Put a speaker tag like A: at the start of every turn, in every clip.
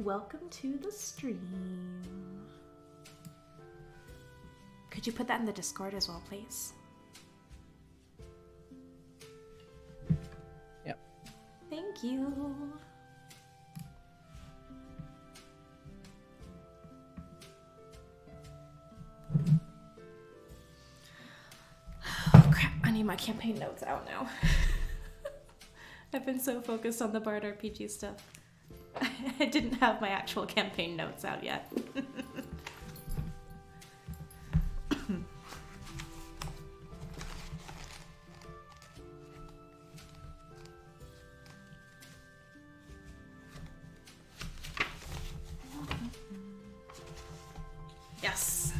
A: welcome to the stream. Could you put that in the Discord as well, please?
B: Yep.
A: Thank you. Oh crap, I need my campaign notes out now. I've been so focused on the Bard RPG stuff. I didn't have my actual campaign notes out yet. Yes.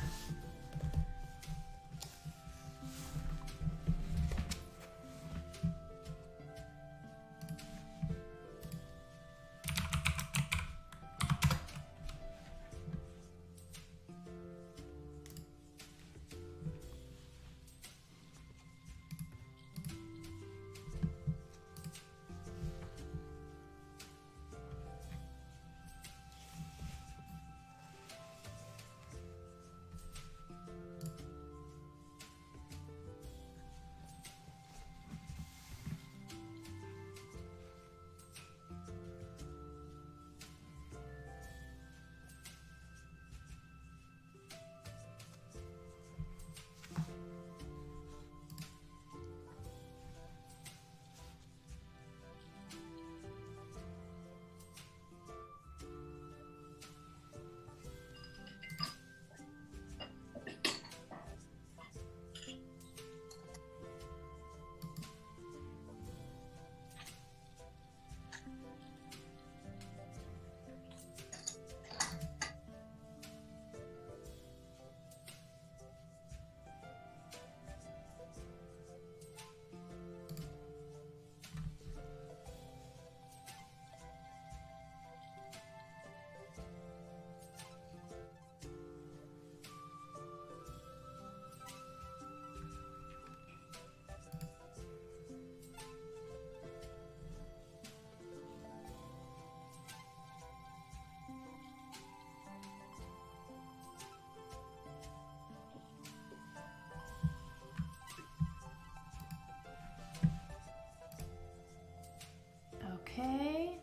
A: Okay,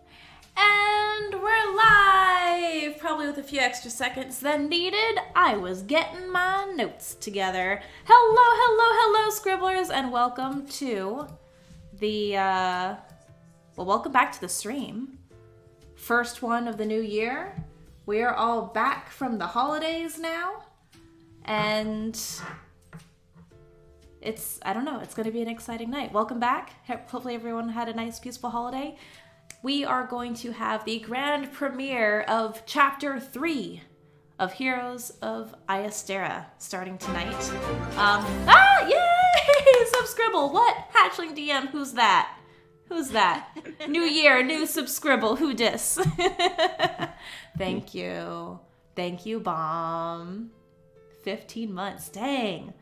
A: and we're live! Probably with a few extra seconds than needed. I was getting my notes together. Hello, scribblers, and welcome to the, welcome back to the stream. First one of the new year. We are all back from the holidays now, and it's going to be an exciting night. Welcome back. Hopefully everyone had a nice, peaceful holiday. We are going to have the grand premiere of Chapter 3 of Heroes of Iyastera starting tonight. Yay! Subscribble. What? Hatchling DM, who's that? Who's that? New year, new subscribble. Who dis? Thank you. Thank you, Bomb. 15 months. Dang.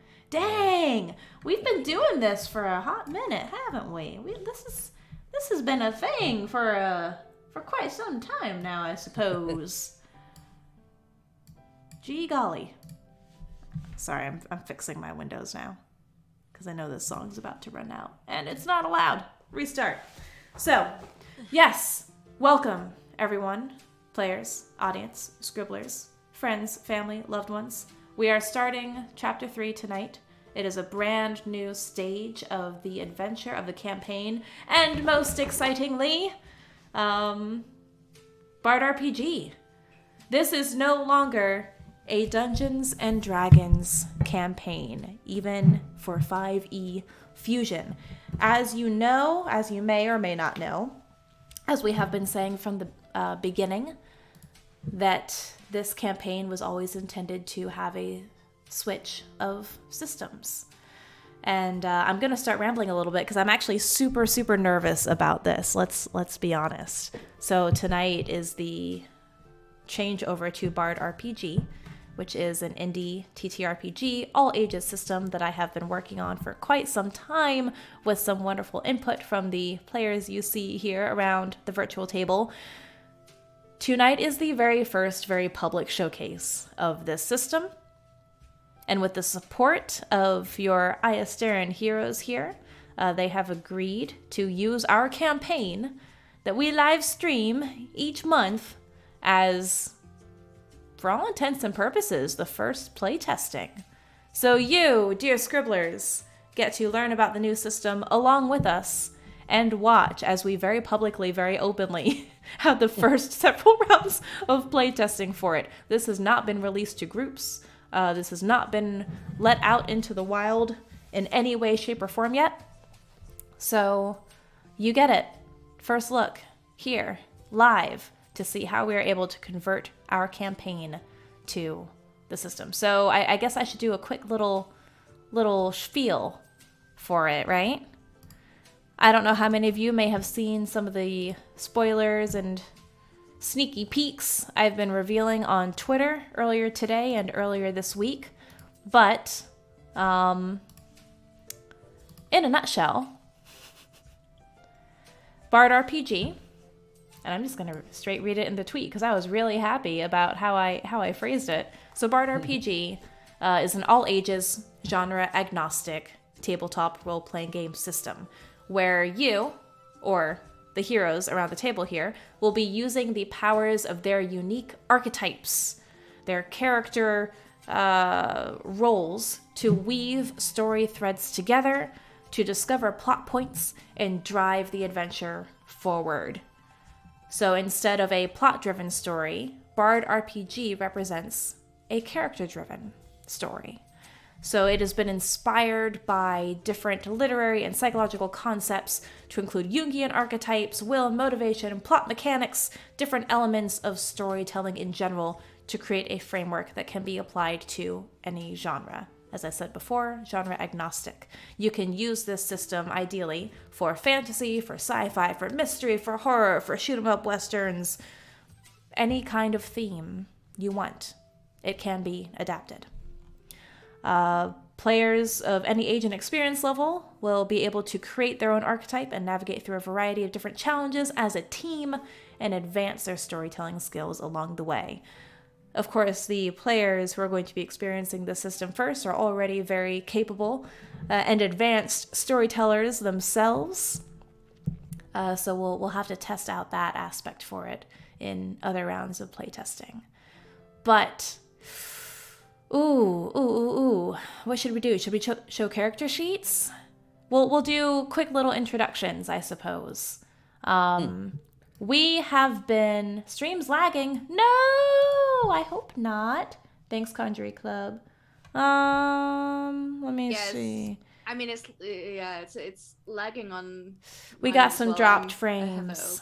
A: We've been doing this for a hot minute, haven't we? This has been a thing for quite some time now, I suppose. Gee golly. Sorry, I'm fixing my windows now because I know this song's about to run out and it's not allowed. Restart. So, yes, welcome everyone, players, audience, scribblers, friends, family, loved ones. We are starting Chapter 3 tonight. It is a brand new stage of the adventure of the campaign, and most excitingly, Bard RPG. This is no longer a Dungeons and Dragons campaign, even for 5e Fusion. As you know, as you may or may not know, as we have been saying from the beginning, that this campaign was always intended to have a switch of systems. And I'm going to start rambling a little bit because I'm actually super, super nervous about this. Let's be honest. So tonight is the change over to Bard RPG, which is an indie TTRPG, all ages system that I have been working on for quite some time with some wonderful input from the players you see here around the virtual table. tonight is the very first, very public showcase of this system. And with the support of your Iyastera heroes here, they have agreed to use our campaign that we live stream each month as, for all intents and purposes, the first playtesting. So you, dear scribblers, get to learn about the new system along with us and watch as we very publicly, very openly have the first several rounds of playtesting for it. This has not been released to groups. This has not been let out into the wild in any way, shape, or form yet. So you get it. First look here, live, to see how we are able to convert our campaign to the system. So I guess I should do a quick little spiel for it, right? I don't know how many of you may have seen some of the spoilers and sneaky peeks I've been revealing on Twitter earlier today and earlier this week. But, in a nutshell, Bard RPG, and I'm just going to straight read it in the tweet because I was really happy about how I phrased it. So Bard RPG is an all-ages, genre-agnostic tabletop role-playing game system where you, or the heroes around the table here, will be using the powers of their unique archetypes, their character roles, to weave story threads together, to discover plot points, and drive the adventure forward. So instead of a plot-driven story, Bard RPG represents a character-driven story. So it has been inspired by different literary and psychological concepts to include Jungian archetypes, will and motivation, plot mechanics, different elements of storytelling in general to create a framework that can be applied to any genre. As I said before, genre agnostic. You can use this system ideally for fantasy, for sci-fi, for mystery, for horror, for shoot-'em-up westerns, any kind of theme you want. It can be adapted. Players of any age and experience level will be able to create their own archetype and navigate through a variety of different challenges as a team and advance their storytelling skills along the way. Of course, the players who are going to be experiencing the system first are already very capable and advanced storytellers themselves. So we'll have to test out that aspect for it in other rounds of playtesting. But Ooh. What should we do? Should we show character sheets? We'll do quick little introductions, I suppose. We have been... Stream's lagging. No! I hope not. Thanks, Conjury Club. Let me see.
B: I mean, it's lagging on...
A: We got some dropped frames.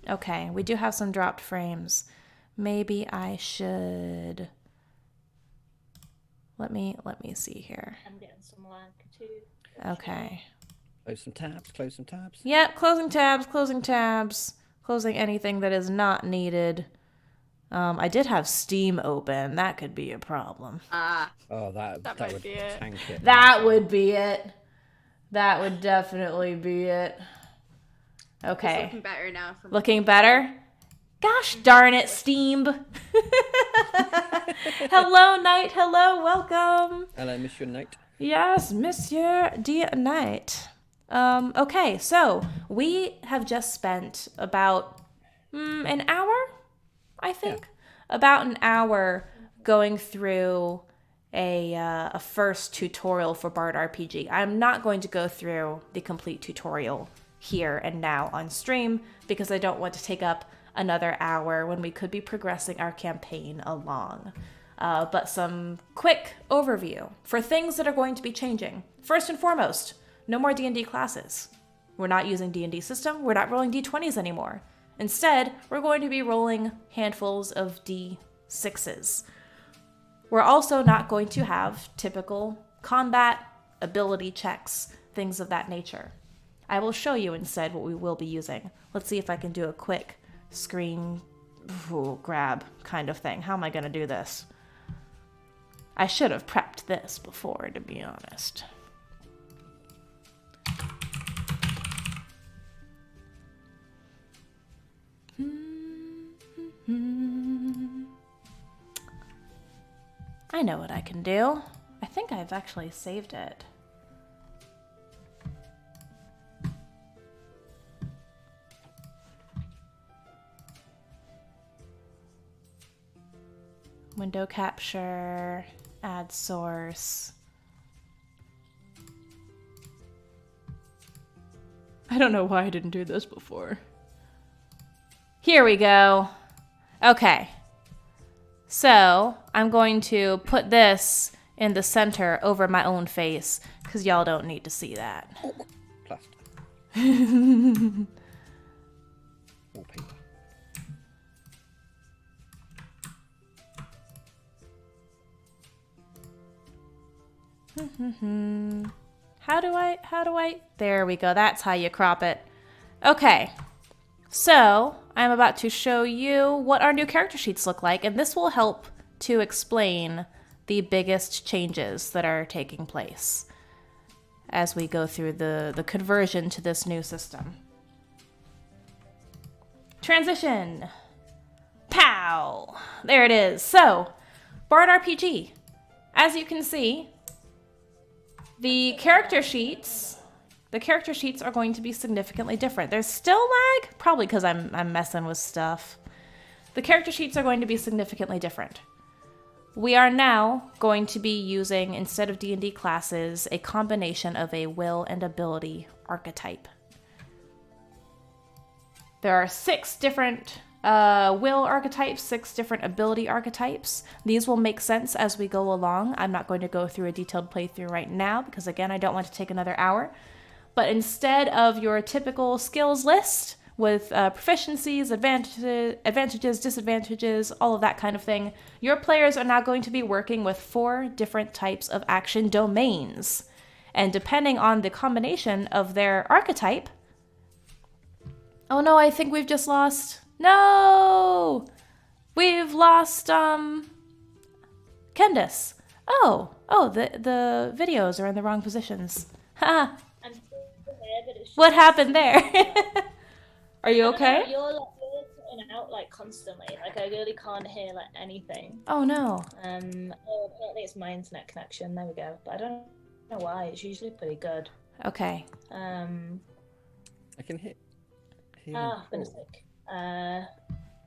A: Okay, we do have some dropped frames. Maybe I should... Let me see here.
C: I'm getting some lag too.
A: Okay.
D: Close some tabs.
A: Yep, closing tabs. Closing anything that is not needed. I did have Steam open. That could be a problem.
D: Oh, that would
B: be it.
D: tank it.
A: That would be it. That would definitely be it. Okay.
B: It's looking better now.
A: Looking better? Gosh darn it, Steam. Hello, Knight. Hello, welcome.
D: Hello, Monsieur Knight.
A: Yes, Monsieur dear Knight. Okay, so we have just spent about an hour, I think. Yeah. About an hour going through a first tutorial for Bard RPG. I'm not going to go through the complete tutorial here and now on stream because I don't want to take up another hour when we could be progressing our campaign along. But some quick overview for things that are going to be changing. First and foremost, no more D&D classes. We're not using D&D system. We're not rolling D20s anymore. Instead, we're going to be rolling handfuls of D6s. We're also not going to have typical combat, ability checks, things of that nature. I will show you instead what we will be using. Let's see if I can do a quick screen grab kind of thing. How am I going to do this? I should have prepped this before, to be honest. I know what I can do. I think I've actually saved it. Window capture, add source. I don't know why I didn't do this before. Here we go. Okay. So I'm going to put this in the center over my own face because y'all don't need to see that.
D: Plaster. Wallpaper.
A: How do I, there we go. That's how you crop it. Okay. So I'm about to show you what our new character sheets look like, and this will help to explain the biggest changes that are taking place as we go through the conversion to this new system. Transition. Pow! There it is. So, Bard RPG. As you can see, the character sheets are going to be significantly different. There's still lag, probably because I'm messing with stuff. The character sheets are going to be significantly different. We are now going to be using, instead of D&D classes, a combination of a will and ability archetype. There are 6 different will archetypes, 6 different ability archetypes. These will make sense as we go along. I'm not going to go through a detailed playthrough right now because, again, I don't want to take another hour. But instead of your typical skills list with proficiencies, advantages, disadvantages, all of that kind of thing, your players are now going to be working with 4 different types of action domains. And depending on the combination of their archetype... Oh no, I think we've just lost... No! We've lost, Kendis. Oh, the videos are in the wrong positions. Ha! What happened there? Are you okay?
C: You're in and out like constantly. Like I really can't hear like anything.
A: Oh no.
C: Apparently it's my internet connection. There we go. But I don't know why. It's usually pretty good.
A: Okay.
D: I can hear.
C: Goodness sake.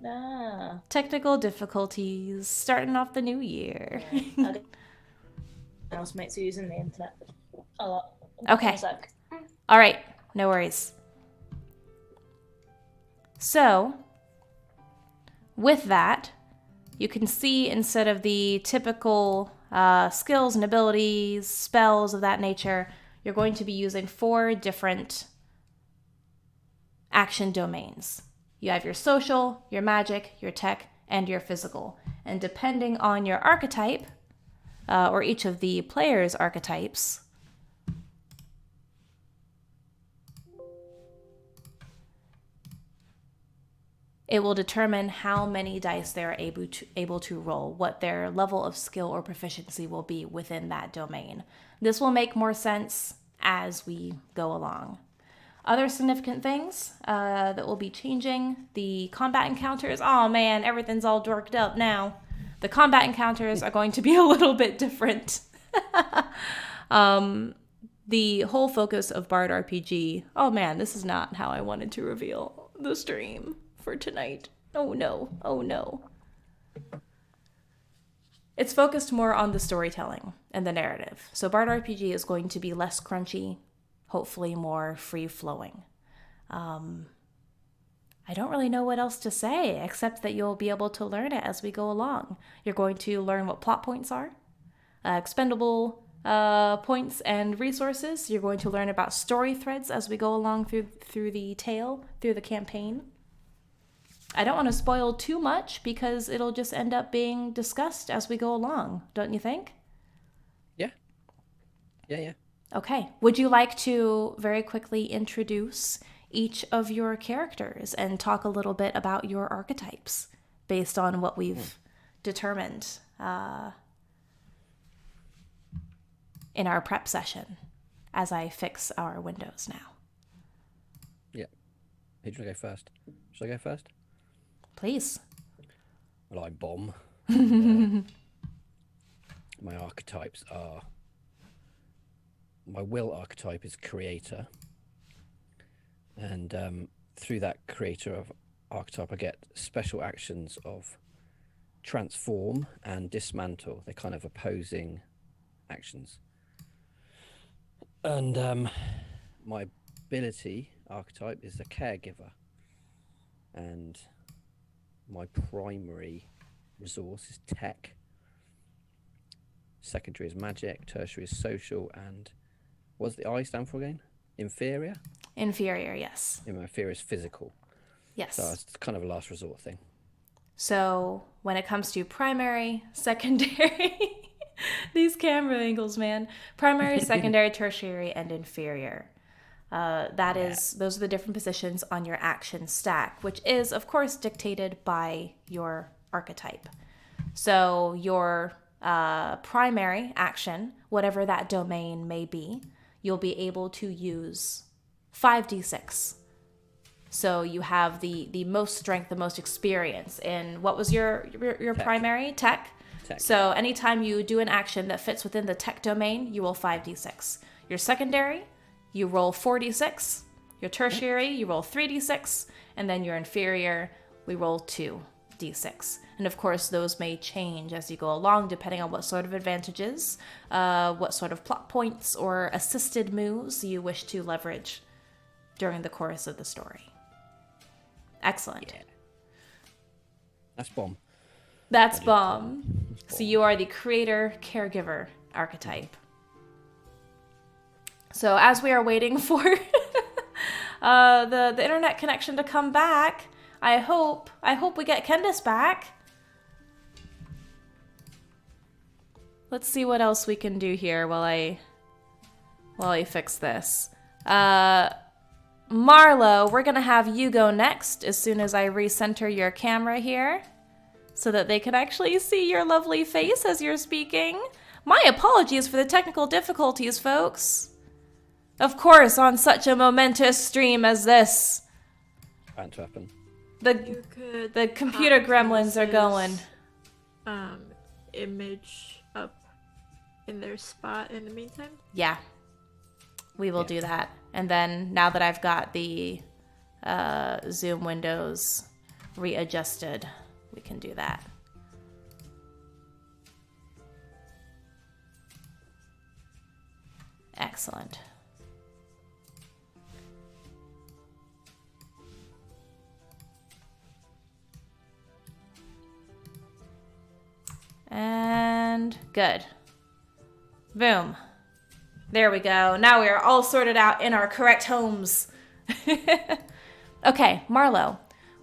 C: Nah.
A: Technical difficulties starting off the new year.
C: Housemates are using the internet a lot.
A: Okay. All right. No worries. So, with that, you can see instead of the typical skills and abilities, spells of that nature, you're going to be using 4 different action domains. You have your social, your magic, your tech, and your physical. And depending on your archetype, or each of the players' archetypes, it will determine how many dice they're able to roll, what their level of skill or proficiency will be within that domain. This will make more sense as we go along. Other significant things that will be changing, the combat encounters. Oh man, everything's all dorked up now. The combat encounters are going to be a little bit different. The whole focus of Bard RPG. Oh man, this is not how I wanted to reveal the stream for tonight. Oh no, oh no. It's focused more on the storytelling and the narrative. So Bard RPG is going to be less crunchy, hopefully more free-flowing. I don't really know what else to say, except that you'll be able to learn it as we go along. You're going to learn what plot points are, expendable points and resources. You're going to learn about story threads as we go along through the tale, through the campaign. I don't want to spoil too much because it'll just end up being discussed as we go along, don't you think?
D: Yeah. Yeah.
A: Okay. Would you like to very quickly introduce each of your characters and talk a little bit about your archetypes based on what we've determined in our prep session as I fix our windows now?
D: Yeah. Who should I go first? Should I go first?
A: Please.
D: Well, I'm Bomb. my archetypes are. My will archetype is creator, and through that creator of archetype, I get special actions of transform and dismantle. They're kind of opposing actions. And my ability archetype is the caregiver, and my primary resource is tech. Secondary is magic, tertiary is social, and what does the I stand for again? Inferior?
A: Inferior, yes.
D: Inferior is physical.
A: Yes.
D: So it's kind of a last resort thing.
A: So when it comes to primary, secondary, these camera angles, man. Primary, secondary, tertiary, and inferior. Those are the different positions on your action stack, which is, of course, dictated by your archetype. So your primary action, whatever that domain may be, you'll be able to use 5d6. So you have the most strength, the most experience in, what was your
D: Tech.
A: primary? Tech?
D: Tech.
A: So anytime you do an action that fits within the tech domain, you roll 5d6. Your secondary, you roll 4d6. Your tertiary, you roll 3d6. And then your inferior, we roll 2d6. And of course, those may change as you go along, depending on what sort of advantages, what sort of plot points or assisted moves you wish to leverage during the course of the story. Excellent.
D: Yeah. That's bomb.
A: That's bomb. So you are the creator caregiver archetype. So as we are waiting for the internet connection to come back, I hope we get Kendis back. Let's see what else we can do here while I fix this. Marlowe, we're gonna have you go next as soon as I recenter your camera here, so that they can actually see your lovely face as you're speaking. My apologies for the technical difficulties, folks. Of course, on such a momentous stream as this,
D: Bound to happen.
A: the computer gremlins are going.
E: Image up in their spot in the meantime.
A: Yeah, we will do that. And then now that I've got the Zoom windows readjusted, we can do that. Excellent. And good. Boom. There we go. Now we are all sorted out in our correct homes. Okay, Marlowe,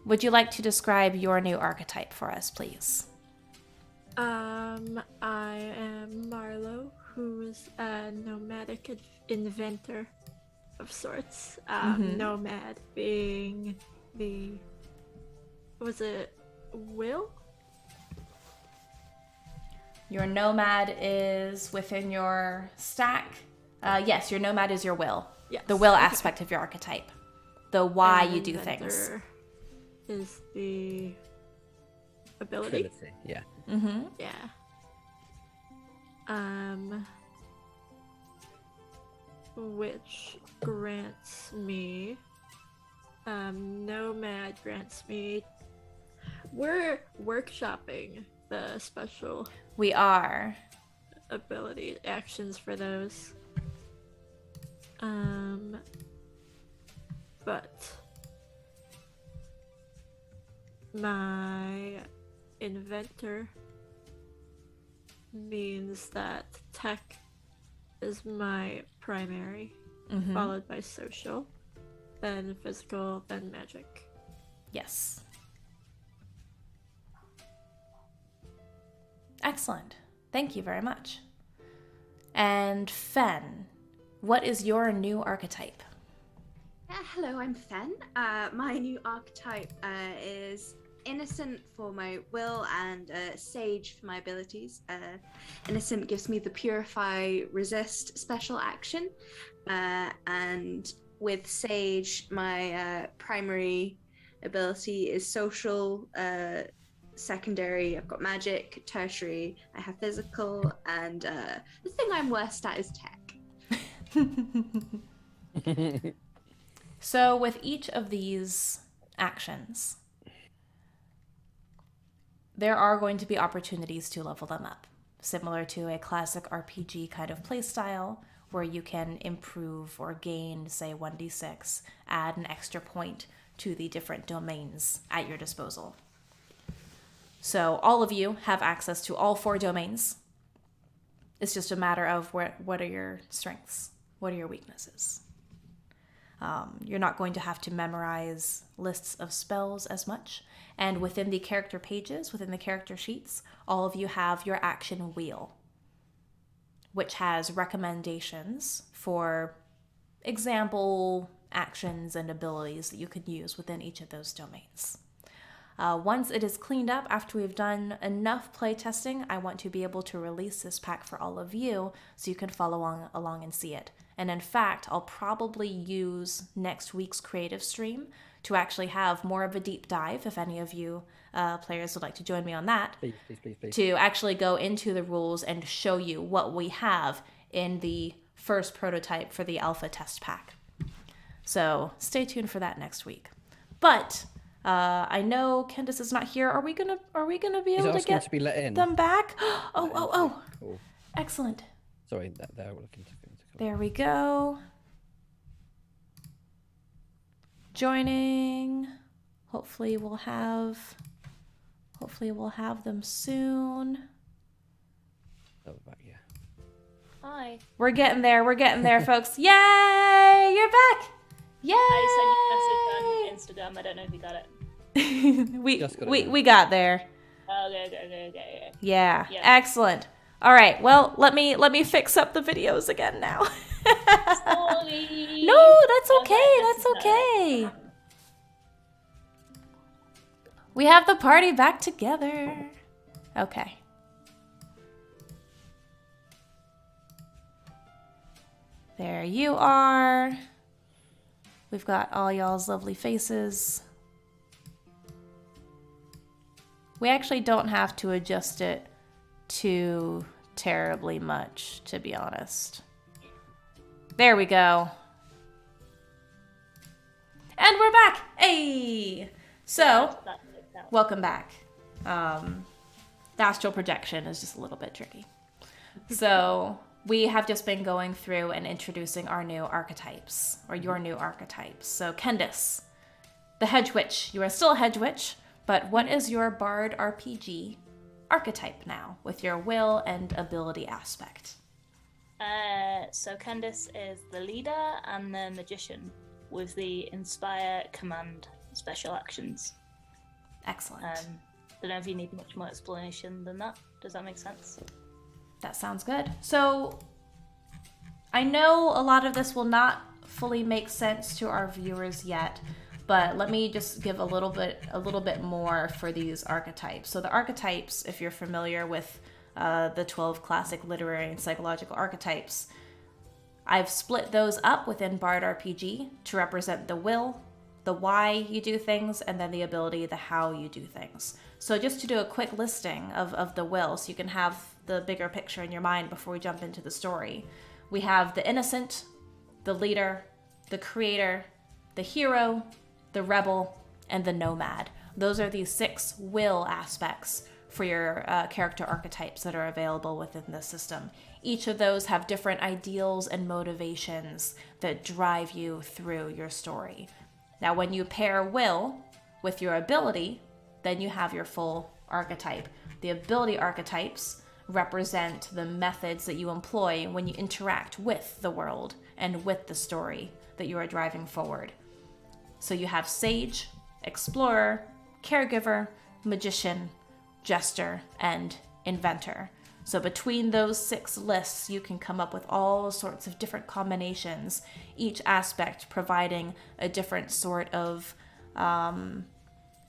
A: would you like to describe your new archetype for us, please?
E: I am Marlowe, who's a nomadic inventor of sorts. Nomad being was it will?
A: Your nomad is within your stack. Yes, your nomad is your will.
E: Yes.
A: The will aspect of your archetype. The why
E: And
A: you do things.
E: inventor is the ability.
D: Yeah.
A: Mm-hmm.
E: Yeah. Which grants me, Nomad grants me. We're workshopping the special
A: We are.
E: ability actions for those. But my inventor means that tech is my primary, followed by social, then physical, then magic.
A: Yes. Excellent. Thank you very much. And Fenn, what is your new archetype?
B: Hello, I'm Fenn. My new archetype is innocent for my will and sage for my abilities. Innocent gives me the purify resist special action, and with sage my primary ability is social, secondary, I've got magic. Tertiary, I have physical, and the thing I'm worst at is tech.
A: So with each of these actions, there are going to be opportunities to level them up, similar to a classic RPG kind of playstyle where you can improve or gain, say, 1d6, add an extra point to the different domains at your disposal. So all of you have access to all 4 domains. It's just a matter of what are your strengths? What are your weaknesses? You're not going to have to memorize lists of spells as much. And within the character pages, within the character sheets, all of you have your action wheel, which has recommendations for example actions and abilities that you can use within each of those domains. Once it is cleaned up, after we've done enough playtesting, I want to be able to release this pack for all of you so you can follow along and see it. And in fact, I'll probably use next week's creative stream to actually have more of a deep dive, if any of you players would like to join me on that,
D: Please.
A: to actually go into the rules and show you what we have in the first prototype for the alpha test pack. So stay tuned for that next week. But I know Kendis is not here. Are we gonna be able to get
D: to be let in.
A: them back? Oh.
D: Cool.
A: Excellent.
D: Sorry, they're looking to come.
A: There we go. Joining. Hopefully we'll have them soon.
D: Oh, back, yeah.
C: Hi.
A: We're getting there, folks. Yay! You're back! Yay!
C: I sent you a message on Instagram. I don't know if you got it.
A: we got there.
C: Okay.
A: Yeah, excellent. All right, well, let me fix up the videos again now.
C: Sorry.
A: No, that's okay. We have the party back together. Okay. There you are. We've got all y'all's lovely faces. We actually don't have to adjust it too terribly much, to be honest. There we go. And we're back! Hey! So, welcome back. The astral projection is just a little bit tricky. So, we have just been going through and introducing our new archetypes, or your new archetypes. So, Kendis, the Hedge Witch. You are still a Hedge Witch, but what is your Bard RPG archetype now, with your will and ability aspect?
C: So Kendis is the leader and the magician with the inspire, command, special actions.
A: Excellent.
C: Don't know if you need much more explanation than that. Does that make sense?
A: That sounds good. So I know a lot of this will not fully make sense to our viewers yet, but let me just give a little bit more for these archetypes. So the archetypes, if you're familiar with the 12 classic literary and psychological archetypes, I've split those up within Bard RPG to represent the will, the why you do things, and then the ability, the how you do things. So just to do a quick listing of the will, so you can have the bigger picture in your mind before we jump into the story. We have the innocent, the leader, the creator, the hero, the rebel, and the nomad. Those are the 6 will aspects for your character archetypes that are available within the system. Each of those have different ideals and motivations that drive you through your story. Now, when you pair will with your ability, then you have your full archetype. The ability archetypes represent the methods that you employ when you interact with the world and with the story that you are driving forward. So you have sage, explorer, caregiver, magician, jester, and inventor. So between those 6 lists, you can come up with all sorts of different combinations, each aspect providing a different sort of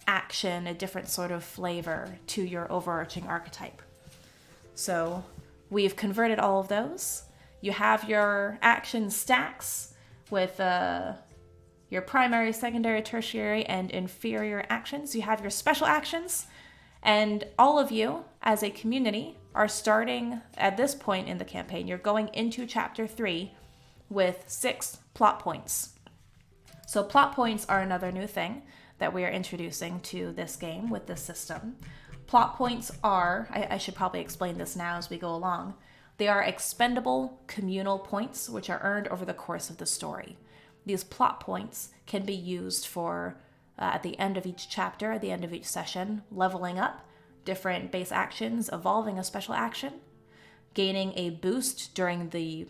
A: action, a different sort of flavor to your overarching archetype. So we've converted all of those. You have your action stacks with your primary, secondary, tertiary, and inferior actions. You have your special actions, And all of you, as a community, are starting at this point in the campaign. You're going into Chapter 3 with 6 plot points. So plot points are another new thing that we are introducing to this game with this system. Plot points are, I should probably explain this now as we go along, they are expendable communal points which are earned over the course of the story. These plot points can be used for, at the end of each chapter, at the end of each session, leveling up, different base actions, evolving a special action, gaining a boost during the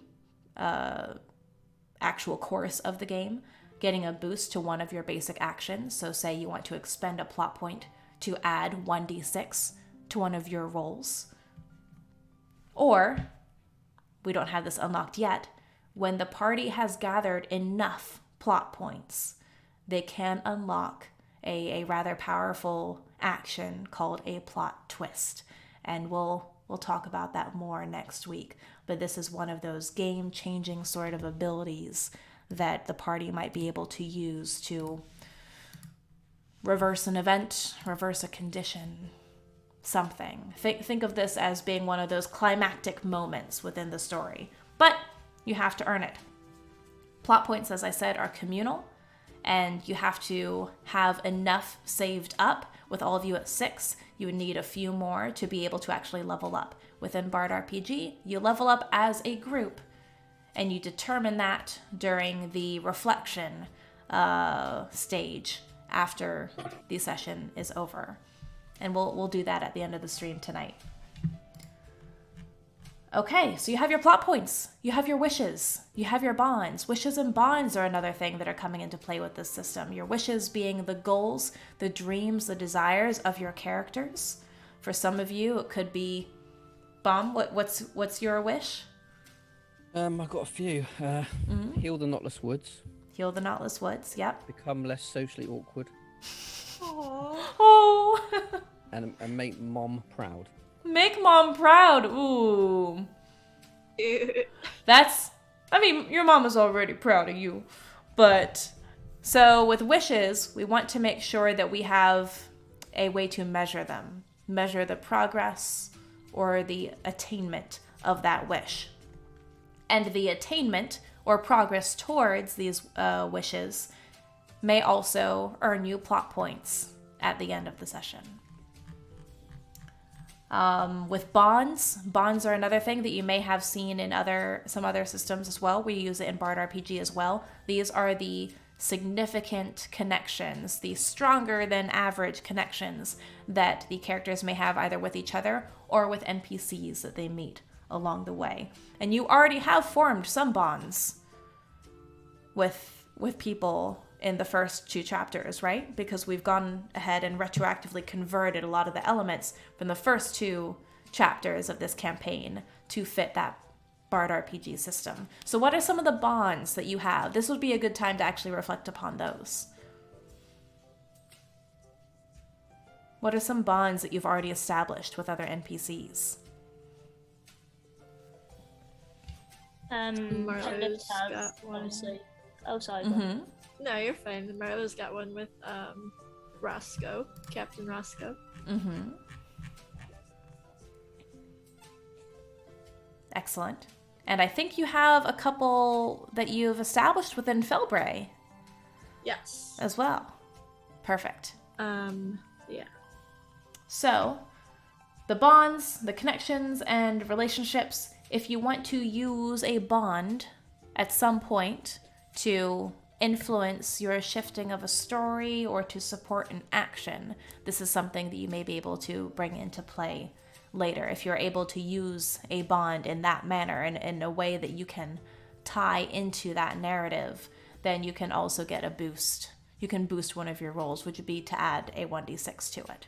A: actual course of the game, getting a boost to one of your basic actions. So say you want to expend a plot point to add 1d6 to one of your rolls. Or, we don't have this unlocked yet, when the party has gathered enough plot points, they can unlock a rather powerful action called a plot twist. And we'll talk about that more next week. But this is one of those game-changing sort of abilities that the party might be able to use to reverse an event, reverse a condition, something. Think of this as being one of those climactic moments within the story. But you have to earn it. Plot points, as I said, are communal, and you have to have enough saved up. With all of you at 6, you would need a few more to be able to actually level up. Within Bard RPG, you level up as a group, and you determine that during the reflection stage after the session is over. And we'll do that at the end of the stream tonight. Okay, so you have your plot points, you have your wishes, you have your bonds. Wishes and bonds are another thing that are coming into play with this system. Your wishes being the goals, the dreams, the desires of your characters. For some of you, it could be, Bum, what's your wish?
D: I've got a few. Heal the Knotless Woods.
A: Heal the Knotless Woods, yep.
D: Become less socially awkward.
A: Oh.
D: And make Mom proud.
A: Make Mom proud. Ooh. Your mom is already proud of you. But, so with wishes, we want to make sure that we have a way to measure them. Measure the progress or the attainment of that wish. And the attainment or progress towards these wishes may also earn you plot points at the end of the session. With bonds are another thing that you may have seen in some other systems as well. We use it in Bard RPG as well. These are the significant connections, the stronger than average connections that the characters may have either with each other or with NPCs that they meet along the way. And you already have formed some bonds with people in the first 2 chapters, right? Because we've gone ahead and retroactively converted a lot of the elements from the first 2 chapters of this campaign to fit that Bard RPG system. So what are some of the bonds that you have? This would be a good time to actually reflect upon those. What are some bonds that you've already established with other NPCs?
E: Marlowe's
C: have,
E: got one.
C: obviously. Oh, sorry. go on.
E: No, you're fine. Marlowe's got one with Roscoe, Captain Roscoe.
A: Excellent. And I think you have a couple that you've established within Felbray
E: Yes.
A: as well. Perfect.
E: Yeah.
A: So, the bonds, the connections, and relationships, if you want to use a bond at some point to influence your shifting of a story or to support an action, this is something that you may be able to bring into play later. If you're able to use a bond in that manner and in a way that you can tie into that narrative, then you can also get a boost. You can boost one of your rolls, which would be to add a 1d6 to it.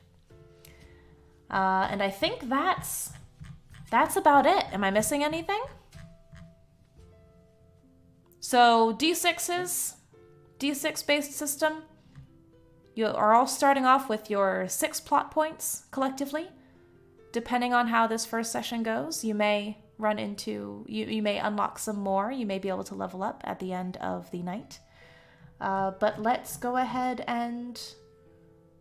A: And I think that's about it. Am I missing anything? So D6s, D6-based system. You are all starting off with your 6 plot points collectively. Depending on how this first session goes, you may run into, you may unlock some more. You may be able to level up at the end of the night. But let's go ahead and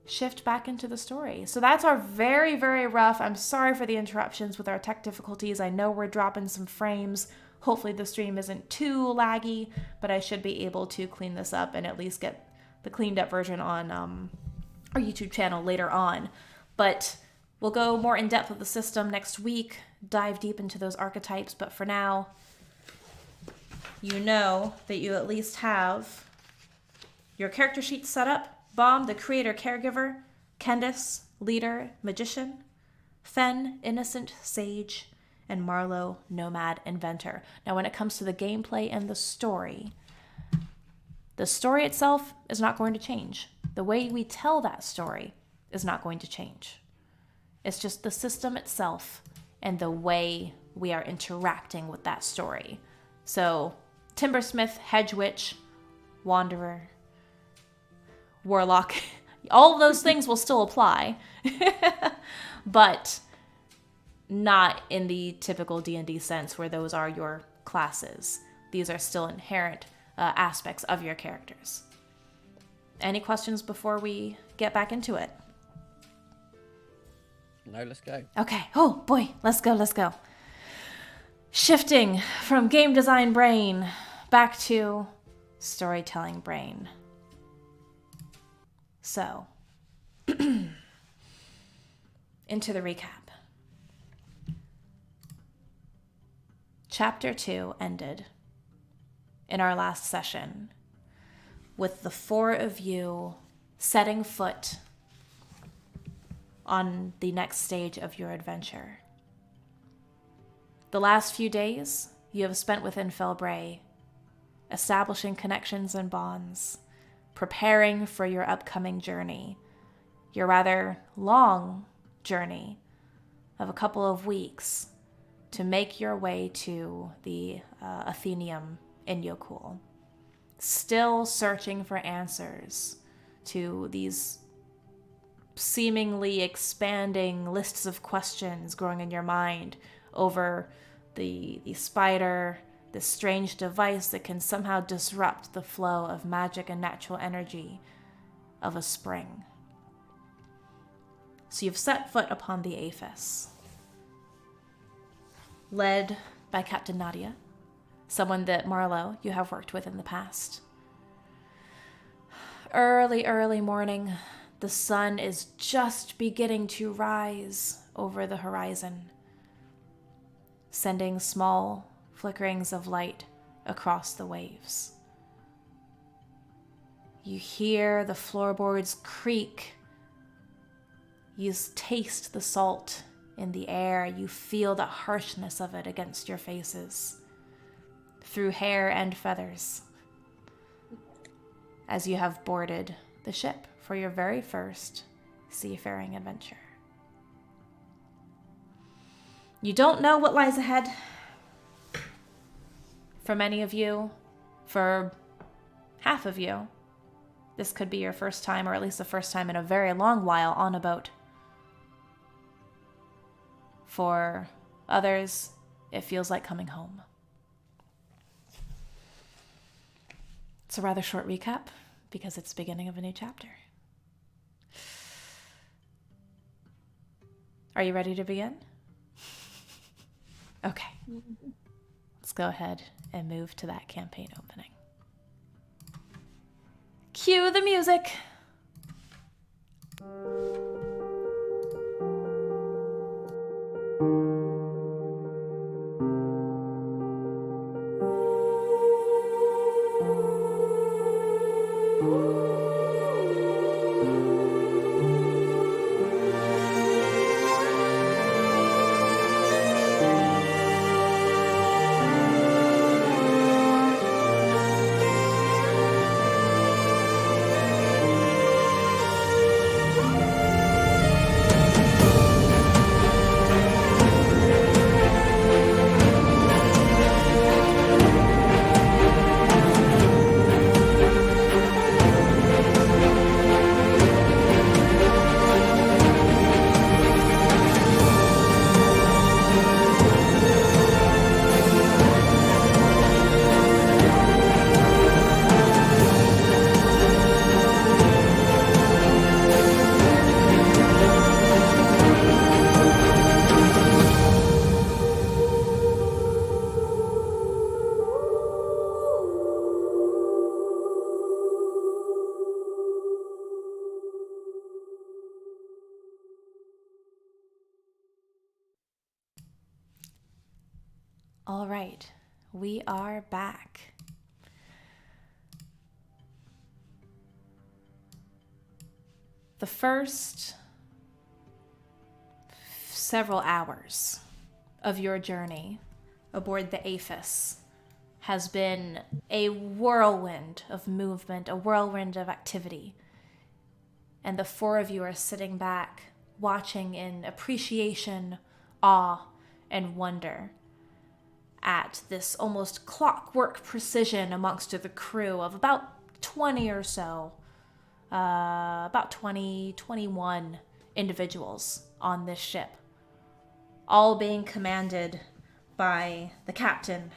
A: shift back into the story. So that's our very, very rough. I'm sorry for the interruptions with our tech difficulties. I know we're dropping some frames. Hopefully the stream isn't too laggy, but I should be able to clean this up and at least get the cleaned up version on our YouTube channel later on. But we'll go more in depth with the system next week, dive deep into those archetypes. But for now, you know that you at least have your character sheet set up. Bomb, the creator caregiver, Kendis, leader, magician, Fenn, innocent sage, and Marlowe, nomad inventor. Now when it comes to the gameplay and the story itself is not going to change. The way we tell that story is not going to change. It's just the system itself and the way we are interacting with that story. So Timbersmith, hedge witch, wanderer, warlock, all of those things will still apply, but not in the typical D&D sense where those are your classes. These are still inherent aspects of your characters. Any questions before we get back into it?
D: No, let's go.
A: Okay. Oh boy, let's go. Shifting from game design brain back to storytelling brain. So, into the recap. Chapter 2 ended in our last session with the four of you setting foot on the next stage of your adventure. The last few days you have spent within Felbray, establishing connections and bonds, preparing for your upcoming journey, your rather long journey of a couple of weeks to make your way to the Athenaeum in Yokul. Still searching for answers to these seemingly expanding lists of questions growing in your mind over the spider, this strange device that can somehow disrupt the flow of magic and natural energy of a spring. So you've set foot upon the Aphis, led by Captain Nadia, someone that Marlowe you have worked with in the past. Early morning, the sun is just beginning to rise over the horizon, sending small flickerings of light across the waves. You hear the floorboards creak. You taste the salt in the air. You feel the harshness of it against your faces, through hair and feathers, as you have boarded the ship for your very first seafaring adventure. You don't know what lies ahead. For many of you, for half of you, this could be your first time, or at least the first time in a very long while, on a boat. For others, it feels like coming home. It's a rather short recap because it's the beginning of a new chapter. Are you ready to begin? Okay. Let's go ahead and move to that campaign opening. Cue the music. All right, we are back. The first several hours of your journey aboard the Aphis has been a whirlwind of movement, a whirlwind of activity. And the four of you are sitting back, watching in appreciation, awe, and wonder at this almost clockwork precision amongst the crew of about 20 or so, about 20, 21 individuals on this ship, all being commanded by the captain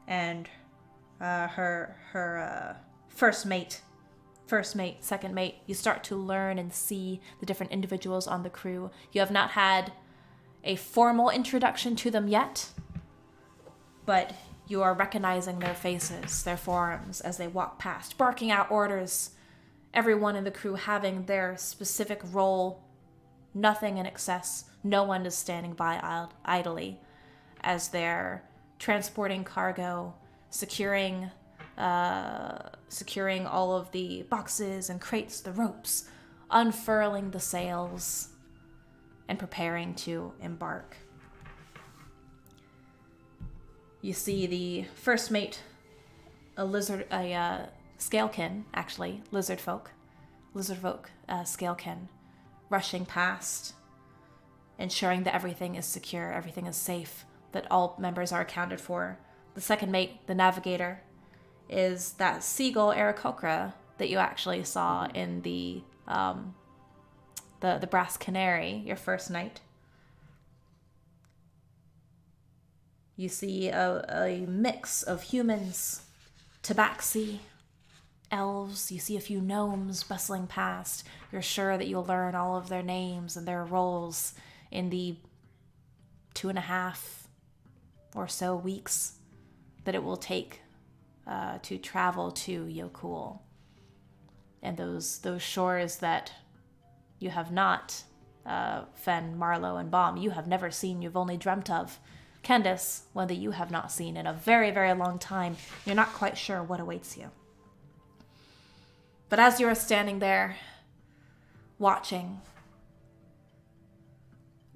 A: and her first mate, second mate. You start to learn and see the different individuals on the crew. You have not had a formal introduction to them yet, but you are recognizing their faces, their forms as they walk past, barking out orders, everyone in the crew having their specific role, nothing in excess. No one is standing by idly as they're transporting cargo, securing all of the boxes and crates, the ropes, unfurling the sails, and preparing to embark. You see the first mate, Skelkin, actually, lizard folk, Skelkin, rushing past, ensuring that everything is secure, everything is safe, that all members are accounted for. The second mate, the navigator, is that seagull Aarakocra that you actually saw in the Brass Canary, your first night. You see a mix of humans, tabaxi, elves. You see a few gnomes bustling past. You're sure that you'll learn all of their names and their roles in the 2.5 or so weeks that it will take to travel to Yokul. And those shores that you have not, Fenn, Marlowe, and Baum, you have never seen, you've only dreamt of. Kendis, one that you have not seen in a very, very long time. You're not quite sure what awaits you. But as you are standing there, watching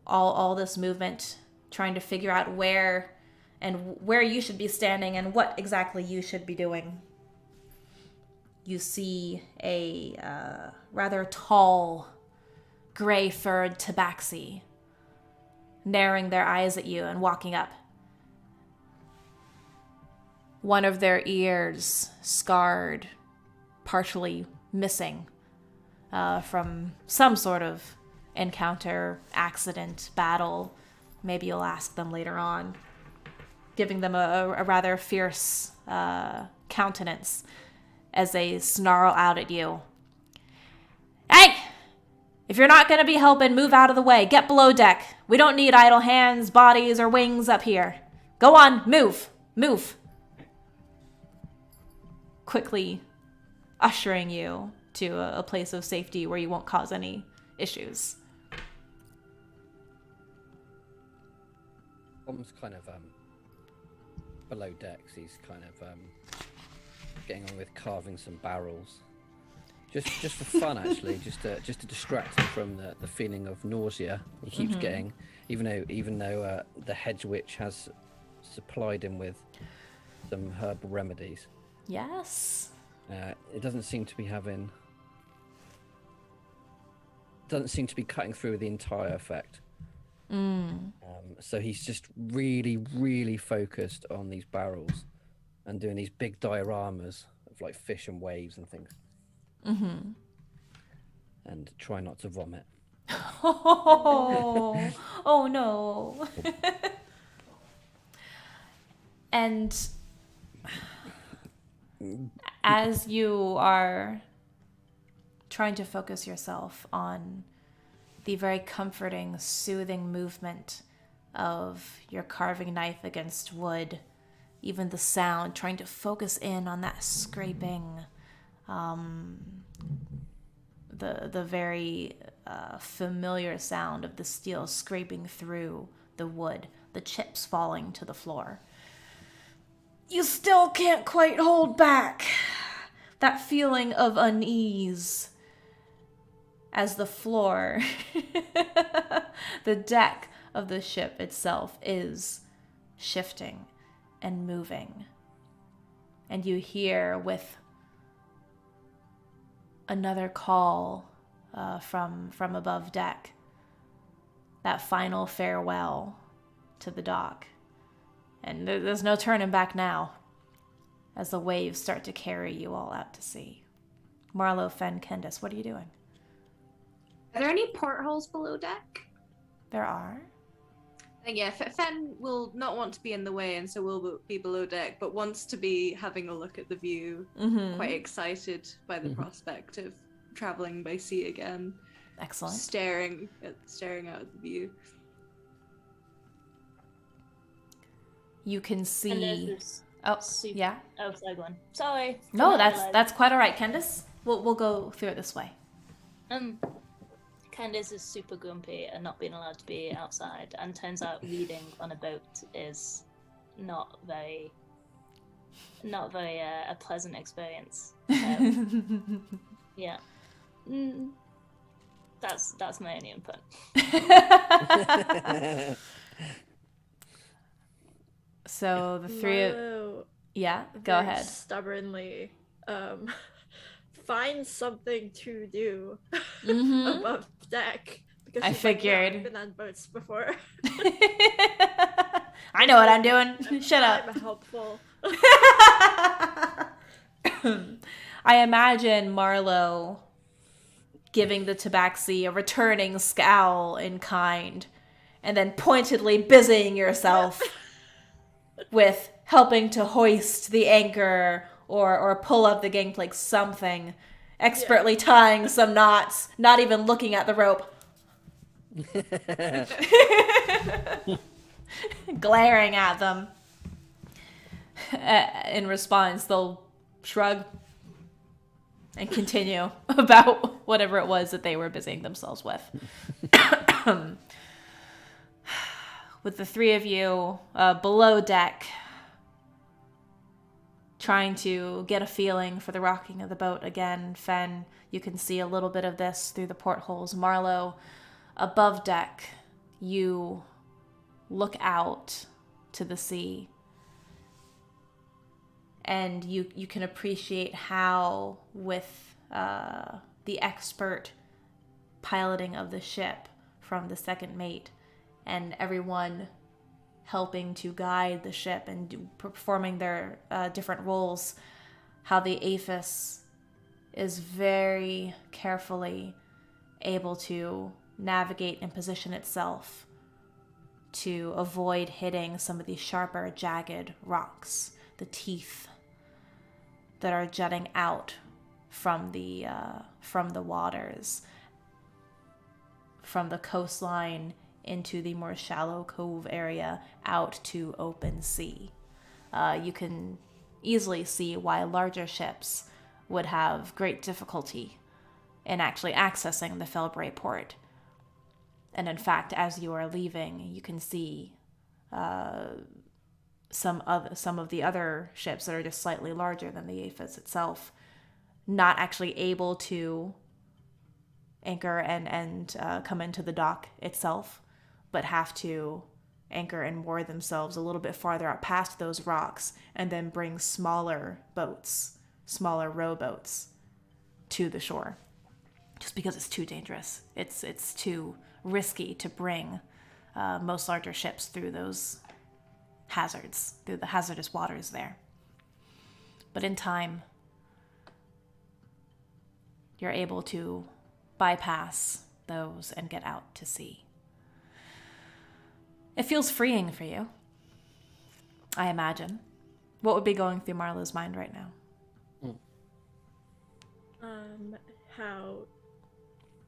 A: all this movement, trying to figure out where you should be standing and what exactly you should be doing, you see a rather tall, gray-furred tabaxi narrowing their eyes at you and walking up. One of their ears scarred, partially missing from some sort of encounter, accident, battle. Maybe you'll ask them later on, giving them a rather fierce countenance as they snarl out at you. Hey! If you're not going to be helping, move out of the way. Get below deck. We don't need idle hands, bodies, or wings up here. Go on, move. Move. Quickly ushering you to a place of safety where you won't cause any issues.
D: Tom's kind of below decks. He's kind of getting on with carving some barrels. Just for fun, actually, just to distract him from the feeling of nausea he keeps getting, even though the hedge witch has supplied him with some herbal remedies.
A: Yes.
D: It doesn't seem to be cutting through the entire effect. So he's just really, really focused on these barrels and doing these big dioramas of like fish and waves and things. And try not to vomit.
A: Oh no. And as you are trying to focus yourself on the very comforting, soothing movement of your carving knife against wood, even the sound, trying to focus in on that scraping, the very familiar sound of the steel scraping through the wood, the chips falling to the floor. you still can't quite hold back that feeling of unease as the floor, the deck of the ship itself is shifting and moving. And you hear with another call from above deck, that final farewell to the dock. And there's no turning back now as the waves start to carry you all out to sea. Marlowe, Fenn, Kendis, what are you doing?
B: Are there any portholes below deck?
A: There are.
B: And yeah, Fenn will not want to be in the way, and so will be below deck, but wants to be having a look at the view.
A: Mm-hmm.
B: Quite excited by the prospect of traveling by sea again.
A: Excellent.
B: Staring out at the view.
A: You can
C: And
A: see.
C: there's
A: Oh,
C: super-
A: yeah.
C: Oh, sorry, go on. Sorry.
A: No,
C: Didn't realise.
A: that's quite all right, Kendis. We'll go through it this way.
C: Kendis is super grumpy and not being allowed to be outside, and turns out reading on a boat is not very a pleasant experience. Yeah. That's my only input.
A: So the three of...
E: Marlowe
A: Yeah, go
E: very
A: ahead.
E: stubbornly find something to do
A: Mm-hmm.
E: above deck. Because
A: I
E: she's like, "Yeah,
A: figured."
E: I've been on boats before.
A: I know what I'm doing. Shut up.
E: I'm helpful.
A: I imagine Marlowe giving the tabaxi a returning scowl in kind, and then pointedly busying yourself with helping to hoist the anchor or pull up the gangplank, something. Expertly tying some knots, not even looking at the rope. Glaring at them. In response, they'll shrug and continue about whatever it was that they were busying themselves with. With the three of you below deck, trying to get a feeling for the rocking of the boat again. Fenn, you can see a little bit of this through the portholes. Marlowe, above deck, you look out to the sea. And you can appreciate how, with the expert piloting of the ship from the second mate, and everyone helping to guide the ship and performing their different roles, how the Aphis is very carefully able to navigate and position itself to avoid hitting some of these sharper, jagged rocks, the teeth that are jutting out from the waters, from the coastline into the more shallow cove area out to open sea. You can easily see why larger ships would have great difficulty in actually accessing the Felbray port. And in fact, as you are leaving, you can see some of the other ships that are just slightly larger than the Aphis itself, not actually able to anchor and come into the dock itself, but have to anchor and moor themselves a little bit farther out past those rocks and then bring smaller boats, smaller rowboats, to the shore. Just because it's too dangerous. It's too risky to bring most larger ships through those hazards, through the hazardous waters there. But in time, you're able to bypass those and get out to sea. It feels freeing for you, I imagine. What would be going through Marlowe's mind right now?
E: How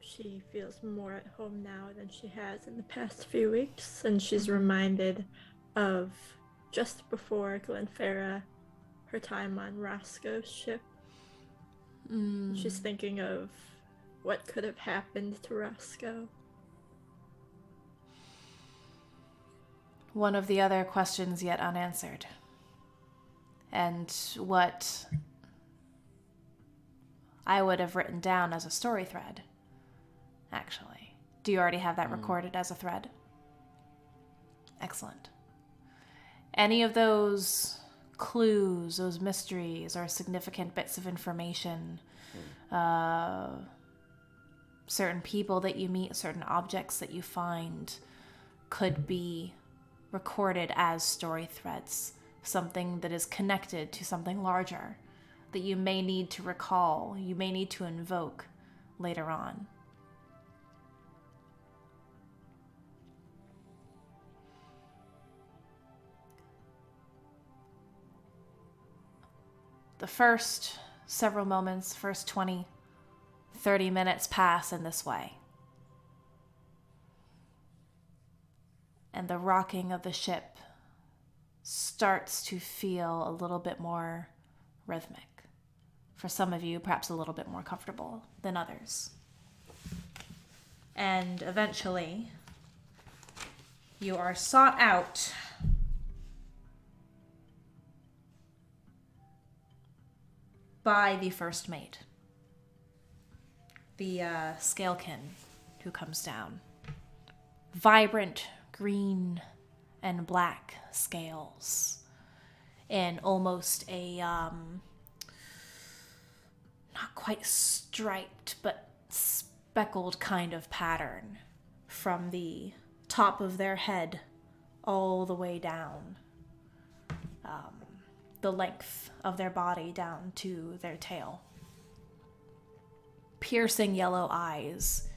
E: she feels more at home now than she has in the past few weeks, and she's reminded of just before Glenfarra, her time on Roscoe's ship. She's thinking of what could have happened to Roscoe.
A: One of the other questions yet unanswered. and what I would have written down as a story thread, actually. Do you already have that recorded as a thread? Excellent. Any of those clues, those mysteries, or significant bits of information, certain people that you meet, certain objects that you find, could be recorded as story threads, something that is connected to something larger that you may need to recall, you may need to invoke later on. The first several moments, first 20, 30 minutes pass in this way. And the rocking of the ship starts to feel a little bit more rhythmic. For some of you, perhaps a little bit more comfortable than others. And eventually, you are sought out by the first mate, the Skelkin, who comes down. Vibrant green and black scales in almost a not quite striped but speckled kind of pattern from the top of their head all the way down, the length of their body down to their tail. Piercing yellow eyes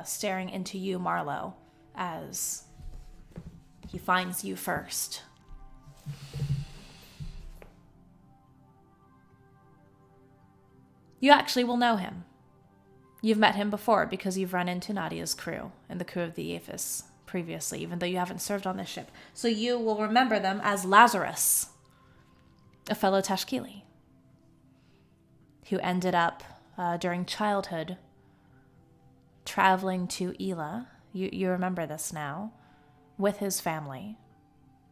A: staring into you, Marlowe, as he finds you first. You actually will know him. You've met him before because you've run into Nadia's crew and the crew of the Aphis previously, even though you haven't served on this ship. So you will remember them as Lazarus, a fellow Tashkili, who ended up, during childhood, traveling to Ela. You remember this now, with his family,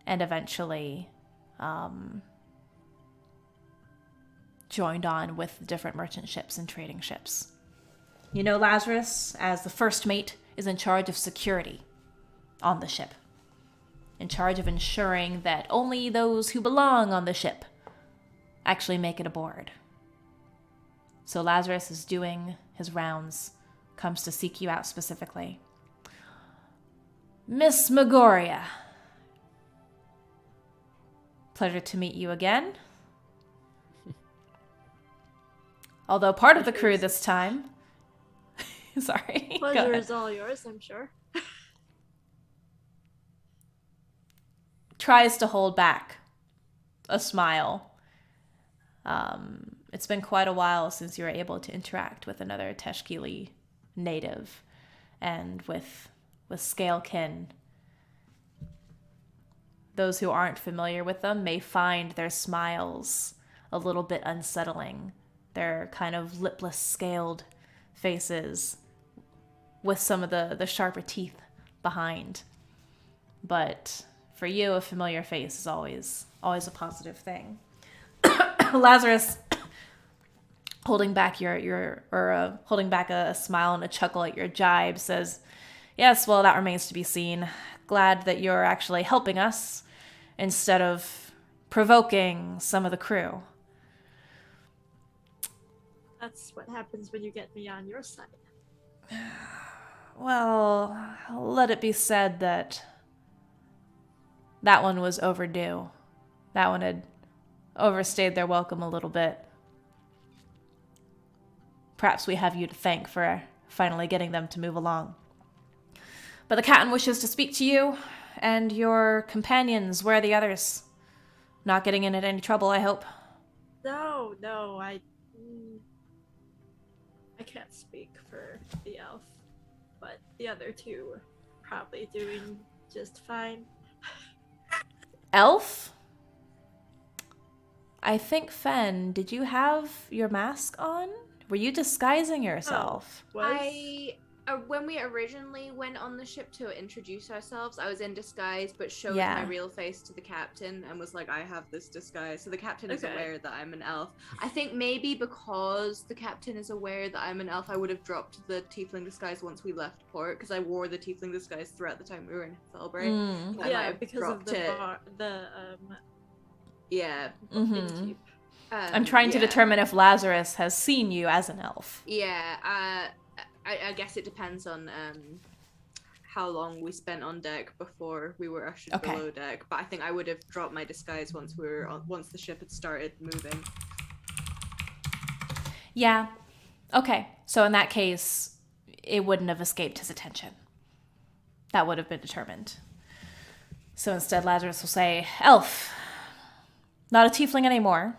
A: and eventually joined on with different merchant ships and trading ships. You know Lazarus, as the first mate, is in charge of security on the ship, in charge of ensuring that only those who belong on the ship actually make it aboard. So Lazarus is doing his rounds, comes to seek you out specifically. Miss Megoria, pleasure to meet you again. Although part of the crew this time. Sorry.
E: Pleasure is all yours, I'm sure.
A: Tries to hold back a smile. It's been quite a while since you were able to interact with another Tashkili native, and with Skelkin. Those who aren't familiar with them may find their smiles a little bit unsettling. They're kind of lipless, scaled faces with some of the sharper teeth behind. But for you, a familiar face is always a positive thing. Lazarus, holding back holding back a smile and a chuckle at your jibe, says, "Yes, well, that remains to be seen. Glad that you're actually helping us instead of provoking some of the crew."
E: That's what happens when you get me on your side.
A: Well, let it be said that one was overdue. That one had overstayed their welcome a little bit. Perhaps we have you to thank for finally getting them to move along. But the captain wishes to speak to you and your companions. Where are the others? Not getting in any trouble, I hope.
E: No, I can't speak for the elf, but the other two are probably doing just fine.
A: Elf? I think, Fenn, did you have your mask on? Were you disguising yourself?
E: Was?
B: when we originally went on the ship to introduce ourselves, I was in disguise, but showed
A: Yeah.
B: my real face to the captain and was like, I have this disguise. So the captain is
E: Okay.
B: aware that I'm an elf. I think maybe because the captain is aware that I'm an elf, I would have dropped the tiefling disguise once we left port, because I wore the tiefling disguise throughout the time we were in Felbray.
A: Mm.
B: I might
E: Yeah,
B: have
E: because of
B: dropped
E: the
B: Yeah.
A: Mhm.
E: innkeep.
A: I'm trying to
B: yeah.
A: determine if Lazarus has seen you as an elf.
B: Yeah, I guess it depends on how long we spent on deck before we were ushered
A: Okay.
B: below deck. But I think I would have dropped my disguise once once the ship had started moving.
A: Yeah. Okay. So in that case, it wouldn't have escaped his attention. That would have been determined. So instead, Lazarus will say, elf. Not a tiefling anymore,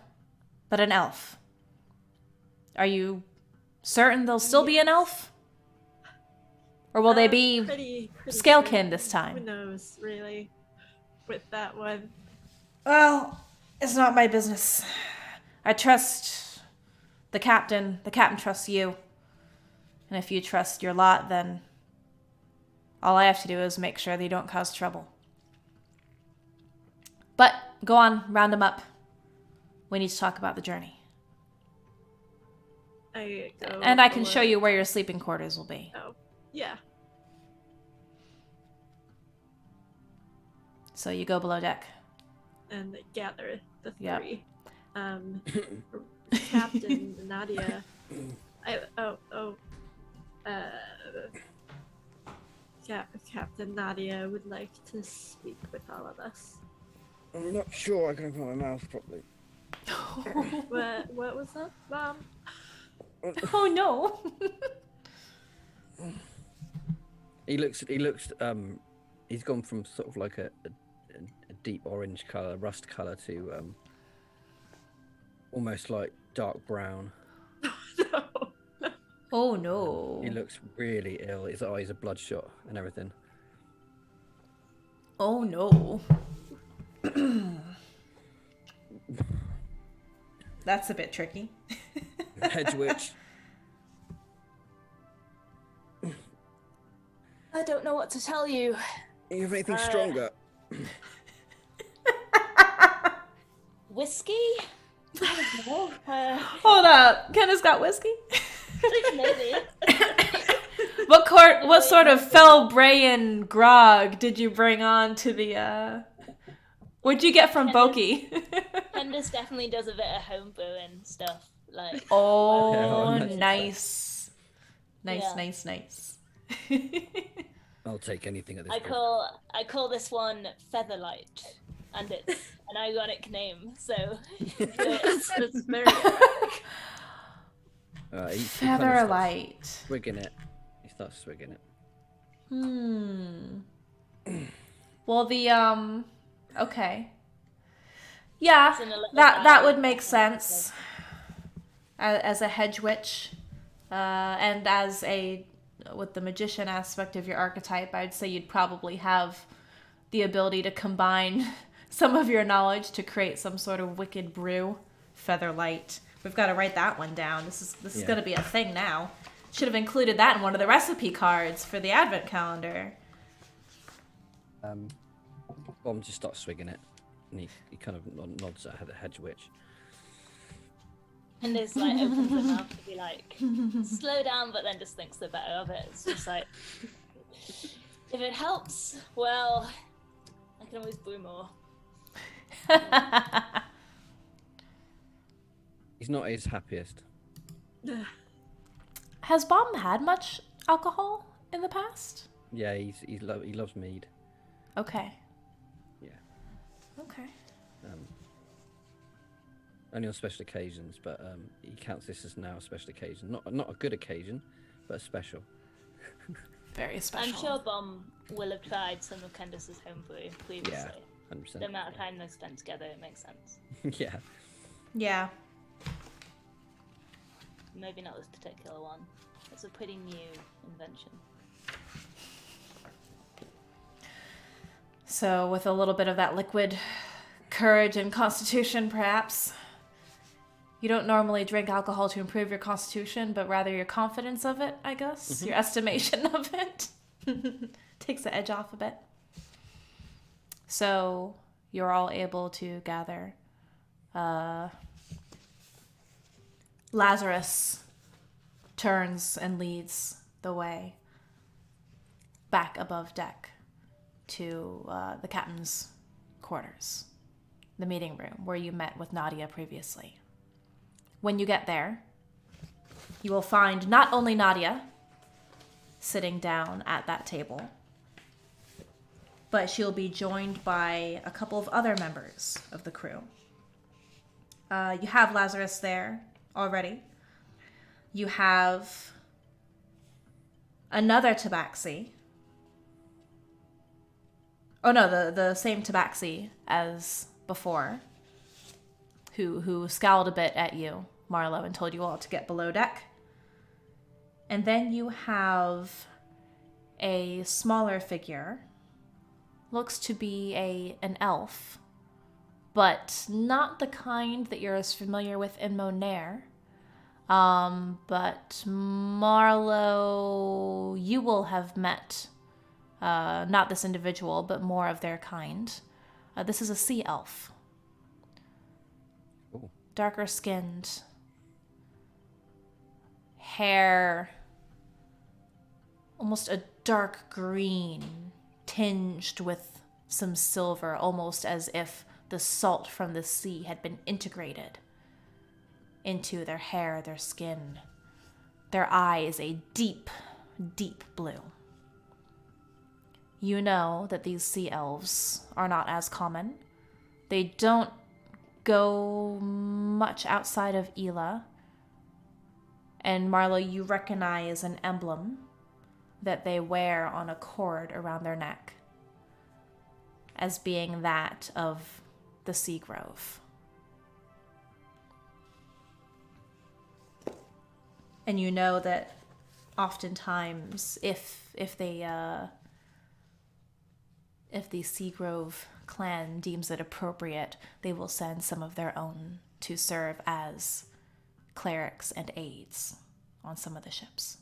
A: but an elf. Are you certain they'll still be an elf? Or will they be
E: pretty
A: Skelkin
E: sure.
A: this time?
E: Who knows, really, with that one.
A: Well, it's not my business. I trust the captain. The captain trusts you. And if you trust your lot, then all I have to do is make sure they don't cause trouble. But go on, round them up. We need to talk about the journey.
E: And
A: I can show you where your sleeping quarters will be.
E: Oh, yeah.
A: So you go below deck.
E: And gather the
A: Yep.
E: three. Captain Nadia. Captain Nadia would like to speak with all of us.
D: I'm not sure I can open my mouth properly.
E: What was that, Mom?
A: Oh no.
D: He's gone from sort of like a deep orange colour, rust colour, to almost like dark brown.
E: No.
A: Oh no.
D: He looks really ill. His eyes are bloodshot and everything.
A: Oh no. That's a bit tricky.
D: Hedge witch.
C: I don't know what to tell you.
D: You have anything stronger?
C: Whiskey? I don't know.
A: Hold up. Kendis got whiskey?
C: Maybe.
A: What sort of Felbraean grog did you bring on to the what'd you get from Boki?
C: Kendis definitely does a bit of homebrew and stuff. Like
A: Oh,
D: Yeah,
A: nice.
C: Yeah.
A: Nice.
D: I'll take anything at this
C: I
D: point.
C: call this one Featherlight, and it's an ironic name, so it's very ironic.
D: He kind of starts
A: Featherlight.
D: swigging it. He starts swigging it.
A: Well, the okay. Yeah,
C: It's in a little
A: that
C: bag.
A: would make sense. As a hedge witch, and as with the magician aspect of your archetype, I'd say you'd probably have the ability to combine some of your knowledge to create some sort of wicked brew. Featherlight. We've got to write that one down. This is
D: Yeah.
A: going to be a thing now. Should have included that in one of the recipe cards for the advent calendar.
D: Bomb just starts swigging it, and he kind of nods at the hedge witch.
C: And this like opens her mouth to be like, slow down, but then just thinks the better of it. It's just like, if it helps, well, I can always brew more.
D: He's not his happiest.
A: Has Bomb had much alcohol in the past?
D: Yeah, he loves mead.
A: Okay.
D: Yeah.
A: Okay.
D: Only on special occasions, but he counts this as now a special occasion. Not a good occasion, but a special.
A: Very special.
C: I'm sure Bomb will have tried some of Kendis's homebrew previously.
D: Yeah, 100%.
C: The amount of time they've spent together, it makes sense.
D: Yeah.
A: Yeah.
C: Maybe not this particular one. It's a pretty new invention.
A: So with a little bit of that liquid courage and constitution, perhaps, You don't normally drink alcohol to improve your constitution, but rather your confidence of it, I guess. Your estimation of it. Takes the edge off a bit. So you're all able to gather. Lazarus turns and leads the way back above deck to the captain's quarters, the meeting room where you met with Nadia previously. When you get there, you will find not only Nadia sitting down at that table, but she'll be joined by a couple of other members of the crew. You have Lazarus there already. You have another tabaxi. Oh no, the same tabaxi as before, who scowled a bit at you, Marlowe, and told you all to get below deck. And then you have a smaller figure. Looks to be an elf, but not the kind that you're as familiar with in Monair. But Marlowe, you will have met, not this individual, but more of their kind. This is a sea elf.
D: Ooh.
A: Darker skinned. Hair, almost a dark green, tinged with some silver, almost as if the salt from the sea had been integrated into their hair, their skin. Their eyes a deep, deep blue. You know that these sea elves are not as common. They don't go much outside of Ela. And Marlowe, you recognize an emblem that they wear on a cord around their neck as being that of the Sea Grove. And you know that oftentimes if the Seagrove clan deems it appropriate, they will send some of their own to serve as clerics and aides on some of the ships.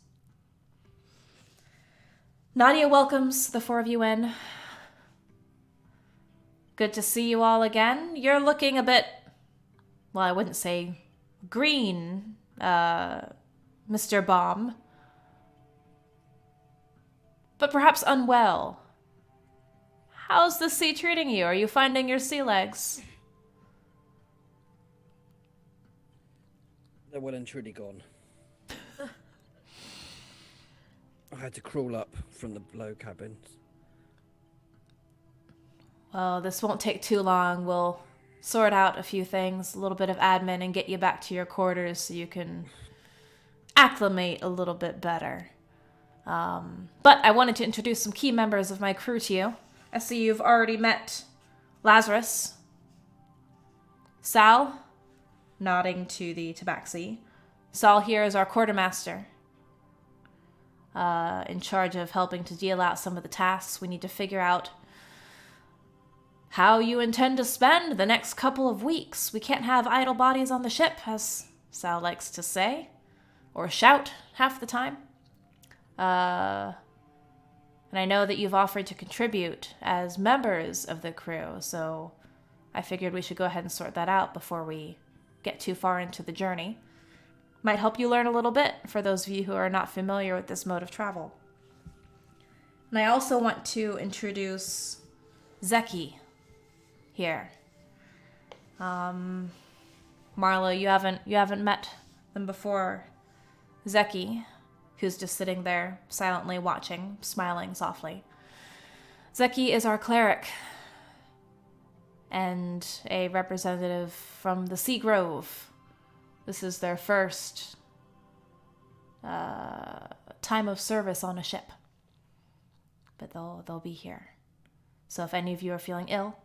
A: Nadia welcomes the four of you in. Good to see you all again. You're looking a bit, well, I wouldn't say green, Mr. Baum, but perhaps unwell. How's the sea treating you? Are you finding your sea legs?
D: They're well and truly gone. I had to crawl up from the below cabins.
A: Well, this won't take too long. We'll sort out a few things, a little bit of admin, and get you back to your quarters so you can acclimate a little bit better. But I wanted to introduce some key members of my crew to you. I see you've already met Lazarus. Sal, nodding to the tabaxi. Sal here is our quartermaster. In charge of helping to deal out some of the tasks. We need to figure out how you intend to spend the next couple of weeks. We can't have idle bodies on the ship, as Sal likes to say, or shout half the time. And I know that you've offered to contribute as members of the crew, so I figured we should go ahead and sort that out before we get too far into the journey. Might help you learn a little bit for those of you who are not familiar with this mode of travel. And I also want to introduce Zeki here. Marlowe, you haven't met them before. Zeki, who's just sitting there silently watching, smiling softly. Zeki is our cleric and a representative from the Sea Grove. This is their first time of service on a ship. But they'll be here. So if any of you are feeling ill,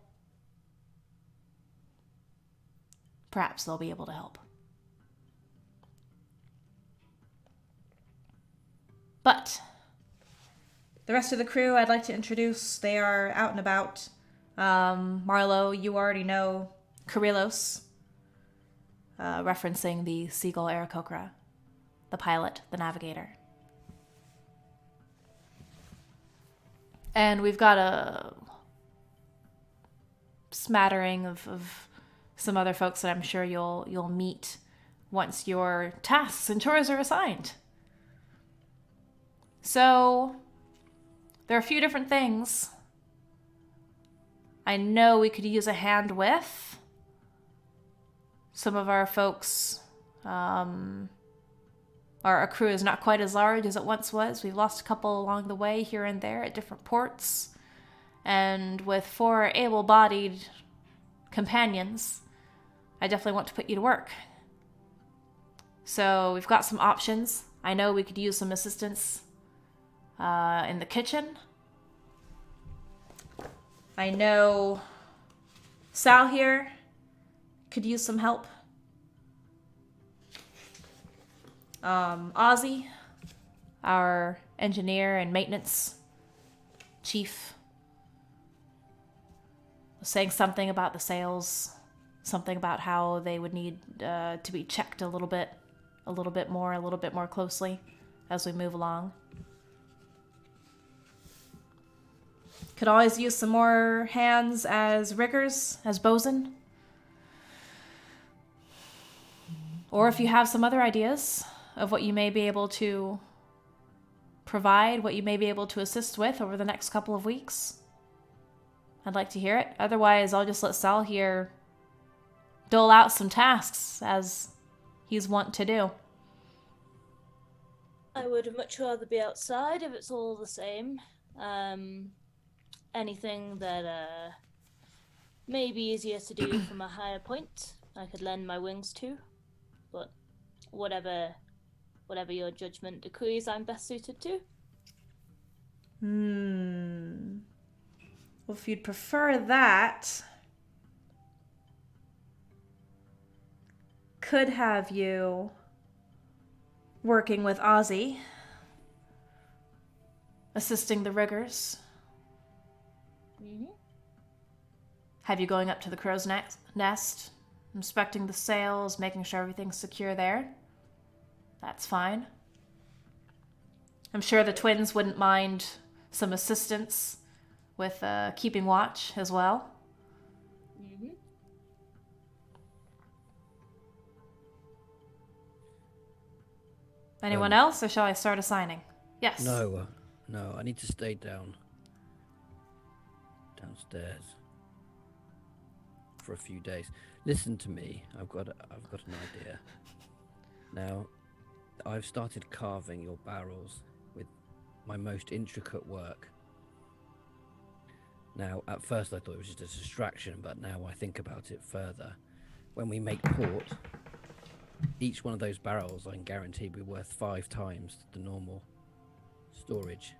A: perhaps they'll be able to help. But the rest of the crew I'd like to introduce. They are out and about. Marlowe, you already know Kyrillos. referencing the seagull Aarakocra, the pilot, the navigator. And we've got a smattering of some other folks that I'm sure you'll meet once your tasks and chores are assigned. So there are a few different things I know we could use a hand with. Some of our folks, our crew is not quite as large as it once was. We've lost a couple along the way here and there at different ports. And with 4 able-bodied companions, I definitely want to put you to work. So we've got some options. I know we could use some assistance in the kitchen. I know Sal here could use some help. Ozzy, our engineer and maintenance chief, was saying something about the sails, something about how they would need to be checked a little bit more closely as we move along. Could always use some more hands as riggers, as bosun. Or if you have some other ideas of what you may be able to provide, what you may be able to assist with over the next couple of weeks, I'd like to hear it. Otherwise, I'll just let Sal here dole out some tasks as he's wont to do.
C: I would much rather be outside if it's all the same. Anything that may be easier to do from a higher point, I could lend my wings to. But whatever your judgment decrees, I'm best suited to.
A: Well, if you'd prefer that, could have you working with Ozzy, assisting the riggers.
C: Mm-hmm.
A: Have you going up to the crow's nest, inspecting the sails, making sure everything's secure there. That's fine. I'm sure the twins wouldn't mind some assistance with keeping watch as well.
C: Mm-hmm.
A: Anyone else, or shall I start assigning? Yes.
D: No, I need to stay downstairs for a few days. Listen to me. I've got an idea. Now, I've started carving your barrels with my most intricate work. Now, at first I thought it was just a distraction, but now I think about it further. When we make port, each one of those barrels I can guarantee will be worth 5 times the normal storage.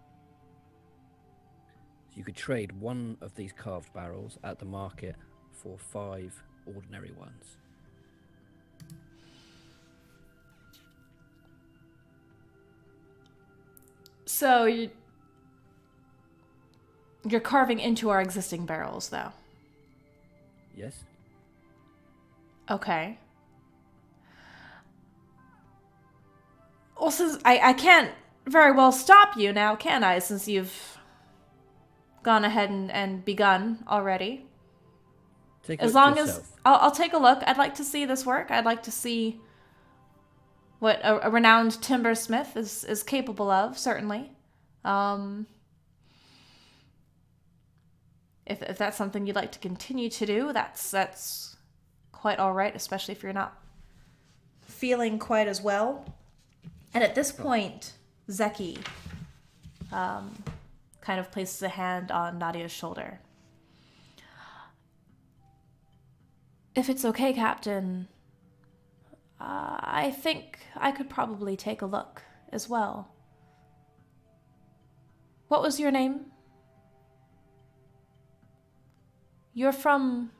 D: So you could trade one of these carved barrels at the market for 5 ordinary ones.
A: So you're carving into our existing barrels, though?
D: Yes?
A: Okay. Well, since I can't very well stop you now, can I? Since you've gone ahead and begun already.
D: Take
A: As
D: it
A: long
D: yourself.
A: as I'll take a look. I'd like to see this work. I'd like to see what a renowned timbersmith is capable of, certainly. If that's something you'd like to continue to do, that's quite all right, especially if you're not feeling quite as well. And at this point, Zeki kind of places a hand on Nadia's shoulder. If it's okay, Captain, I think I could probably take a look as well. What was your name? You're from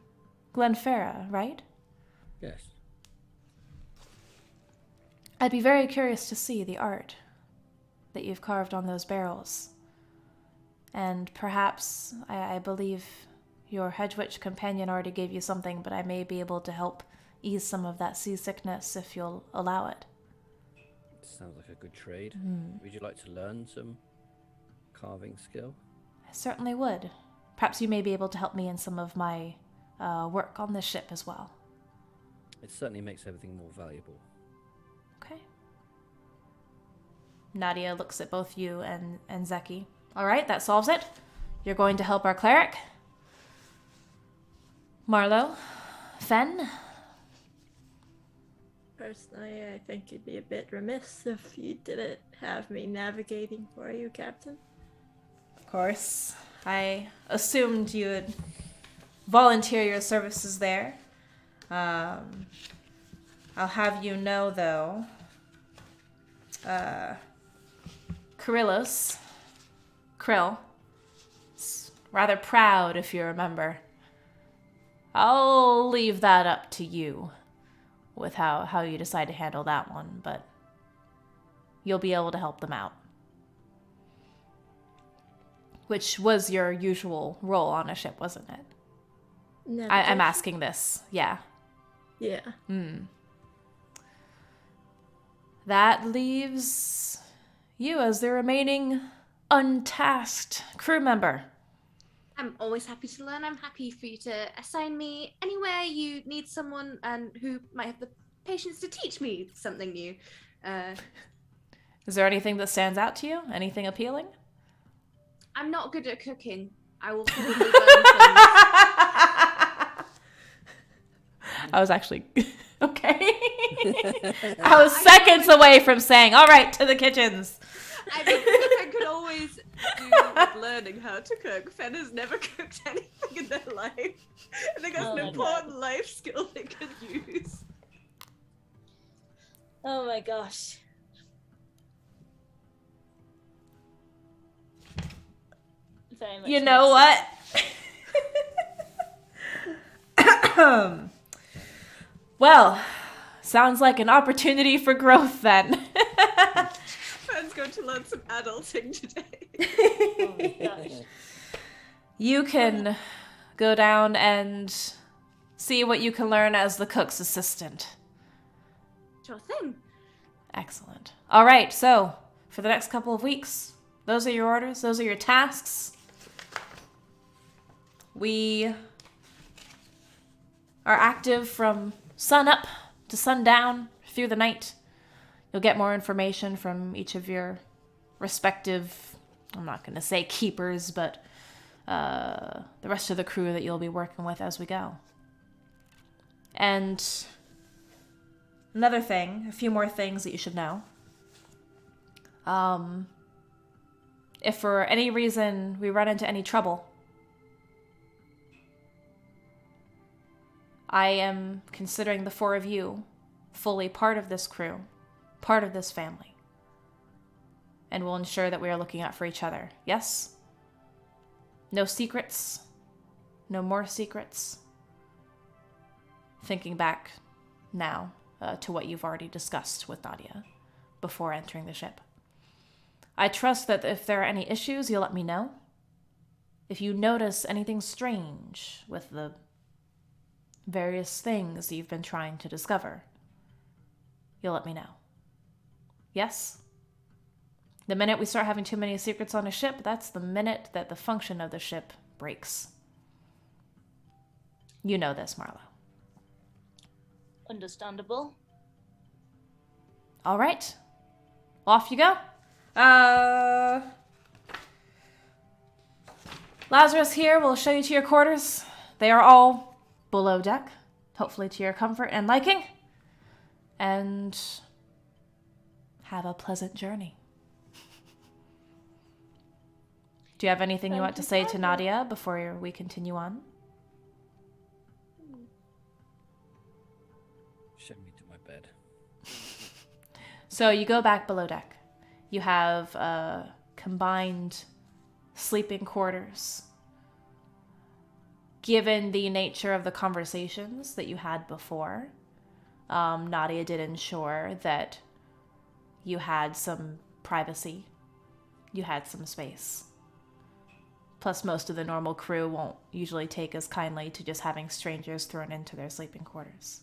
A: Glenferra, right?
D: Yes.
A: I'd be very curious to see the art that you've carved on those barrels. And perhaps, I believe your hedge witch companion already gave you something, but I may be able to help ease some of that seasickness if you'll allow it.
D: Sounds like a good trade. Would you like to learn some carving skill?
A: I certainly would. Perhaps you may be able to help me in some of my work on this ship as well.
D: It certainly makes everything more valuable.
A: Okay. Nadia looks at both you and Zeki. All right, that solves it. You're going to help our cleric. Marlowe, Fenn.
E: Personally, I think you'd be a bit remiss if you didn't have me navigating for you, Captain.
A: Of course. I assumed you would volunteer your services there. I'll have you know, though, Krill, is rather proud, if you remember. I'll leave that up to you with how you decide to handle that one, but you'll be able to help them out. Which was your usual role on a ship, wasn't it? I'm asking this, yeah.
E: Yeah.
A: That leaves you as the remaining untasked crew member.
B: I'm always happy to learn. I'm happy for you to assign me anywhere you need someone and who might have the patience to teach me something new.
A: Is there anything that stands out to you? Anything appealing?
B: I'm not good at cooking. I will probably learn things.
A: I was actually okay. I was seconds away from saying, all right, to the kitchens.
B: I mean, I could always do with learning how to cook. Fenn has never cooked anything in their life. I think that's an important life skill they could use.
C: Oh my gosh. Very much
A: You know what? Well, sounds like an opportunity for growth then.
B: Fenn's going to learn some adulting today.
C: Oh my gosh.
A: You can go down and see what you can learn as the cook's assistant.
B: Sure thing.
A: Excellent. All right, so for the next couple of weeks, those are your orders, those are your tasks. We are active from sun up to sundown through the night. You'll get more information from each of your respective, I'm not going to say keepers, but the rest of the crew that you'll be working with as we go. And another thing, a few more things that you should know. If for any reason we run into any trouble, I am considering the four of you fully part of this crew, part of this family, and will ensure that we are looking out for each other. Yes? No secrets. No more secrets. Thinking back now to what you've already discussed with Nadia before entering the ship. I trust that if there are any issues, you'll let me know. If you notice anything strange with the various things you've been trying to discover, you'll let me know. Yes? The minute we start having too many secrets on a ship, that's the minute that the function of the ship breaks. You know this, Marlowe.
C: Understandable.
A: All right. Off you go. Lazarus here will show you to your quarters. They are all below deck, hopefully to your comfort and liking. And have a pleasant journey. Do you have anything you want to say to Nadia before we continue on?
D: Send me to my bed.
A: So you go back below deck. You have combined sleeping quarters. Given the nature of the conversations that you had before, Nadia did ensure that you had some privacy. You had some space. Plus, most of the normal crew won't usually take as kindly to just having strangers thrown into their sleeping quarters.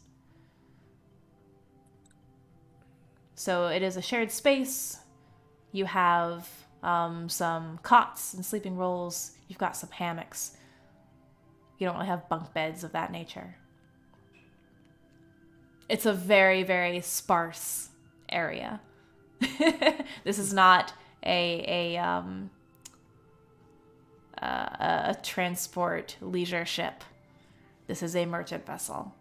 A: So it is a shared space. You have some cots and sleeping rolls. You've got some hammocks. You don't really have bunk beds of that nature. It's a very, very sparse area. This is not a transport leisure ship. This is a merchant vessel.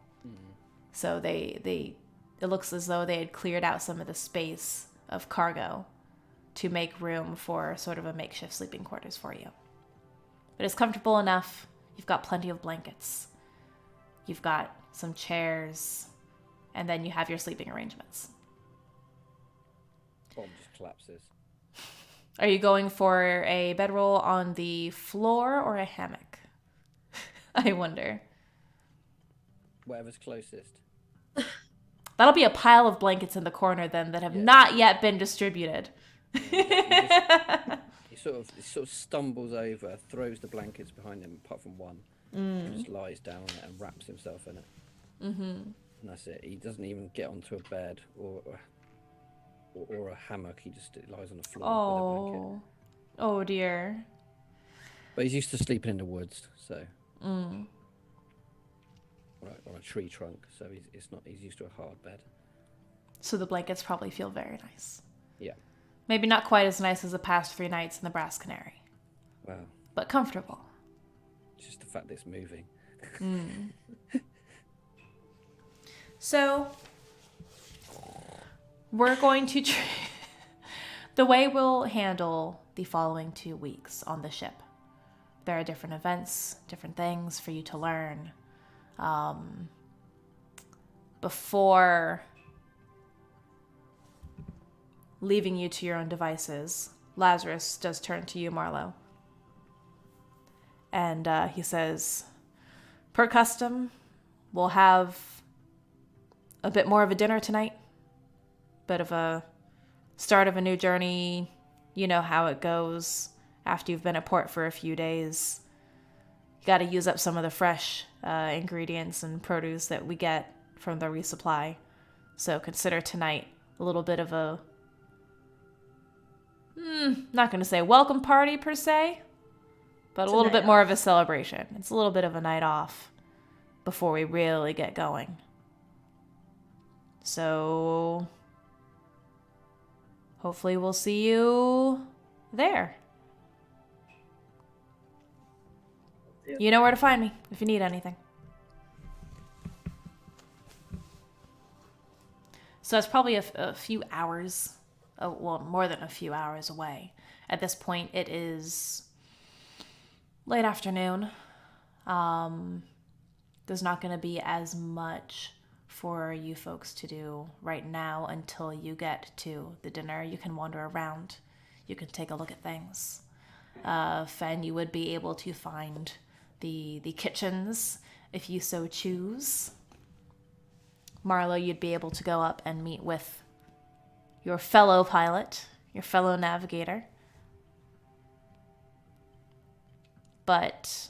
A: So it looks as though they had cleared out some of the space of cargo to make room for sort of a makeshift sleeping quarters for you. But it's comfortable enough. You've got plenty of blankets. You've got some chairs. And then you have your sleeping arrangements.
D: Bomb just collapses.
A: Are you going for a bedroll on the floor or a hammock? I wonder.
D: Whatever's closest.
A: That'll be a pile of blankets in the corner then that have not yet been distributed.
D: He sort of stumbles over, throws the blankets behind him, apart from one. Just lies down on it and wraps himself in it. And that's it. He doesn't even get onto a bed or a hammock. He just lies on the floor with a blanket.
A: Oh dear.
D: But he's used to sleeping in the woods, so. On a tree trunk, so he's used to a hard bed. So
A: the blankets probably feel very nice.
D: Yeah.
A: Maybe not quite as nice as the past 3 nights in the Brass Canary.
D: Wow.
A: But comfortable.
D: It's just the fact that it's moving.
A: So, we're going to... The way we'll handle the following 2 weeks on the ship. There are different events, different things for you to learn. Before leaving you to your own devices, Lazarus does turn to you, Marlowe. And he says, per custom, we'll have a bit more of a dinner tonight. Bit of a start of a new journey. You know how it goes after you've been at port for a few days. You got to use up some of the fresh ingredients and produce that we get from the resupply. So consider tonight a little bit of a... not going to say welcome party per se, but a little bit more of a celebration. It's a little bit of a night off before we really get going. So hopefully we'll see you there. You know where to find me if you need anything. So it's probably a few hours, well, more than a few hours away. At this point, it is late afternoon. There's not going to be as much for you folks to do right now until you get to the dinner. You can wander around. You can take a look at things. Fenn, you would be able to find the kitchens if you so choose. Marlowe, you'd be able to go up and meet with your fellow pilot, your fellow navigator. But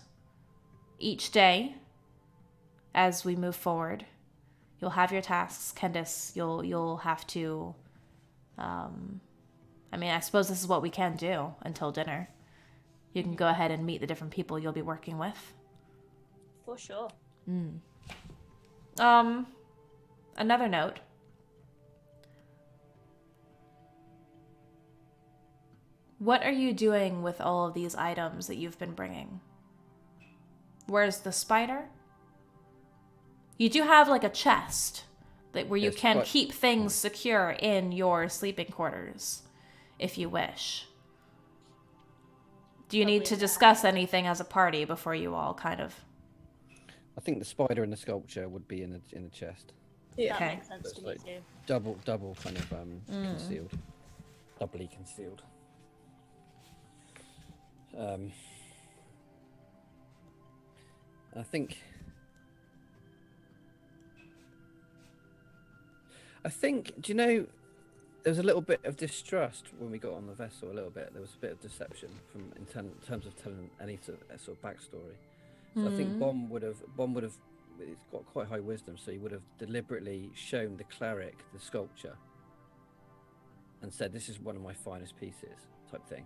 A: each day, as we move forward, you'll have your tasks. Kendis, you'll have to... I suppose this is what we can do until dinner. You can go ahead and meet the different people you'll be working with.
C: For sure.
A: Another note. What are you doing with all of these items that you've been bringing? Where's the spider? You do have like a chest where you can keep things secure in your sleeping quarters, if you wish. Do you need to discuss anything as a party before you all kind of...
D: I think the spider and the sculpture would be in the chest.
E: Yeah.
C: That makes sense to me too.
D: Double kind of concealed. Doubly concealed. I think, do you know, there was a little bit of distrust when we got on the vessel, a little bit. There was a bit of deception in terms of telling any sort of backstory. So I think Bomb would have, it's got quite high wisdom, so he would have deliberately shown the cleric the sculpture and said, "This is one of my finest pieces," type thing,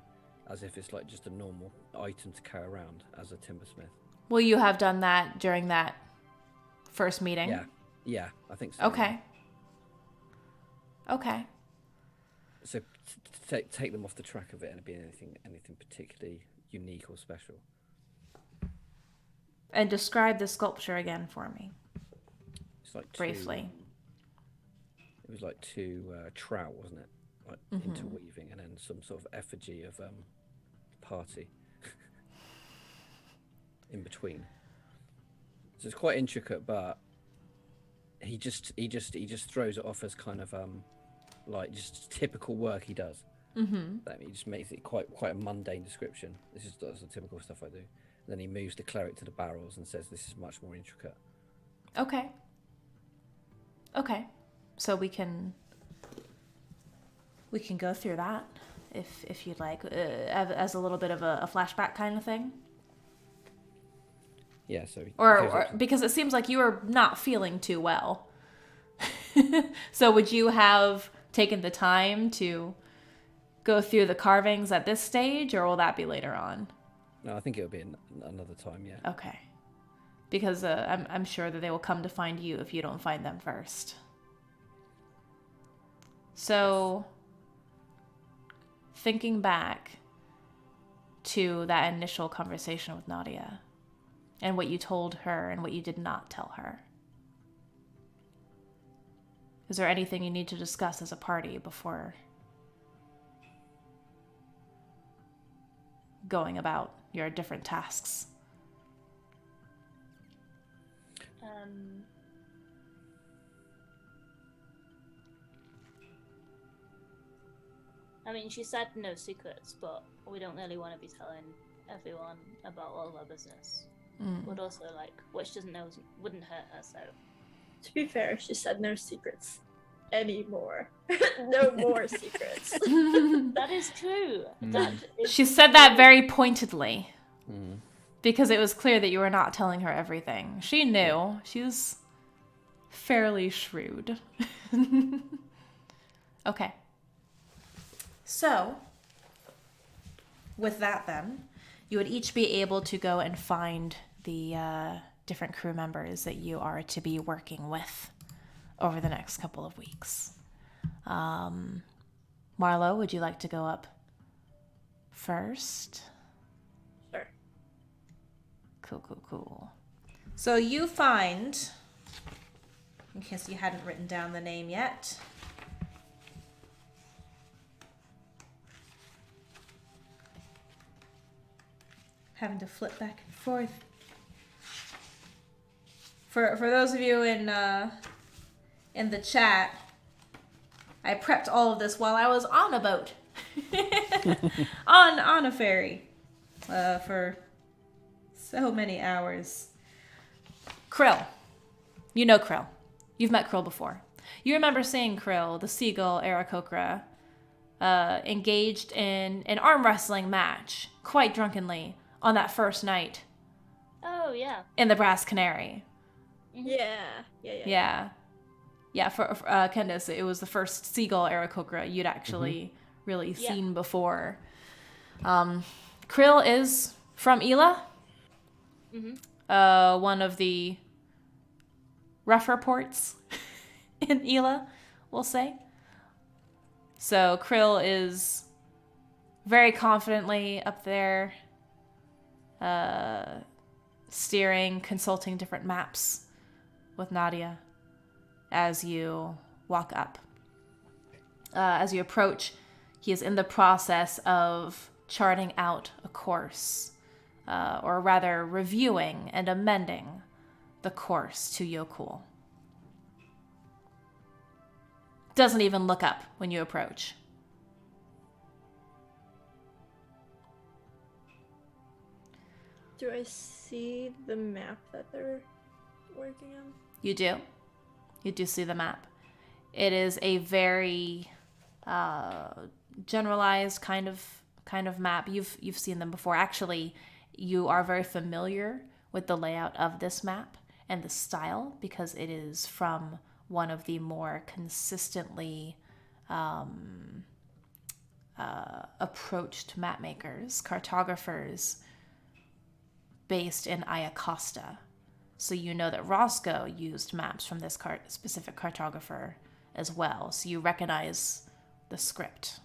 D: as if it's like just a normal item to carry around as a timbersmith.
A: Will you have done that during that first meeting?
D: Yeah, I think so.
A: Okay. Okay.
D: So take them off the track of it and be anything particularly unique or special.
A: And describe the sculpture again for me.
D: It's like
A: briefly.
D: It was like two trout, wasn't it? Like interweaving, and then some sort of effigy of party in between. So it's quite intricate, but he just throws it off as kind of like just typical work he does. He just makes it quite a mundane description. That's the typical stuff I do. And then he moves the cleric to the barrels and says, "This is much more intricate."
A: Okay. So we can go through that if you'd like, as a little bit of a flashback kind of thing.
D: Yeah. So
A: or because it seems like you are not feeling too well. So would you have taken the time to go through the carvings at this stage, or will that be later on?
D: No, I think it'll be another time. Yeah.
A: Okay. Because I'm sure that they will come to find you if you don't find them first. So, thinking back to that initial conversation with Nadia, and what you told her and what you did not tell her, is there anything you need to discuss as a party before going about your different tasks?
C: I mean, she said no secrets, but we don't really want to be telling everyone about all of our business. But also, like, what she doesn't know wouldn't hurt her, so...
E: To be fair, she said no secrets anymore. No more secrets.
C: That is true.
A: She said that very pointedly. Because it was clear that you were not telling her everything. She knew. She was fairly shrewd. Okay. So, with that then, you would each be able to go and find the different crew members that you are to be working with over the next couple of weeks. Marlowe, would you like to go up first?
E: Sure.
A: Cool. So you find, in case you hadn't written down the name yet, having to flip back and forth. For those of you in the chat, I prepped all of this while I was on a boat, on a ferry, for so many hours. Krill, you know Krill. You've met Krill before. You remember seeing Krill, the seagull Aarakocra, engaged in an arm wrestling match, quite drunkenly, on that first night.
C: Oh, yeah.
A: In the Brass Canary.
E: Yeah.
A: Yeah, for Kendis, it was the first seagull Aarakocra you'd actually really seen before. Krill is from Ela. One of the rougher ports in Ela, we'll say. So Krill is very confidently up there, steering, consulting different maps with Nadia as you walk up. As you approach, he is in the process of charting out a course, or rather reviewing and amending the course to Yokul. Doesn't even look up when you approach.
E: Do I see the map that they're working on?
A: You do. You do see the map. It is a very generalized kind of map. You've seen them before. Actually, you are very familiar with the layout of this map and the style because it is from one of the more consistently approached mapmakers, cartographers based in Iyastera. So you know that Roscoe used maps from this specific cartographer as well. So you recognize the script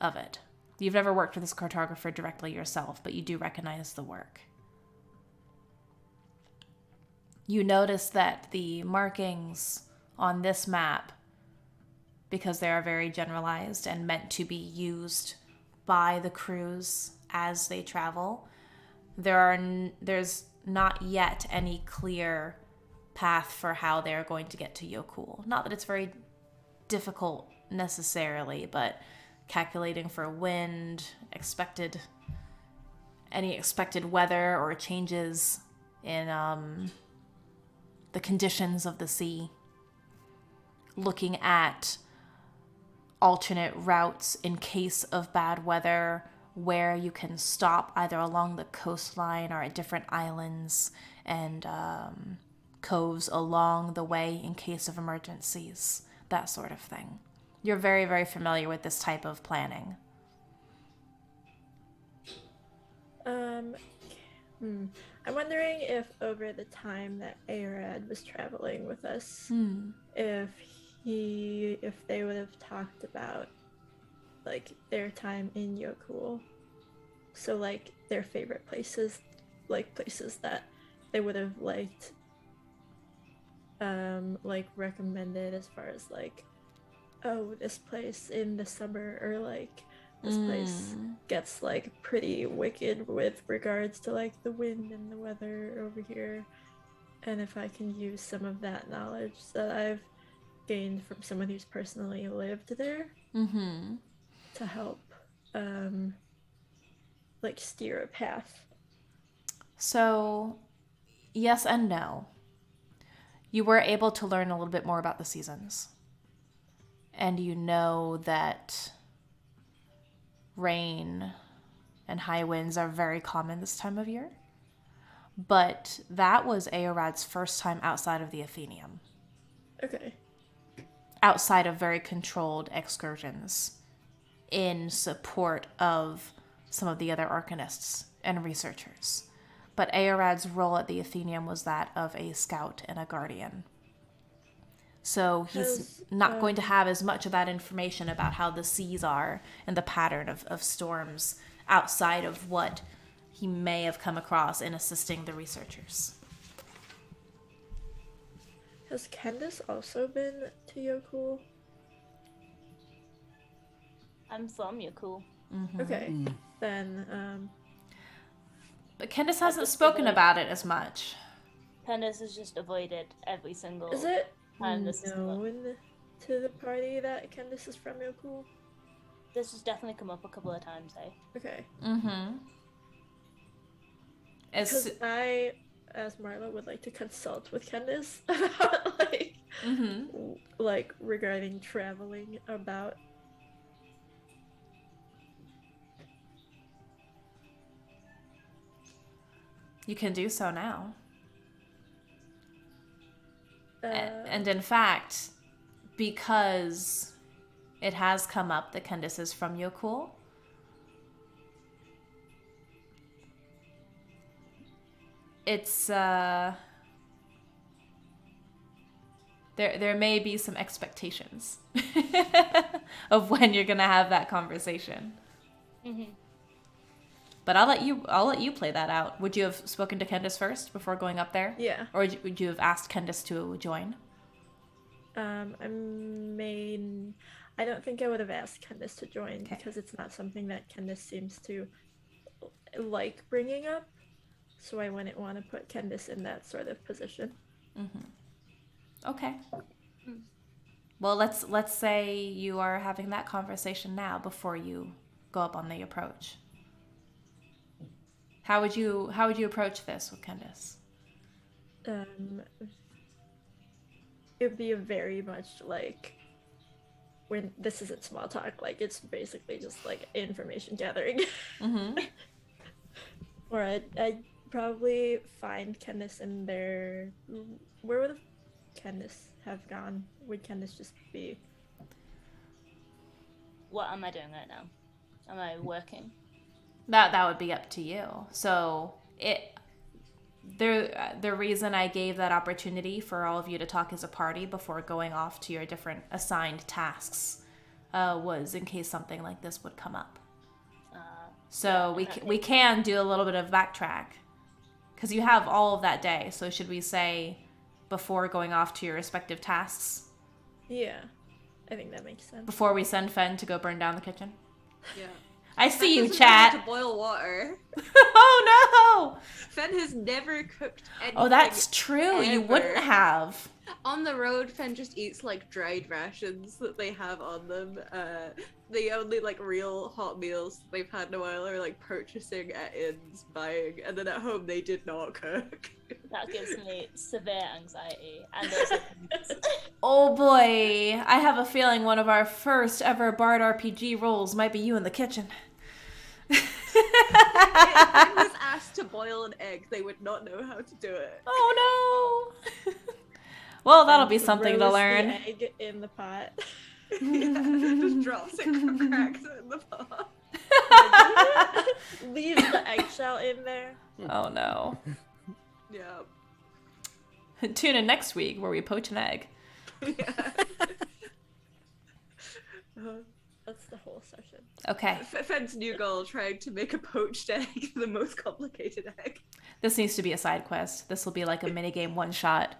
A: of it. You've never worked with this cartographer directly yourself, but you do recognize the work. You notice that the markings on this map, because they are very generalized and meant to be used by the crews as they travel, there's not yet any clear path for how they're going to get to Yokul. Not that it's very difficult necessarily, but calculating for wind, any expected weather or changes in the conditions of the sea, looking at alternate routes in case of bad weather, where you can stop either along the coastline or at different islands and coves along the way in case of emergencies, that sort of thing. You're very, very familiar with this type of planning.
E: I'm wondering if over the time that Arad was traveling with us, if they would have talked about like their time in Yokul. So like their favorite places, like places that they would have liked like recommended as far as like, oh, this place in the summer, or like this place gets like pretty wicked with regards to like the wind and the weather over here. And if I can use some of that knowledge that I've gained from someone who's personally lived there to help like steer a path.
A: So, yes and no. You were able to learn a little bit more about the seasons. And you know that rain and high winds are very common this time of year. But that was Aorad's first time outside of the Athenium.
E: Okay.
A: Outside of very controlled excursions in support of some of the other arcanists and researchers. But Aorad's role at the Athenium was that of a scout and a guardian. So he's not going to have as much of that information about how the seas are and the pattern of storms outside of what he may have come across in assisting the researchers.
E: Has Kendis also been to Yokul?
C: I'm from Yokul.
E: Okay. Then
A: But Kendis hasn't spoken about it as much.
C: Kendis has just avoided every single
E: is it
C: time this is come up.
E: known to the party that Kendis is from Yokul?
C: This has definitely come up a couple of times, eh?
E: Okay.
A: As
E: Because I, as Marlowe, would like to consult with Kendis about like regarding traveling about.
A: you can do so now. And in fact, because it has come up that Kendis is from Yokul, it's there may be some expectations of when you're gonna have that conversation. But I'll let you play that out. Would you have spoken to Kendis first before going up there?
E: Yeah.
A: Or would you have asked Kendis to join?
E: I don't think I would have asked Kendis to join because it's not something that Kendis seems to like bringing up. So I wouldn't want to put Kendis in that sort of position.
A: Okay. Well, let's say you are having that conversation now before you go up on the approach. How would you approach this with Kendis?
E: It would be a very much like when this isn't small talk, like it's basically just like information gathering. Or I'd probably find Kendis in their. Where would Kendis have gone? Would Kendis just be?
C: what am I doing right now? Am I working?
A: That would be up to you. So the reason I gave that opportunity for all of you to talk as a party before going off to your different assigned tasks was in case something like this would come up. So we can do a little bit of backtrack because you have all of that day. So should we say before going off to your respective tasks?
E: Yeah, I think that makes sense.
A: Before we send Fenn to go burn down the kitchen?
B: Yeah.
A: I see you,
B: Fenn
A: chat.
B: to boil water.
A: Oh no!
B: Fenn has never cooked anything.
A: Oh, that's true. You
B: ever.
A: wouldn't have.
B: On the road, Fenn just eats like dried rations that they have on them. The only like real hot meals they've had in a while are like purchasing at inns, buying, and then at home they did not cook.
C: That gives me severe anxiety. And also
A: Oh boy, I have a feeling one of our first ever Bard RPG rolls might be you in the kitchen.
B: If Fenn was asked to boil an egg, they would not know how to do it.
A: Oh no! Well, that'll be something to
E: Roast
A: learn.
E: the egg in the pot.
B: Yeah, just drops it, cracks it in the pot.
E: Leaves the eggshell in there.
A: Oh no.
B: Yeah.
A: Tune in next week where we poach an egg.
B: Yeah.
E: That's the whole session.
A: Okay,
B: Fenn's new goal, trying to make a poached egg the most complicated egg.
A: this needs to be a side quest. This will be like a minigame one shot.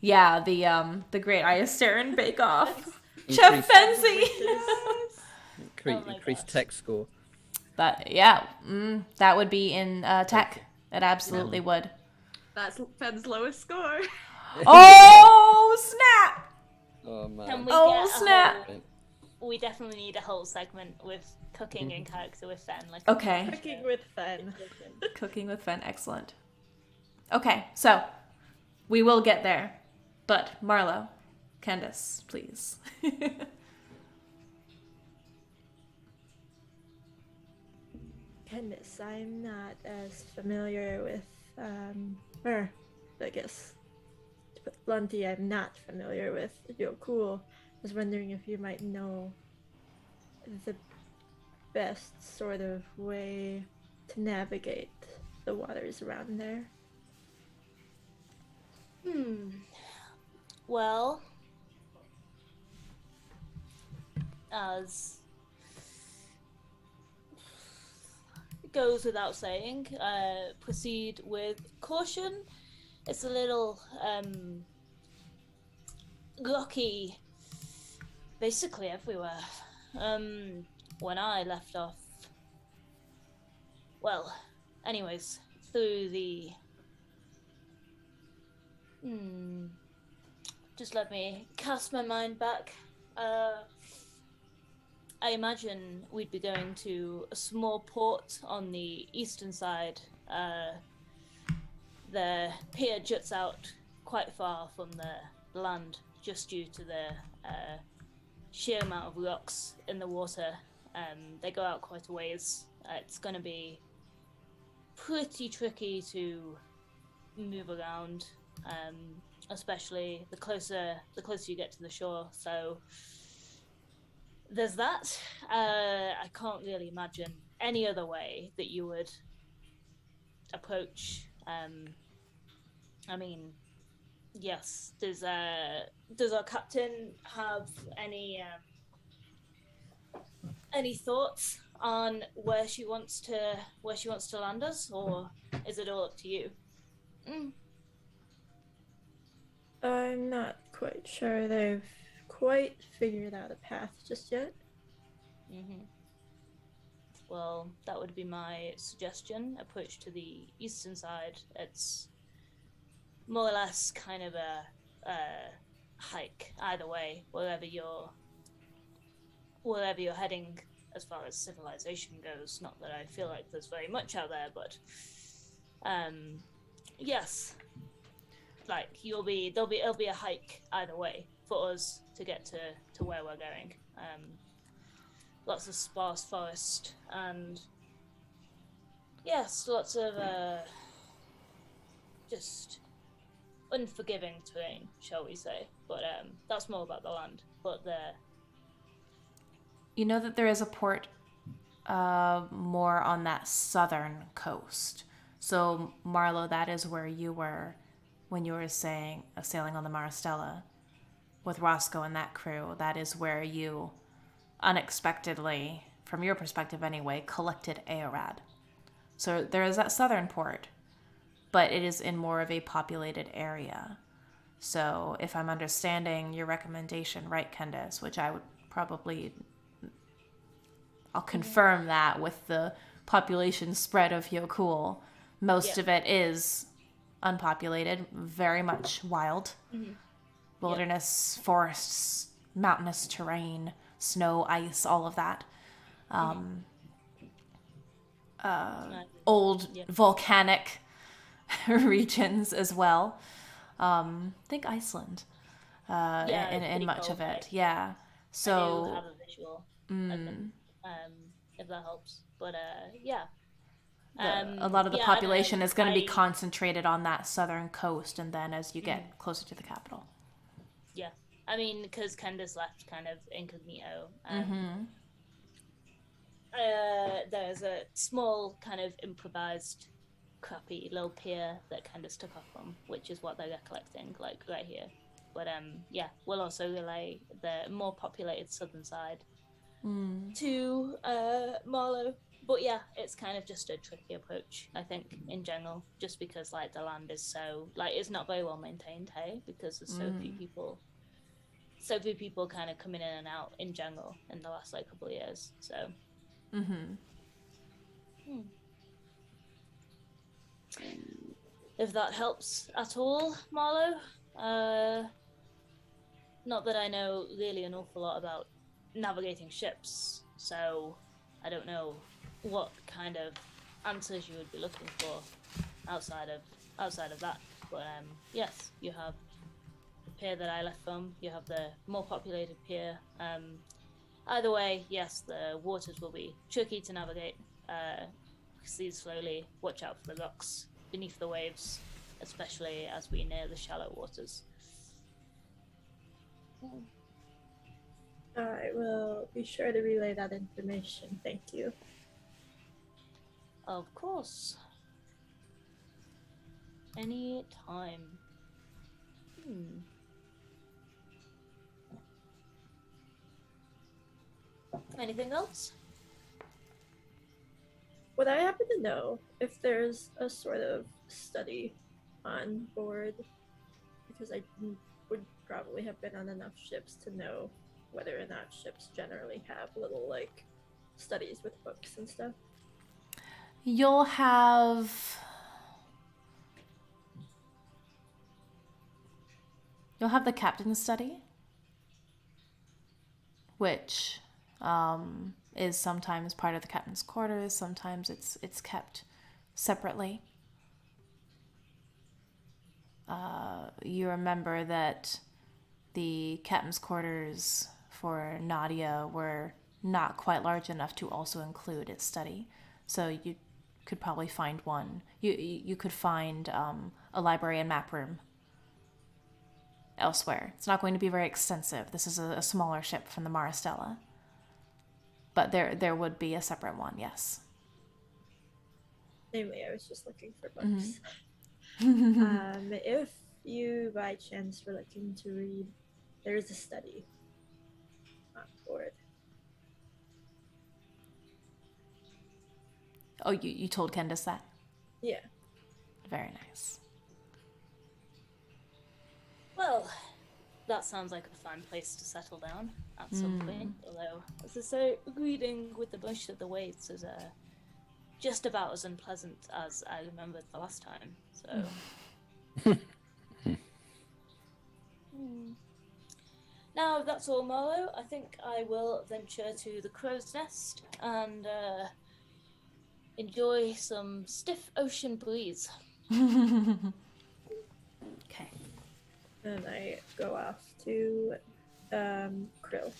A: Yeah, the Great Iyastera Bake Off. Chef Fenzi!
B: Yes.
C: Oh my
D: Increase
C: gosh.
D: tech score.
A: That would be in tech. It absolutely would.
B: That's Fenn's lowest score.
A: Oh, snap!
D: Oh man.
C: Can we
A: Oh,
C: get a
A: snap.
C: whole- we definitely need a whole segment with cooking in character with Fenn. Like
A: Okay.
E: Cooking with Fenn.
A: Cooking with Fenn, excellent. Okay, so we will get there. But Marlowe, Kendis, please.
E: Kendis, I'm not as familiar with, or I guess, to put bluntly, I'm not familiar with Yokul. I was wondering if you might know the best sort of way to navigate the waters around there.
C: Well, as it goes without saying, proceed with caution. It's a little rocky, basically everywhere. When I left off, well, anyways, through the just let me cast my mind back. I imagine we'd be going to a small port on the eastern side. The pier juts out quite far from the land just due to the sheer amount of rocks in the water. They go out quite a ways. It's going to be pretty tricky to move around, especially the closer you get to the shore. So there's that. I can't really imagine any other way that you would approach. I mean, yes. Does our captain have any thoughts on where she wants to land us, or is it all up to you?
E: I'm not quite sure they've quite figured out a path just yet.
C: Well, that would be my suggestion. Approach to the eastern side. It's more or less kind of a hike either way, wherever you're heading as far as civilization goes. Not that I feel like there's very much out there, but yes, like it'll be a hike either way for us to get to where we're going. Lots of sparse forest and yes, lots of just unforgiving terrain, shall we say? But that's more about the land. But
A: You know that there is a port more on that southern coast. So, Marlowe, that is where you were when you were sailing on the Maristella with Roscoe and that crew. That is where you unexpectedly, from your perspective anyway, collected Aorad. So there is that southern port, but it is in more of a populated area. So if I'm understanding your recommendation right, Kendis, which I would probably... I'll confirm that with the population spread of Yokul. Most of it is unpopulated, very much wild. Wilderness, forests, mountainous terrain, snow, ice, all of that. Old volcanic regions as well. Think Iceland in much
C: cold,
A: of it.
C: right?
A: Yeah.
C: I do
A: So
C: have a visual, if that helps. But yeah.
A: a lot of the
C: yeah,
A: population is going to be
C: I-
A: concentrated on that southern coast, and then as you get closer to the capital.
C: Yeah, I mean, because Kendis left kind of incognito. There's a small kind of improvised, crappy little pier that Kendis took off from, which is what they're collecting, like right here. But yeah, we'll also relay the more populated southern side to Marlowe. But yeah, it's kind of just a tricky approach, I think, in general, just because like the land is so like it's not very well maintained, hey, because there's so few people kind of coming in and out in general in the last like couple of years. So if that helps at all, Marlowe. Not that I know really an awful lot about navigating ships, so I don't know what kind of answers you would be looking for outside of that. But yes, you have the pier that I left from. You have the more populated pier. Either way, yes, the waters will be tricky to navigate. Proceed slowly. Watch out for the rocks beneath the waves, especially as we near the shallow waters.
E: I will be sure to relay that information. Thank you.
C: Of course. Any time. Anything else?
E: Would I happen to know if there's a sort of study on board? Because I would probably have been on enough ships to know whether or not ships generally have little, like, studies with books and stuff.
A: You'll have the captain's study, which is sometimes part of the captain's quarters. Sometimes it's kept separately. You remember that the captain's quarters for Nadia were not quite large enough to also include its study, so you could probably find one. You could find a library and map room elsewhere. It's not going to be very extensive. This is a smaller ship from the Maristella, but there would be a separate one. Yes.
E: Namely, I was just looking for books. If you by chance were looking to read, there's a study on board.
A: Oh, you told Kendis that?
E: Yeah.
A: Very nice.
C: Well, that sounds like a fine place to settle down at some point. Although, as I say, reading with the bush of the waves is just about as unpleasant as I remembered the last time. So. Now, if that's all, Marlowe, I think I will venture to the crow's nest and enjoy some stiff ocean breeze.
A: Okay.
E: And I go off to Krill.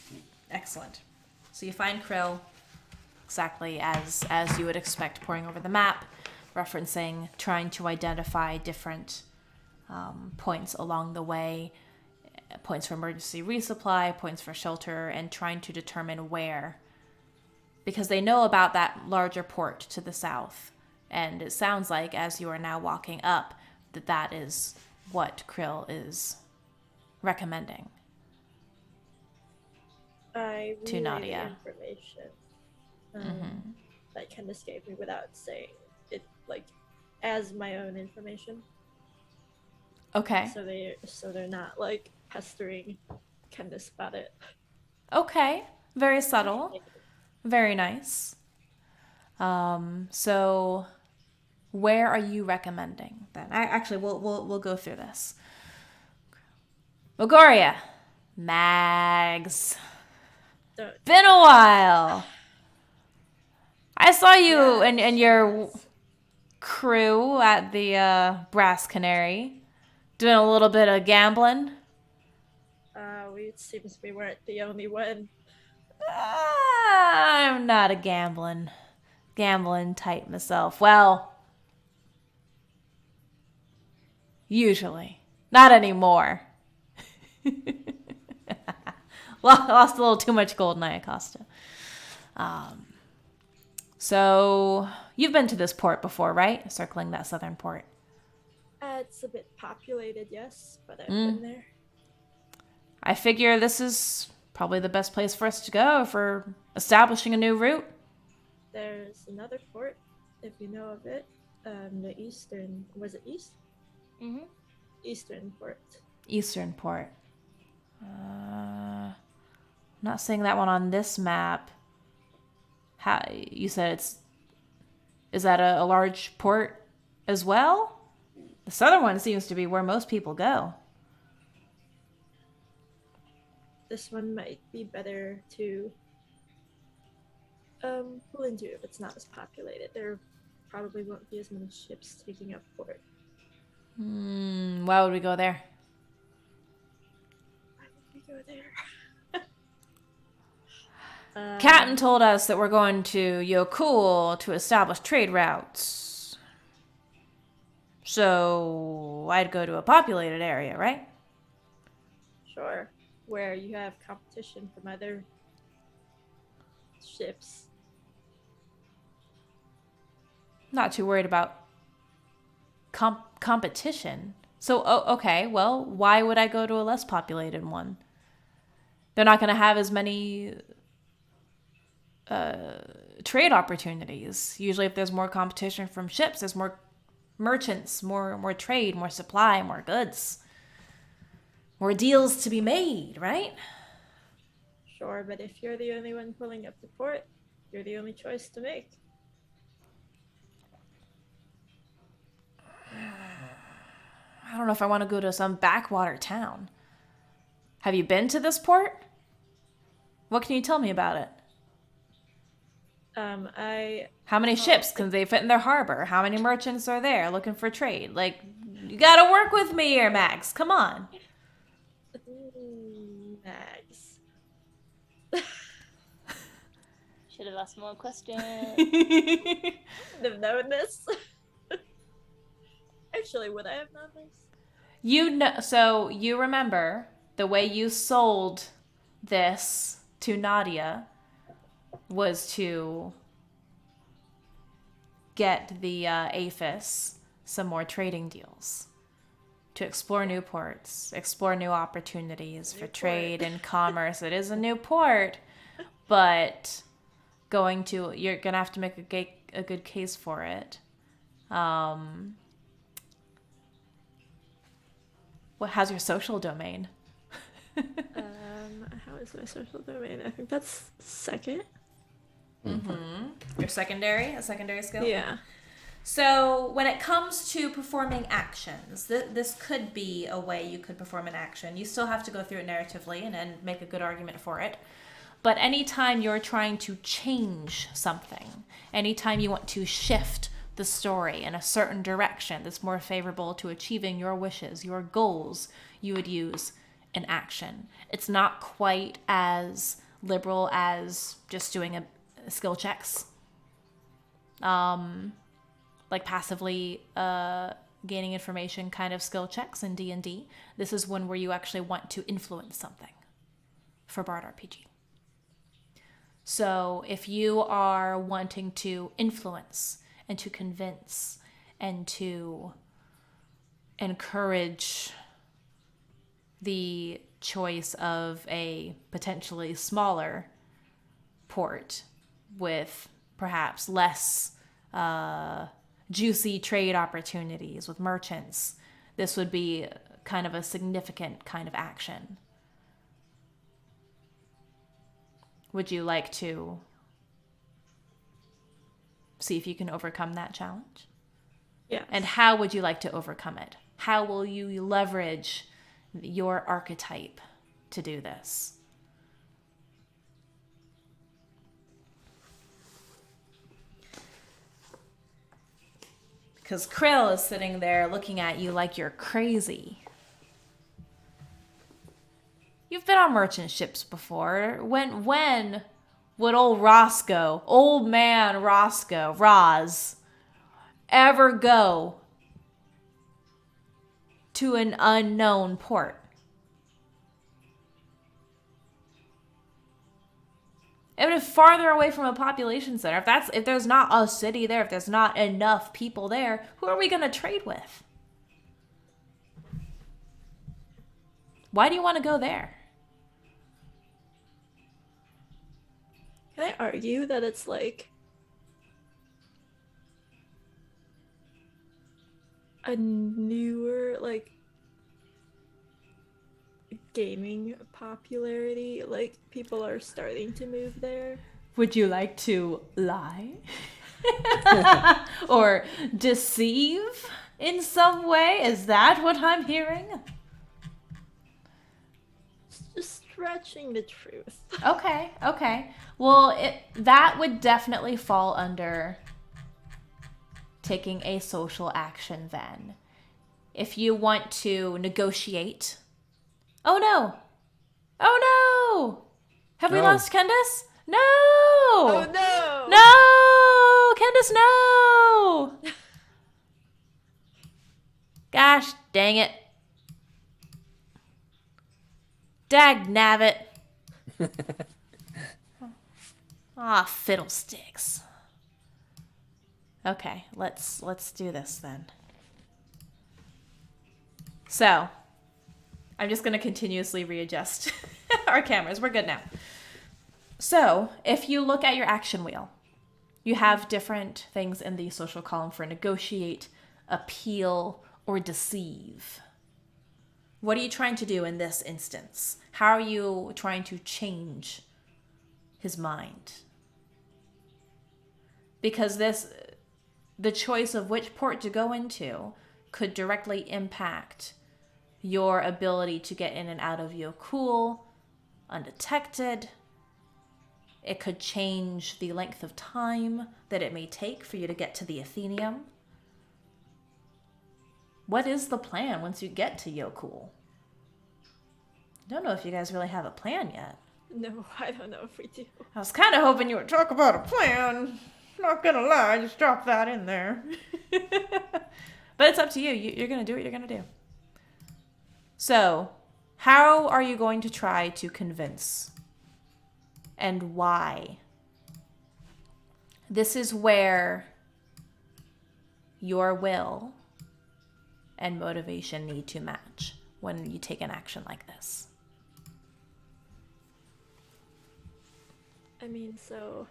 A: Excellent. So you find Krill exactly as you would expect, poring over the map, referencing, trying to identify different points along the way, points for emergency resupply, points for shelter, and trying to determine where because they know about that larger port to the south. And it sounds like, as you are now walking up, that is what Krill is recommending.
E: I
A: To
E: relay
A: Nadia.
E: the information that Kendis gave me without saying it, like, as my own information.
A: Okay.
E: So they're not like pestering Kendis about it.
A: Okay. Very subtle. Very nice. So where are you recommending then? Actually, we'll go through this. Mogoria. Mags. Been a while. I saw you and your crew at the Brass Canary doing a little bit of gambling.
E: It seems we weren't the only one.
A: I'm not a gambling type myself. Well, usually. Not anymore. Lost a little too much gold in Acosta. So, you've been to this port before, right? Circling that southern port.
E: It's a bit populated, yes, but I've been there.
A: I figure this is probably the best place for us to go for establishing a new route.
E: There's another port, if you know of it. The eastern, was it east?
C: Mm-hmm.
E: Eastern port.
A: Eastern port. Not seeing that one on this map. How you said is that a large port as well? The southern one seems to be where most people go.
E: This one might be better to pull into if it's not as populated. There probably won't be as many ships taking up port.
A: Why would we go there?
E: Why would we go there?
A: Captain told us that we're going to Yokul to establish trade routes. So I'd go to a populated area, right?
E: Sure. Where you have competition from other ships.
A: Not too worried about competition. So, okay, well, why would I go to a less populated one? They're not going to have as many trade opportunities. Usually if there's more competition from ships, there's more merchants, more trade, more supply, more goods. More deals to be made, right?
E: Sure, but if you're the only one pulling up the port, you're the only choice to make.
A: I don't know if I want to go to some backwater town. Have you been to this port? What can you tell me about it? How many ships can they fit in their harbor? How many merchants are there looking for trade? Like, you gotta work with me here, Max. Come on.
E: Max.
C: Should have asked more questions.
E: Would have known this. Actually, would I have known this?
A: You know, so you remember the way you sold this to Nadia was to get the APHIS some more trading deals, to explore new ports, explore new opportunities for trade and commerce. It is a new port, but you're gonna have to make a good case for it. How's your social domain?
E: How is my social domain? I think that's second.
A: Your a secondary skill?
E: Yeah.
A: So when it comes to performing actions, this could be a way you could perform an action. You still have to go through it narratively and make a good argument for it. But anytime you're trying to change something, anytime you want to shift the story in a certain direction that's more favorable to achieving your wishes, your goals, you would use an action. It's not quite as liberal as just doing a skill checks. Like passively gaining information kind of skill checks in D&D. This is one where you actually want to influence something for Bard RPG. So if you are wanting to influence and to convince and to encourage the choice of a potentially smaller port with perhaps less juicy trade opportunities with merchants, this would be kind of a significant kind of action. Would you like to see if you can overcome that challenge?
E: Yeah.
A: And how would you like to overcome it? How will you leverage your archetype to do this? Because Krill is sitting there looking at you like you're crazy. You've been on merchant ships before. When would old Roscoe, old man Roscoe, Roz, ever go to an unknown port? And if farther away from a population center, if there's not a city there, if there's not enough people there, who are we going to trade with? Why do you want to go there?
E: Can I argue that it's like a newer, like, gaming popularity? Like, people are starting to move there.
A: Would you like to lie? Or deceive in some way? Is that what I'm hearing?
E: Just stretching the truth.
A: Okay. Well, that would definitely fall under taking a social action then. If you want to negotiate. Oh no! Have we
D: No.
A: lost Kendis? No!
E: Oh no!
A: No! Kendis, no! Gosh dang it. Dag nabbit. Ah, fiddlesticks. Okay, let's do this then. So, I'm just going to continuously readjust our cameras. We're good now. So, if you look at your action wheel, you have different things in the social column for negotiate, appeal, or deceive. What are you trying to do in this instance? How are you trying to change his mind? Because the choice of which port to go into could directly impact your ability to get in and out of Yokul undetected. It could change the length of time that it may take for you to get to the Athenium. What is the plan once you get to Yokul? I don't know if you guys really have a plan yet.
E: No, I don't know if we do.
A: I was kind of hoping you would talk about a plan. Not gonna lie, just drop that in there. But it's up to you. You're gonna do what you're gonna do. So, how are you going to try to convince? And why? This is where your will and motivation need to match when you take an action like this.
E: I mean, so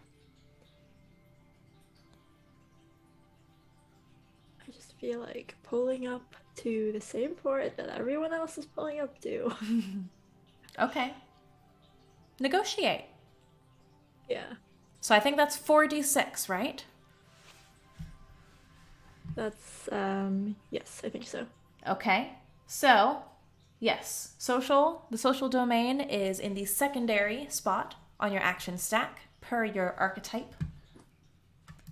E: I just feel like pulling up to the same port that everyone else is pulling up to.
A: Okay. Negotiate.
E: Yeah,
A: So I think that's 4d6, right?
E: that's yes, I think so.
A: Okay. So, yes, the social domain is in the secondary spot on your action stack per your archetype.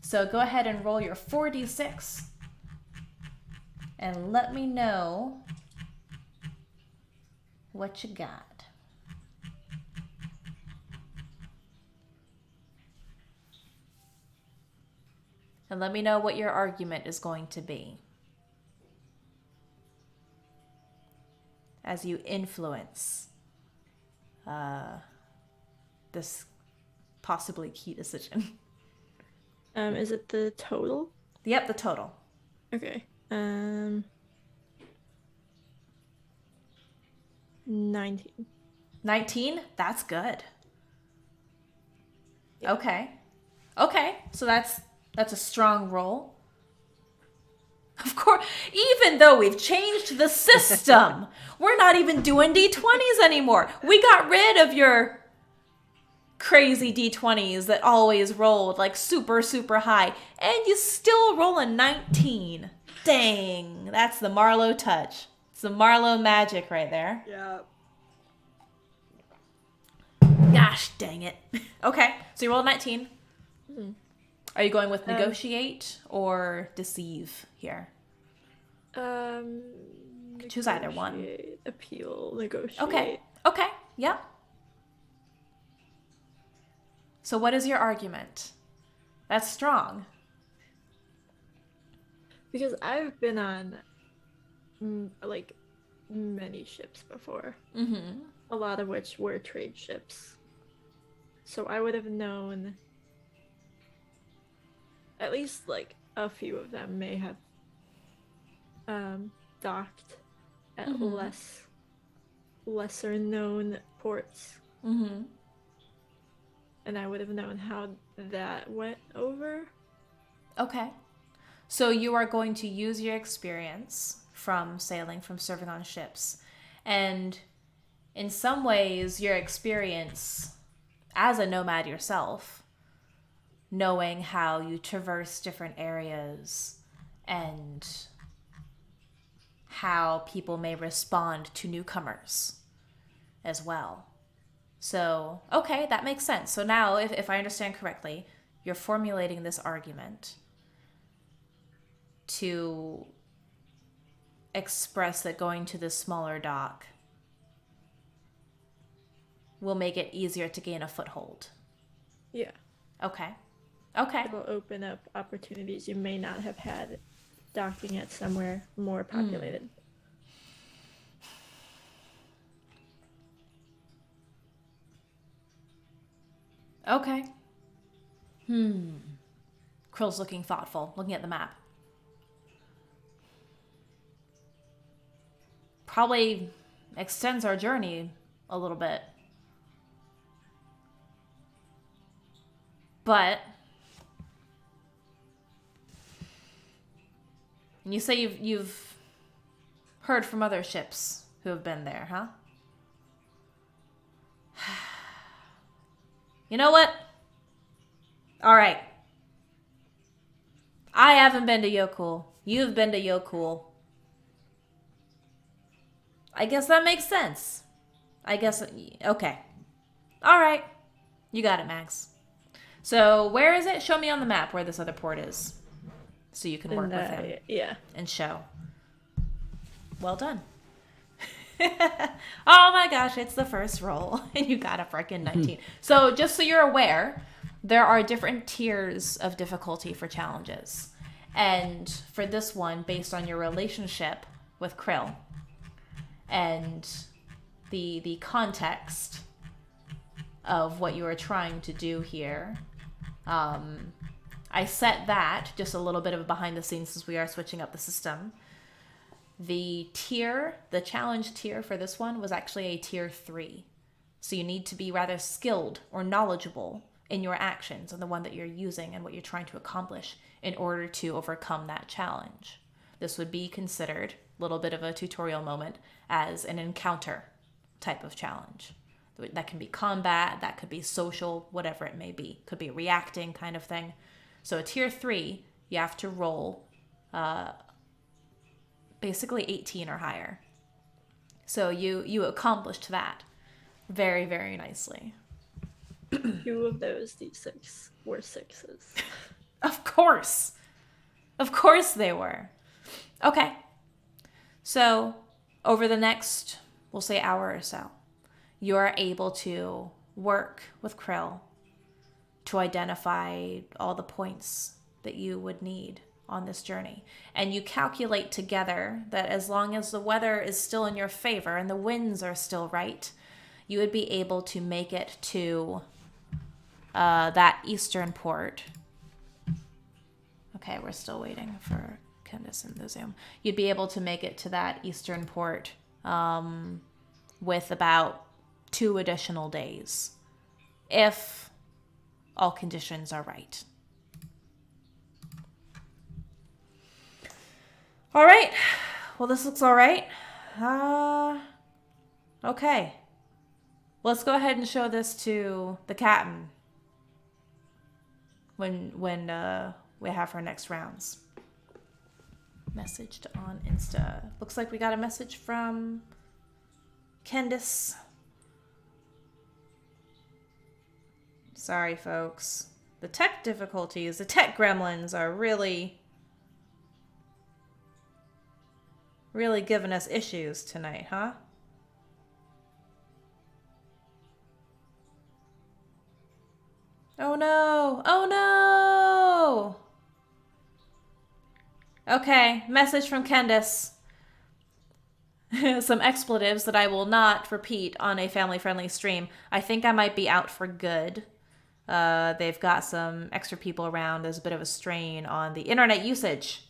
A: So go ahead and roll your 4d6 and let me know what you got. And let me know what your argument is going to be as you influence this possibly key decision.
E: Is it the total?
A: Yep, the total.
E: Okay. 19.
A: 19? That's good. Okay. Okay, so that's a strong roll. Of course, even though we've changed the system, we're not even doing D20s anymore. We got rid of your crazy D20s that always rolled like super, super high, and you still roll a 19. Dang, that's the Marlowe touch. It's the Marlowe magic right there.
B: Yeah.
A: Gosh dang it. Okay, so you rolled 19.
E: Mm-hmm.
A: Are you going with negotiate or deceive here? Choose either one.
E: Negotiate, appeal, negotiate.
A: Okay, yep. So what is your argument? That's strong.
E: Because I've been on, like, many ships before.
A: Mm-hmm.
E: A lot of which were trade ships. So I would have known... At least, like, a few of them may have docked at lesser known ports.
A: Mm-hmm.
E: And I would have known how that went over.
A: Okay. So you are going to use your experience from sailing, from serving on ships. And in some ways, your experience as a nomad yourself, knowing how you traverse different areas and how people may respond to newcomers as well. So, okay, that makes sense. So now, if I understand correctly, you're formulating this argument to express that going to this smaller dock will make it easier to gain a foothold.
E: Yeah.
A: Okay. Okay.
E: It'll open up opportunities you may not have had docking at somewhere more populated.
A: Okay. Krill's looking thoughtful, looking at the map. Probably extends our journey a little bit. But you say you've heard from other ships who have been there, huh? You know what? All right. I haven't been to Yokul. You've been to Yokul. I guess that makes sense. Okay. All right. You got it, Max. So where is it? Show me on the map where this other port is. So you can work with him.
E: Yeah.
A: And show. Well done. Oh my gosh, it's the first roll. And you got a freaking 19. So just so you're aware, there are different tiers of difficulty for challenges. And for this one, based on your relationship with Krill and the context of what you are trying to do here, I set that, just a little bit of behind the scenes since we are switching up the system. The challenge tier for this one was actually a tier 3. So you need to be rather skilled or knowledgeable in your actions and the one that you're using and what you're trying to accomplish in order to overcome that challenge. This would be considered, a little bit of a tutorial moment, as an encounter type of challenge. That can be combat, that could be social, whatever it may be. Could be a reacting kind of thing. So a tier 3, you have to roll basically 18 or higher. So you accomplished that very, very nicely.
E: 2 of those D6 were 6s.
A: Of course. Of course they were. Okay. So over the next, we'll say hour or so, you're able to work with Krill to identify all the points that you would need on this journey. And you calculate together that as long as the weather is still in your favor and the winds are still right, you would be able to make it to that eastern port. Okay, we're still waiting for Kendis in the Zoom. You'd be able to make it to that eastern port with about 2 additional days, if all conditions are right. All right. Well, this looks all right. Okay. Let's go ahead and show this to the captain when we have our next rounds. Messaged on Insta. Looks like we got a message from Kendis. Sorry, folks. The tech difficulties, the tech gremlins are really giving us issues tonight, huh? Oh no! Oh no! Okay, message from Kendis. Some expletives that I will not repeat on a family-friendly stream. I think I might be out for good. They've got some extra people around. There's a bit of a strain on the internet usage.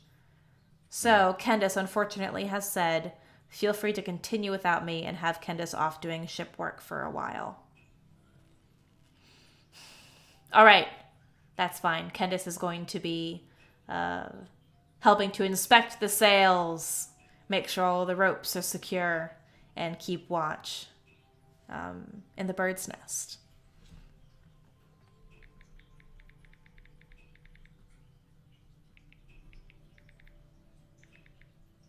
A: So Kendis, unfortunately, has said, feel free to continue without me and have Kendis off doing ship work for a while. All right. That's fine. Kendis is going to be helping to inspect the sails, make sure all the ropes are secure, and keep watch in the bird's nest.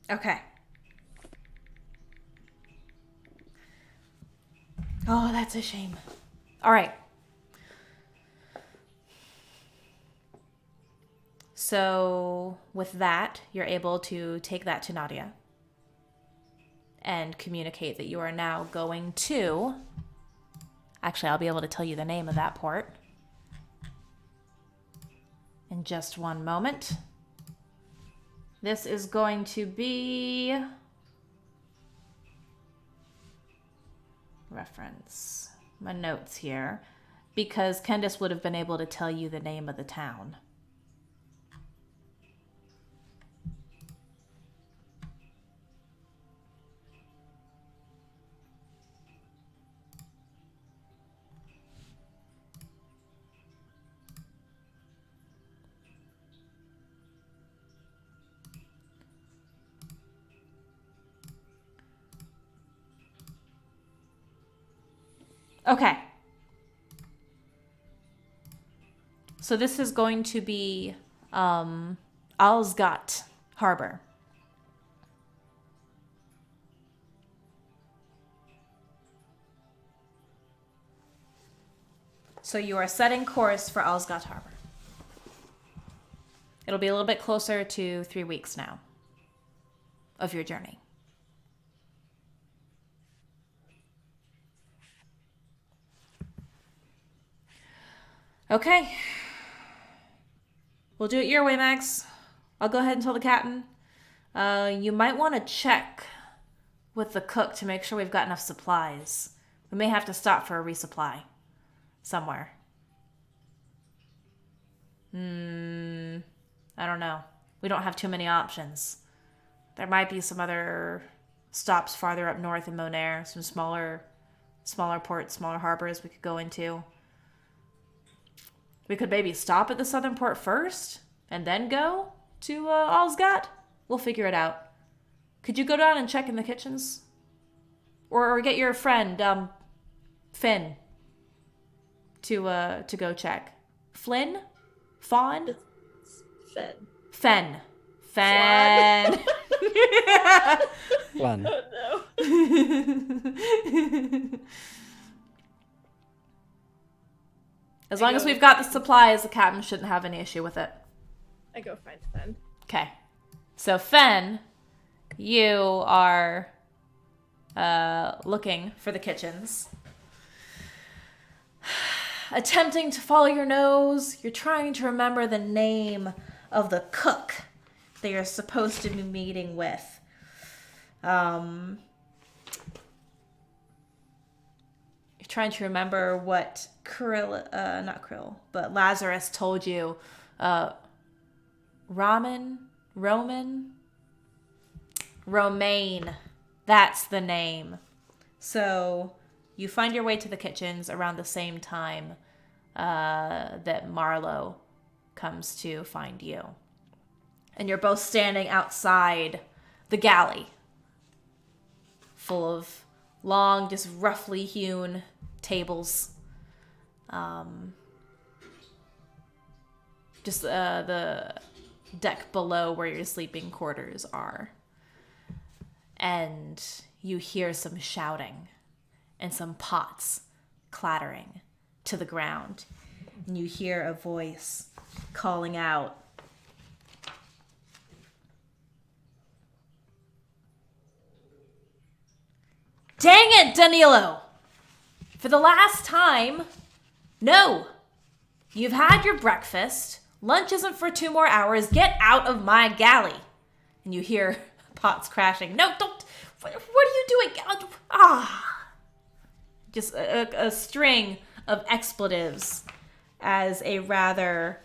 A: Okay. Oh, that's a shame. All right. So with that, you're able to take that to Nadia and communicate that you are now going to... Actually, I'll be able to tell you the name of that port in just one moment. This is going to be... Reference my notes here, because Kendis would have been able to tell you the name of the town. Okay. So this is going to be Alsgat Harbor. So you are setting course for Alsgat Harbor. It'll be a little bit closer to 3 weeks now of your journey. Okay. We'll do it your way, Max. I'll go ahead and tell the captain. You might want to check with the cook to make sure we've got enough supplies. We may have to stop for a resupply somewhere. I don't know. We don't have too many options. There might be some other stops farther up north in Monair, some smaller ports, smaller harbors we could go into. We could maybe stop at the southern port first and then go to Alsgat. We'll figure it out. Could you go down and check in the kitchens? Or get your friend, Fenn, to go check. Flynn? Fawn?
E: Fenn.
A: Fenn. Fenn.
D: Flan.
E: Oh no.
A: As long as we've got the supplies, the captain shouldn't have any issue with it.
E: I go find Fenn.
A: Okay. So, Fenn, you are looking for the kitchens. Attempting to follow your nose. You're trying to remember the name of the cook that you're supposed to be meeting with. You're trying to remember what not Krill, but Lazarus told you. Romaine. That's the name. So you find your way to the kitchens around the same time that Marlowe comes to find you. And you're both standing outside the galley, full of long, just roughly hewn tables. Just the deck below where your sleeping quarters are. And you hear some shouting and some pots clattering to the ground. And you hear a voice calling out, "Dang it, Danilo! For the last time, no! You've had your breakfast. Lunch isn't for 2 more hours. Get out of my galley." And you hear pots crashing. "No, don't! What are you doing? Just a string of expletives as a rather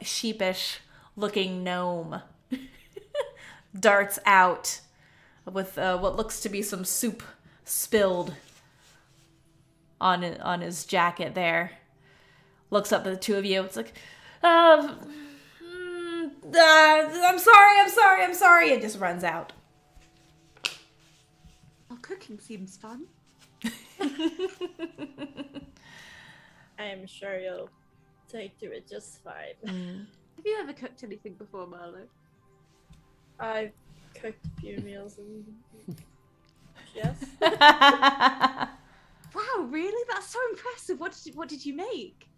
A: sheepish-looking gnome darts out with what looks to be some soup spilled on his jacket there. Looks up at the two of you. It's like, I'm sorry, and just runs out.
B: Well, cooking seems fun.
E: I am sure you'll take to it just fine.
B: Have you ever cooked anything before, Marlowe?
E: I've cooked a few meals and yes.
B: Wow, really? That's so impressive. What did you make?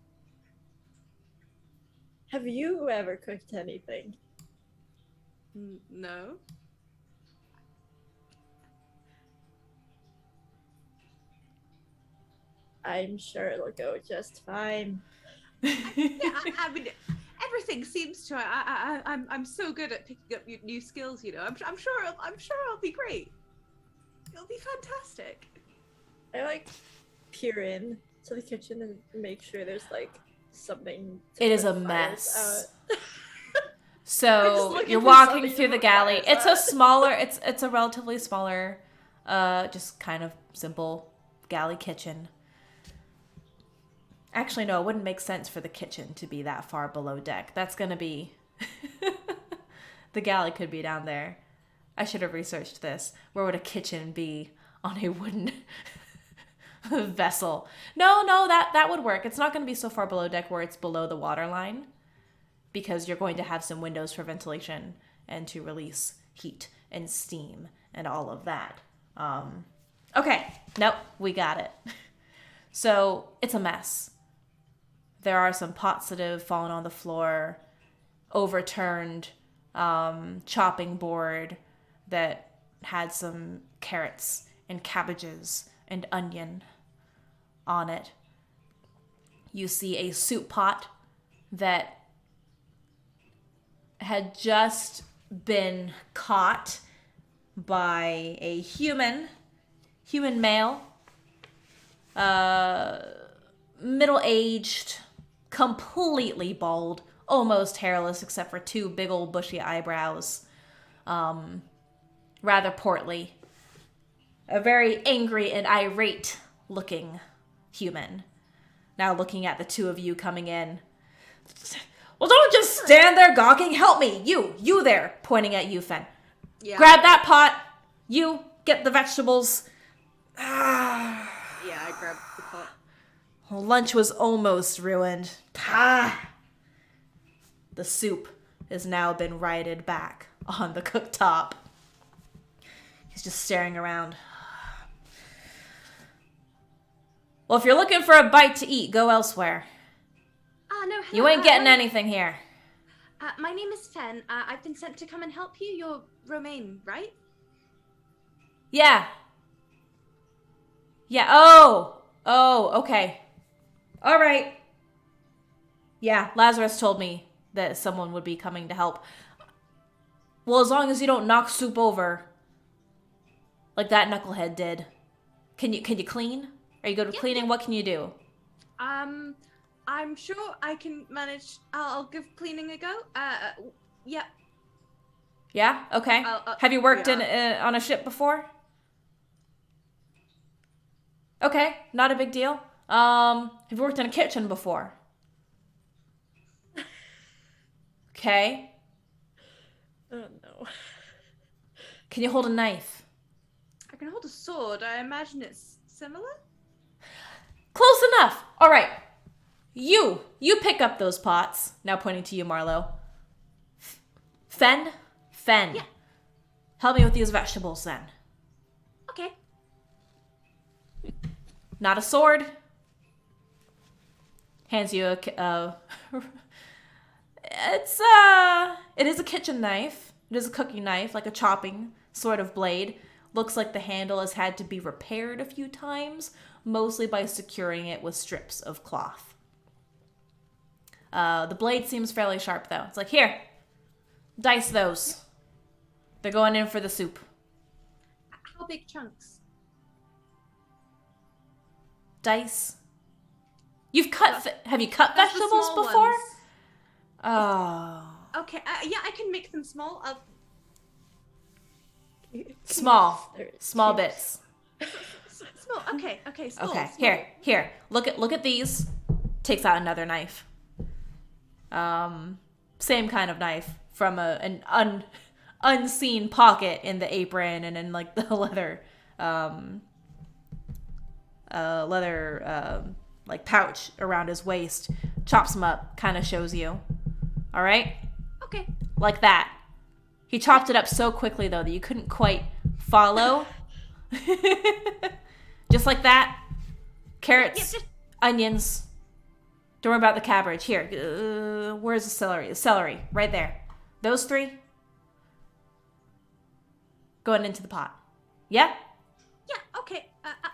E: Have you ever cooked anything?
B: No.
E: I'm sure it'll go just fine.
B: I mean, everything seems to. I'm so good at picking up new skills. You know, I'm sure I'll be great. It'll be fantastic.
E: I peer in to the kitchen and make sure there's something.
A: It is
E: put
A: a
E: fires
A: mess.
E: out.
A: So you're
E: for
A: walking
E: something
A: through
E: to
A: the
E: put
A: galley.
E: fires
A: It's a
E: out.
A: smaller. It's a relatively smaller, just kind of simple galley kitchen. Actually, no, it wouldn't make sense for the kitchen to be that far below deck. That's gonna be the galley could be down there. I should have researched this. Where would a kitchen be on a wooden vessel? No, that would work. It's not going to be so far below deck where it's below the water line, because you're going to have some windows for ventilation and to release heat and steam and all of that. Okay, nope, we got it. So it's a mess. There are some pots that have fallen on the floor, overturned chopping board that had some carrots and cabbages and onion on it. You see a soup pot that had just been caught by a human male, middle-aged, completely bald, almost hairless except for 2 big old bushy eyebrows, rather portly, a very angry and irate looking human, now looking at the two of you coming in. "Well, don't just stand there gawking. Help me. You there," pointing at you, Fenn.
B: Yeah.
A: "Grab that pot. You get the vegetables."
B: Yeah, I grabbed the pot.
A: Lunch was almost ruined. The soup has now been righted back on the cooktop. He's just staring around. "Well, if you're looking for a bite to eat, go elsewhere.
B: No,
A: You ain't getting anything here."
B: My name is Fenn. I've been sent to come and help you. You're Romaine, right?
A: Yeah. Oh, okay. All right. Yeah, Lazarus told me that someone would be coming to help. Well, as long as you don't knock soup over like that knucklehead did. Can you clean? Are you good with
B: Yep,
A: cleaning?
B: yep.
A: What can you do?
B: I'm sure I can manage. I'll give cleaning a go. Yeah.
A: Yeah? Okay. Have you worked
B: yeah.
A: on a ship before? Okay, not a big deal. Have you worked in a kitchen before? Okay.
E: Oh no.
A: Can you hold a knife?
B: I can hold a sword. I imagine it's similar.
A: Close enough. All right. You pick up those pots. Now pointing to you, Marlowe. Fenn.
B: Yeah.
A: Help me with these vegetables then.
B: Okay.
A: Not a sword. Hands you it is a kitchen knife. It is a cooking knife, like a chopping sort of blade. Looks like the handle has had to be repaired a few times, mostly by securing it with strips of cloth. The blade seems fairly sharp though. It's like, here, dice those. They're going in for the soup.
B: How big chunks?
A: Dice. You've cut. Have you cut
B: That's the
A: vegetables
B: small
A: before?
B: ones.
A: Oh,
B: Okay. Yeah, I can make them small.
A: small
E: Small
A: bits.
B: Small. Okay. Okay. Small.
A: Okay,
B: small.
A: here. Look at these. Takes out another knife. Same kind of knife from an unseen pocket in the apron and in like the leather like pouch around his waist. Chops him up, kind of shows you. All right?
B: Okay.
A: Like that. He chopped it up so quickly though that you couldn't quite follow. Just like that. Carrots, onions. Don't worry about the cabbage. Here, where's the celery? The celery, right there. Those three. Going into the pot. Yeah?
B: Yeah. Okay.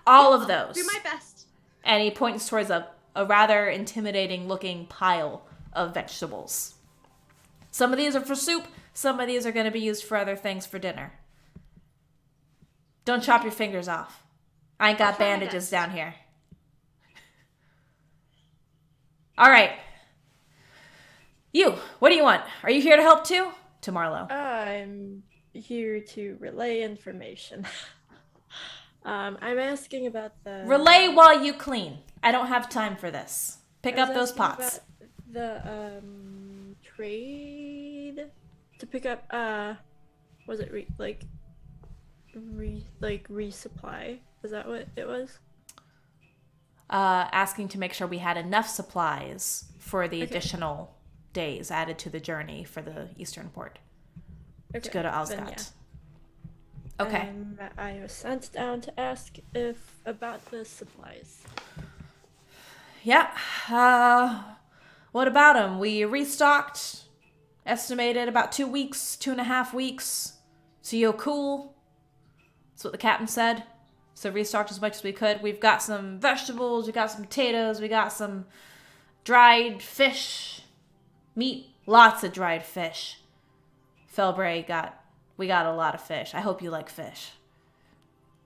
A: All
B: yeah,
A: of
B: I'll
A: those.
B: do my best.
A: And he points towards a rather intimidating looking pile of vegetables. Some of these are for soup. Some of these are going to be used for other things for dinner. Don't chop your fingers off. I ain't got
B: try my
A: bandages
B: best.
A: down here. All right. You, what do you want? Are you here to help too? To Marlowe.
E: I'm here to relay information. I'm asking about the
A: Relay while you clean. I don't have time for this. Pick
E: I was
A: up those
E: asking
A: pots.
E: about the trade to pick up was it resupply? Was that what it was?
A: Asking to make sure we had enough supplies for the additional days added to the journey for the Eastern Port to go to
E: then
A: Osghat.
E: yeah.
A: Okay.
E: I was sent down to ask about the supplies.
A: Yeah. What about them? We restocked. Estimated about 2 weeks, 2.5 weeks. So you're cool. That's what the captain said. So restocked as much as we could. We've got some vegetables, we got some potatoes, we got some dried fish, meat, lots of dried fish. Felbray we got a lot of fish. I hope you like fish.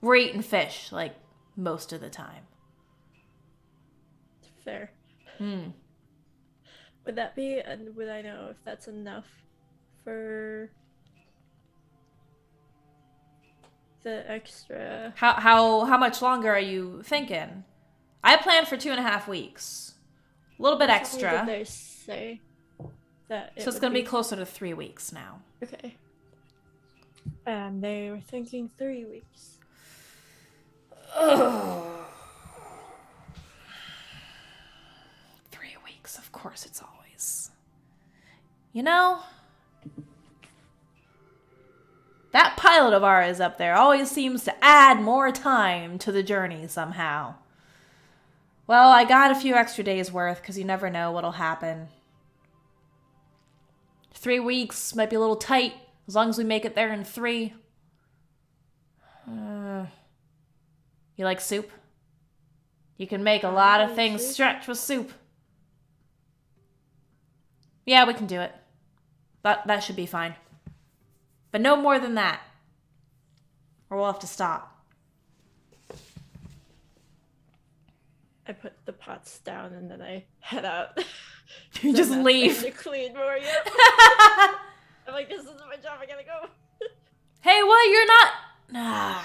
A: We're eating fish, like, most of the time.
E: Fair. Would that be, and would I know if that's enough for the extra?
A: How much longer are you thinking? I planned for 2.5 weeks. A little bit
E: Did
A: extra.
E: they say that
A: So it's going to be closer to 3 weeks now.
E: Okay. And they were thinking 3 weeks.
A: Ugh. 3 weeks, of course it's always. You know, that pilot of ours up there always seems to add more time to the journey somehow. Well, I got a few extra days worth because you never know what'll happen. 3 weeks might be a little tight as long as we make it there in 3. You like soup? You can make a lot of things stretch with soup. Yeah, we can do it. That should be fine. But no more than that. Or we'll have to stop.
E: I put the pots down and then I head out.
A: You just leave.
E: To clean more, yep. I'm like, this isn't my job, I gotta go.
A: Hey, what? You're not...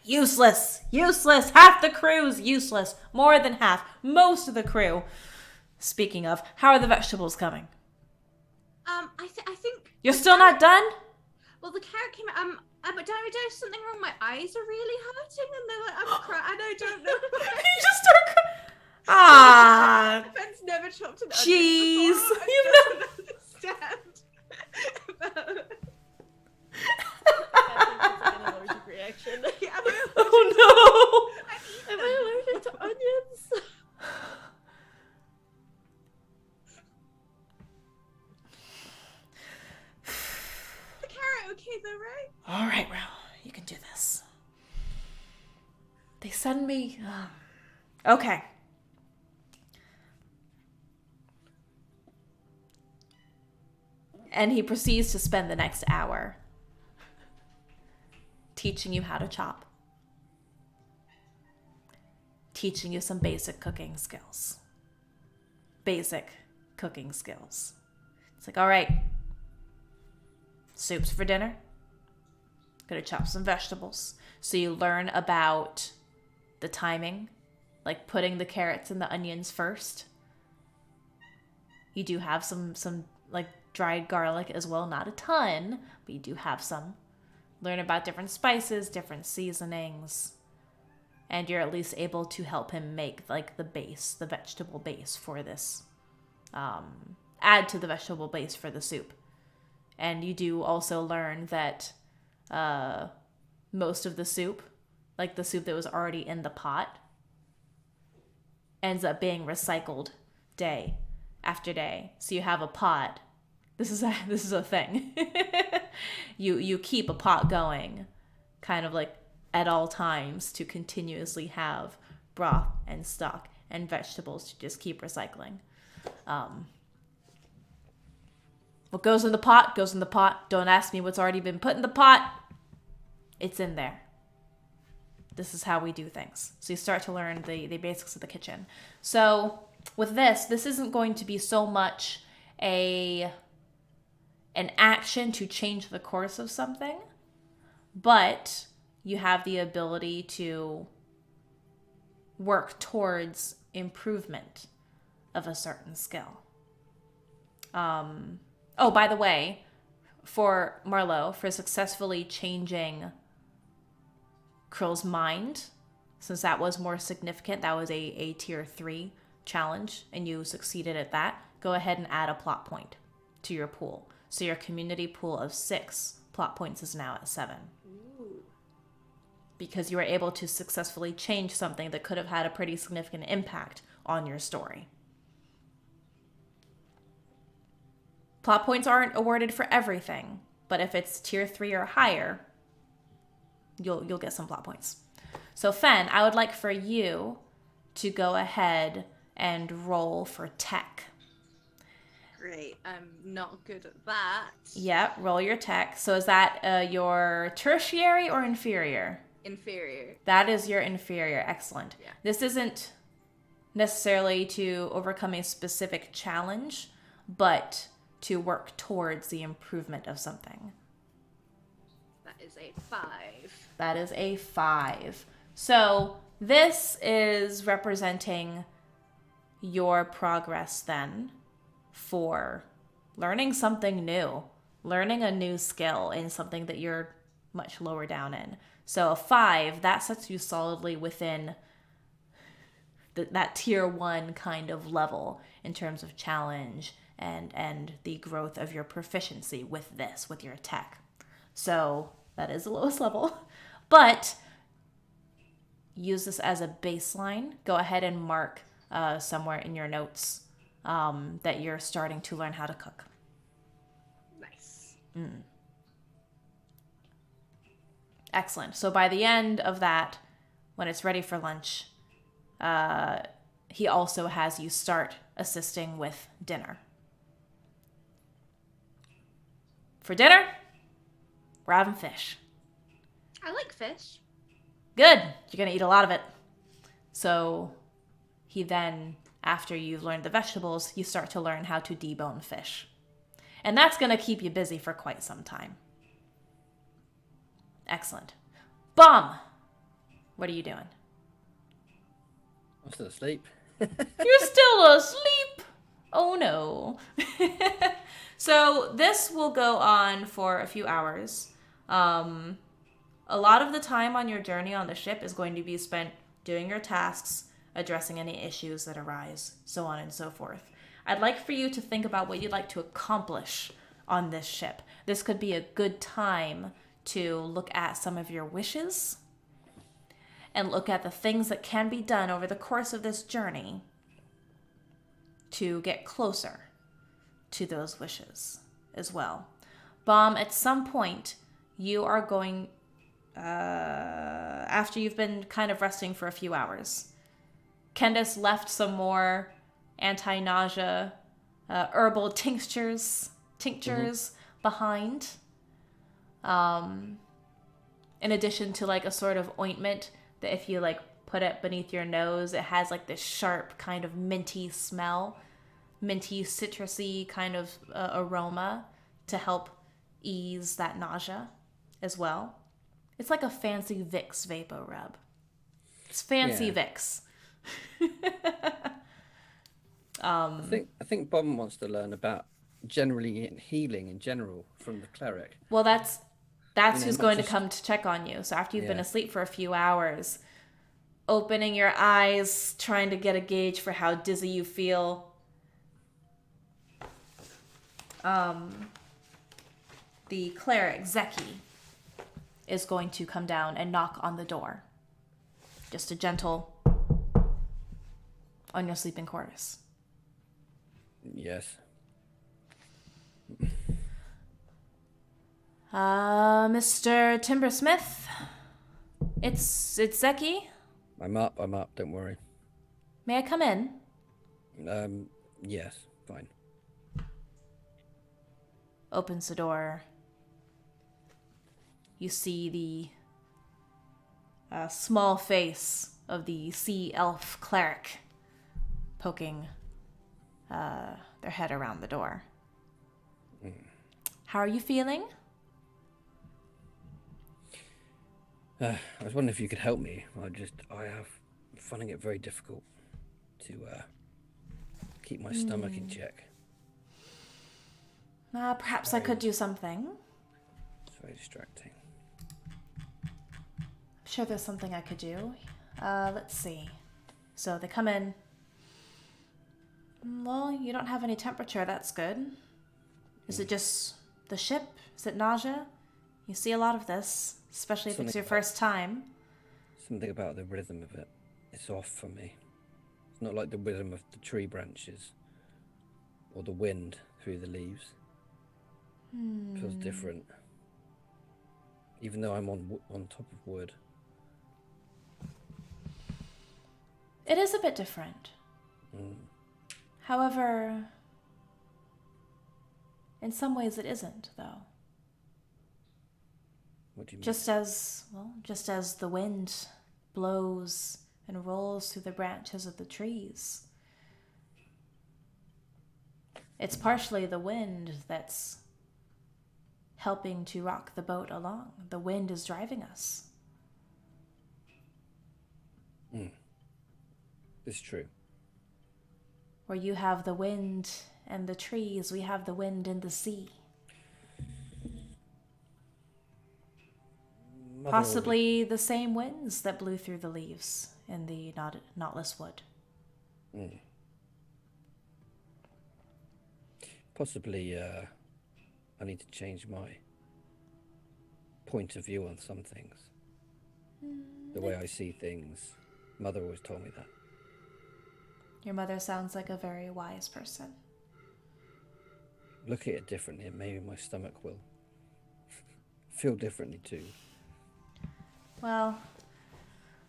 A: Useless. Useless. Half the crew's useless. More than half. Most of the crew. Speaking of, how are the vegetables coming?
B: I think...
A: You're still not done?
B: Well, the carrot came out, but there's something wrong. My eyes are really hurting, and they're like, I'm crying. I don't know.
A: You just start crying. Ah.
B: Fenn's never chopped an
A: Jeez.
B: onion before.
A: You
B: I don't understand.
E: An allergic reaction.
B: Yeah, am I allergic
A: Oh no.
E: Am I allergic to onions?
B: The carrot okay though, right?
A: All right, Ro. You can do this. They send me... Okay. And he proceeds to spend the next hour teaching you how to chop. Teaching you some basic cooking skills. Basic cooking skills. It's like, all right, soup's for dinner. Gonna chop some vegetables. So you learn about the timing, like putting the carrots and the onions first. You do have some like dried garlic as well, not a ton, but you do have some. Learn about different spices, different seasonings, and you're at least able to help him make like the base, the vegetable base for this. Add to the vegetable base for the soup. And you do also learn that most of the soup, like the soup that was already in the pot, ends up being recycled day after day. So you have a pot. This is a thing. You keep a pot going, kind of like at all times, to continuously have broth and stock and vegetables to just keep recycling. What goes in the pot goes in the pot. Don't ask me what's already been put in the pot. It's in there. This is how we do things. So you start to learn the basics of the kitchen. So with this isn't going to be so much an action to change the course of something, but you have the ability to work towards improvement of a certain skill. Oh, by the way, for Marlowe, for successfully changing Krill's mind, since that was more significant, that was a tier 3 challenge, and you succeeded at that, go ahead and add a plot point to your pool. So your community pool of 6 plot points is now at 7.
B: Ooh.
A: Because you were able to successfully change something that could have had a pretty significant impact on your story. Plot points aren't awarded for everything, but if it's tier 3 or higher, you'll get some plot points. So Fenn, I would like for you to go ahead and roll for tech.
B: Great. I'm not good at that.
A: Yep, roll your tech. So is that your tertiary or inferior?
B: Inferior.
A: That is your inferior. Excellent.
B: Yeah.
A: This isn't necessarily to overcome a specific challenge, but to work towards the improvement of something.
B: That is a 5.
A: That is a 5. So this is representing your progress then for learning something new, learning a new skill in something that you're much lower down in. So a 5, that sets you solidly within that tier 1 kind of level in terms of challenge and the growth of your proficiency with this, with your tech. So that is the lowest level. But use this as a baseline. Go ahead and mark somewhere in your notes that you're starting to learn how to cook.
B: Nice.
A: Excellent. So by the end of that, when it's ready for lunch, he also has you start assisting with dinner. For dinner, we're having fish.
B: I like fish.
A: Good. You're going to eat a lot of it. So he then, after you've learned the vegetables, you start to learn how to debone fish. And that's going to keep you busy for quite some time. Excellent. Bum! What are you doing?
D: I'm still asleep.
A: You're still asleep! Oh no. So this will go on for a few hours. A lot of the time on your journey on the ship is going to be spent doing your tasks, addressing any issues that arise, so on and so forth. I'd like for you to think about what you'd like to accomplish on this ship. This could be a good time to look at some of your wishes and look at the things that can be done over the course of this journey to get closer to those wishes as well. Bomb, at some point, you are going, after you've been kind of resting for a few hours, Kendis left some more anti-nausea herbal tinctures behind. In addition to like a sort of ointment that if you like put it beneath your nose, it has like this sharp kind of minty smell, minty citrusy kind of aroma to help ease that nausea as well. It's like a fancy Vicks Vapor Rub. It's fancy Vicks.
D: I think Bob wants to learn about generally healing in general from the cleric.
A: Well, that's who's going to
D: just
A: come to check on you. So after you've been asleep for a few hours, opening your eyes, trying to get a gauge for how dizzy you feel. The cleric, Zeki, is going to come down and knock on the door. Just a gentle on your sleeping quarters.
D: Yes.
A: Mr. Timbersmith, it's Zeki.
D: I'm up, don't worry.
A: May I come in?
D: Yes, fine.
A: Opens the door. You see the small face of the sea elf cleric poking their head around the door. How are you feeling?
D: I was wondering if you could help me. I have finding it very difficult to keep my stomach in check.
A: Perhaps I could do something.
D: It's very distracting.
A: I'm sure there's something I could do. Let's see. So they come in. Well, you don't have any temperature. That's good. Is it just the ship? Is it nausea? You see a lot of this, especially if it's your first time.
D: Something about the rhythm of it. It's off for me. It's not like the rhythm of the tree branches or the wind through the leaves. It feels different. Even though I'm on top of wood.
A: It is a bit different. However, in some ways it isn't, though.
D: What do you mean?
A: Just as the wind blows and rolls through the branches of the trees. It's partially the wind that's helping to rock the boat along. The wind is driving us.
D: It's true.
A: Where you have the wind and the trees, we have the wind and the sea. Possibly the same winds that blew through the leaves in the knotless wood.
D: Possibly, I need to change my point of view on some things. The way I see things. Mother always told me that.
A: Your mother sounds like a very wise person.
D: Look at it differently, and maybe my stomach will feel differently too.
A: Well,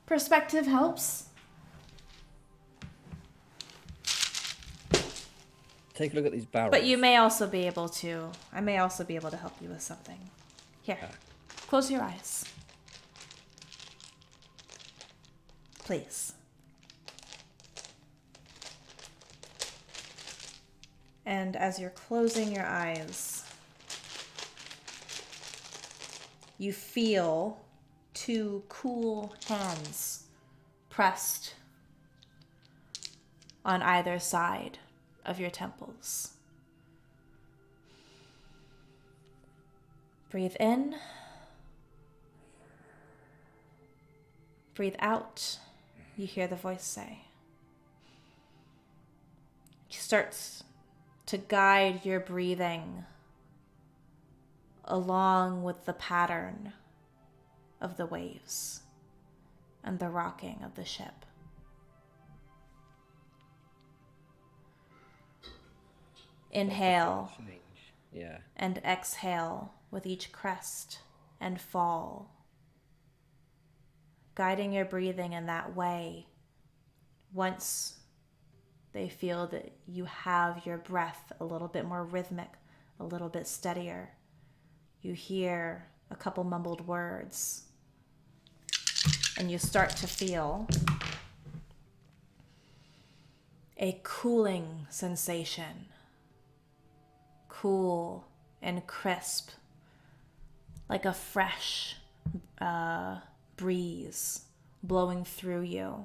A: perspective helps.
D: Take a look at these barrels.
A: But I may also be able to help you with something. Here, close your eyes. Please. And as you're closing your eyes, you feel 2 cool hands pressed on either side of your temples. Breathe in. Breathe out. You hear the voice say. She starts to guide your breathing along with the pattern of the waves and the rocking of the ship. Inhale and exhale with each crest and fall, guiding your breathing in that way. Once they feel that you have your breath a little bit more rhythmic, a little bit steadier, you hear a couple mumbled words, and you start to feel a cooling sensation, cool and crisp, like a fresh breeze blowing through you,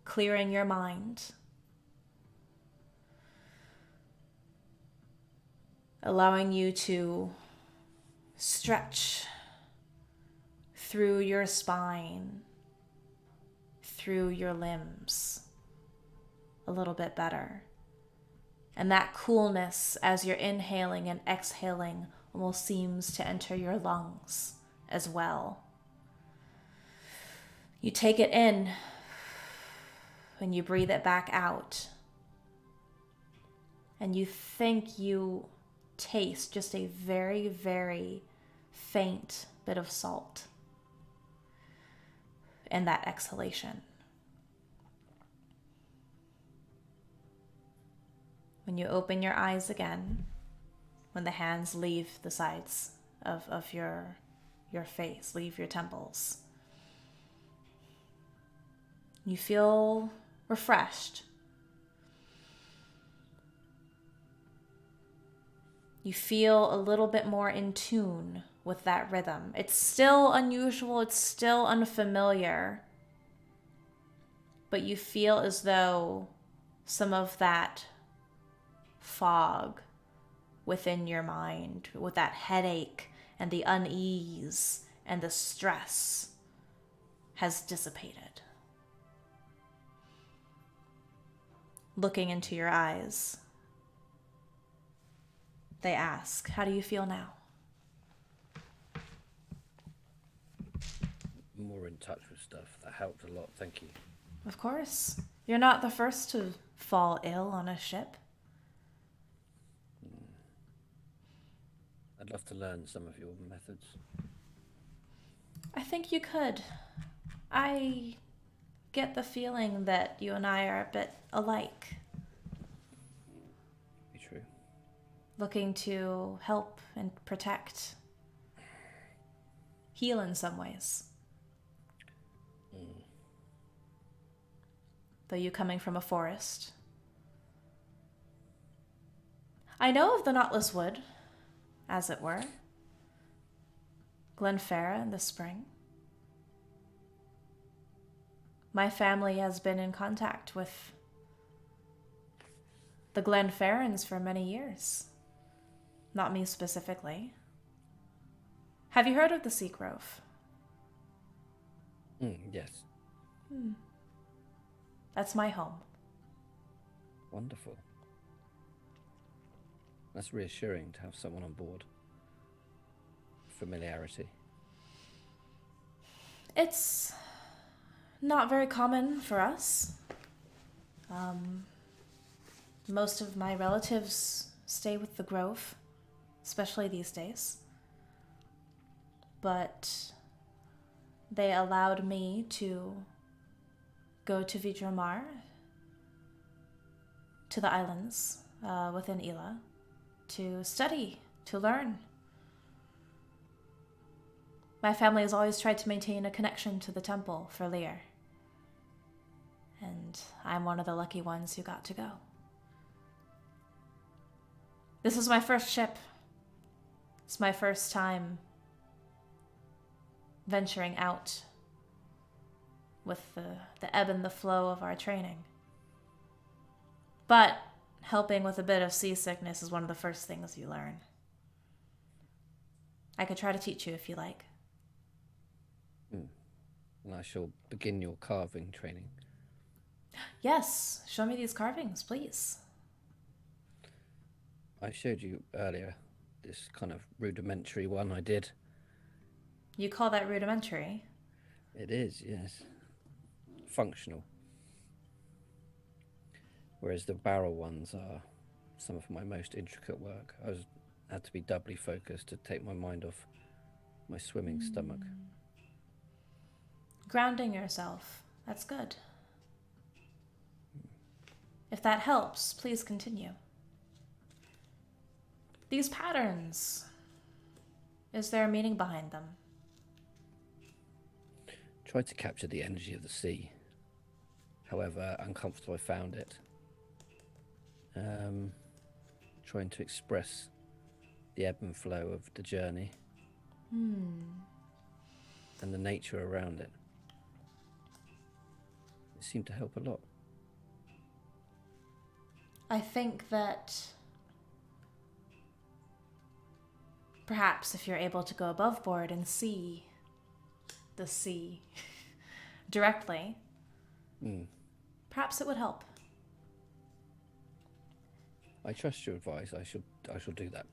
A: clearing your mind, allowing you to stretch through your spine, through your limbs a little bit better. And that coolness as you're inhaling and exhaling almost seems to enter your lungs as well. You take it in and you breathe it back out. And you think you taste just a very, very faint bit of salt in that exhalation. When you open your eyes again, when the hands leave the sides of your face, leave your temples, you feel refreshed. You feel a little bit more in tune with that rhythm. It's still unusual, it's still unfamiliar, but you feel as though some of that fog within your mind, with that headache and the unease and the stress, has dissipated. Looking into your eyes, they ask, "How do you feel now?"
D: More in touch with stuff. That helped a lot, thank you.
A: Of course. You're not the first to fall ill on a ship.
D: I'd love to learn some of your methods.
A: I think you could. I get the feeling that you and I are a bit alike.
D: Be true.
A: Looking to help and protect. Heal in some ways. Though you coming from a forest. I know of the Knotless Wood, as it were. Glenfarra in the spring. My family has been in contact with the Glenfarrans for many years. Not me specifically. Have you heard of the Sea Grove?
D: Yes.
A: That's my home.
D: Wonderful. That's reassuring to have someone on board. Familiarity.
A: It's not very common for us. Most of my relatives stay with the Grove, especially these days. But they allowed me to go to Vidramar, to the islands within Ila, to study, to learn. My family has always tried to maintain a connection to the temple for Lear. And I'm one of the lucky ones who got to go. This is my first ship. It's my first time venturing out with the ebb and the flow of our training. But helping with a bit of seasickness is one of the first things you learn. I could try to teach you if you like.
D: And I shall begin your carving training.
A: Yes, show me these carvings, please.
D: I showed you earlier this kind of rudimentary one I did.
A: You call that rudimentary?
D: It is, yes. Functional. Whereas the barrel ones are some of my most intricate work. I had to be doubly focused to take my mind off my swimming stomach.
A: Grounding yourself. That's good. If that helps, please continue. These patterns, is there a meaning behind them?
D: Tried to capture the energy of the sea. However uncomfortable I found it. Trying to express the ebb and flow of the journey. And the nature around it. It seemed to help a lot.
A: I think that perhaps if you're able to go above board and see the sea directly, perhaps it would help.
D: I trust your advice. I shall do that.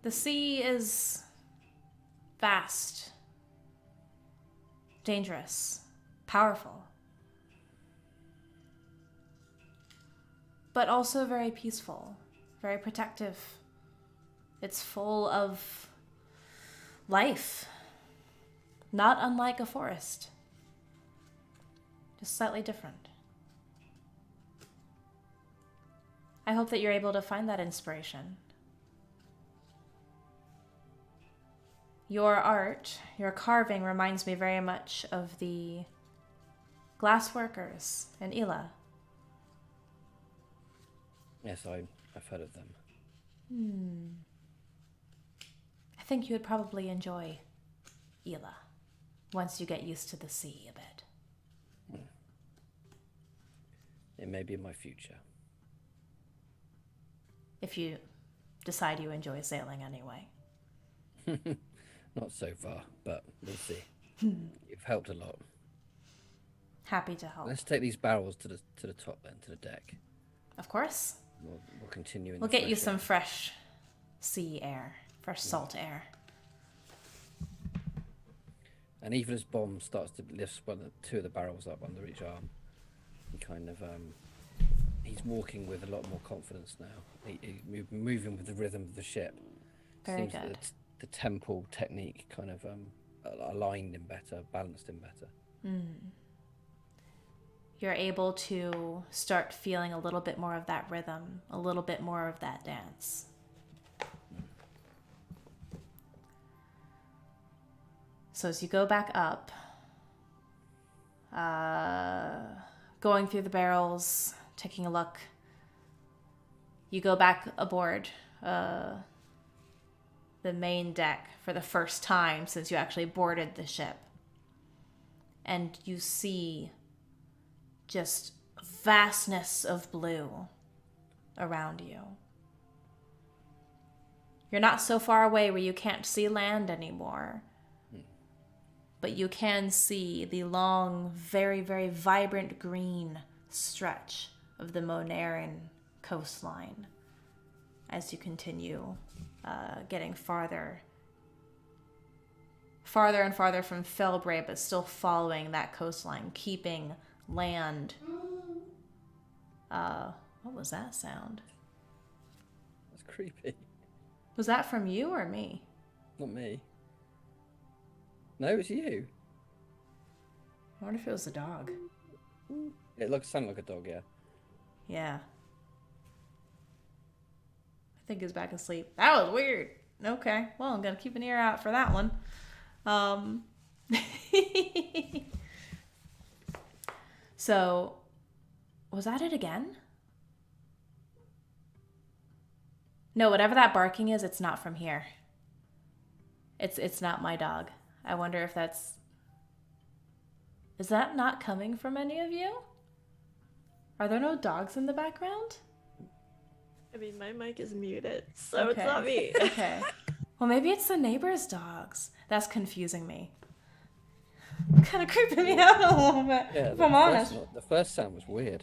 A: The sea is vast, dangerous, powerful, but also very peaceful, very protective. It's full of life, not unlike a forest, just slightly different. I hope that you're able to find that inspiration. Your art, your carving reminds me very much of the glass workers in Ila.
D: Yes, I've heard of them.
A: I think you would probably enjoy Ila once you get used to the sea a bit.
D: It may be in my future.
A: If you decide you enjoy sailing anyway.
D: Not so far, but we'll see. You've helped a lot.
A: Happy to help.
D: Let's take these barrels to the top then, to the deck.
A: Of course.
D: We'll continue in
A: We'll
D: the
A: get you
D: fresh
A: some
D: air.
A: fresh sea air, fresh salt air.
D: And even as Bomb starts to lift two of the barrels up under each arm, he kind of he's walking with a lot more confidence now. Moving with the rhythm of the ship.
A: Very
D: Seems
A: good.
D: that the temple technique kind of aligned him better, balanced him better.
A: You're able to start feeling a little bit more of that rhythm, a little bit more of that dance. So as you go back up, going through the barrels, taking a look, you go back aboard the main deck for the first time since you actually boarded the ship. And you see just vastness of blue around you. You're not so far away where you can't see land anymore. But you can see the long, very, very vibrant green stretch of the Monaran coastline as you continue getting farther and farther from Felbray, but still following that coastline, keeping land. What was that sound?
D: That's creepy.
A: Was that from you or me?
D: Not me. No, it's you.
A: I wonder if it was a dog.
D: It sounded like a dog, yeah.
A: Yeah. I think he's back asleep. That was weird. Okay. Well, I'm going to keep an ear out for that one. So, was that it again? No, whatever that barking is, it's not from here. It's not my dog. I wonder if that's... Is that not coming from any of you? Are there no dogs in the background?
E: I mean, my mic is muted, so it's not me.
A: Okay. Well, maybe it's the neighbor's dogs. That's confusing me. Kind of creeping me out a little bit,
D: Yeah,
A: if I'm honest.
D: The first sound was weird.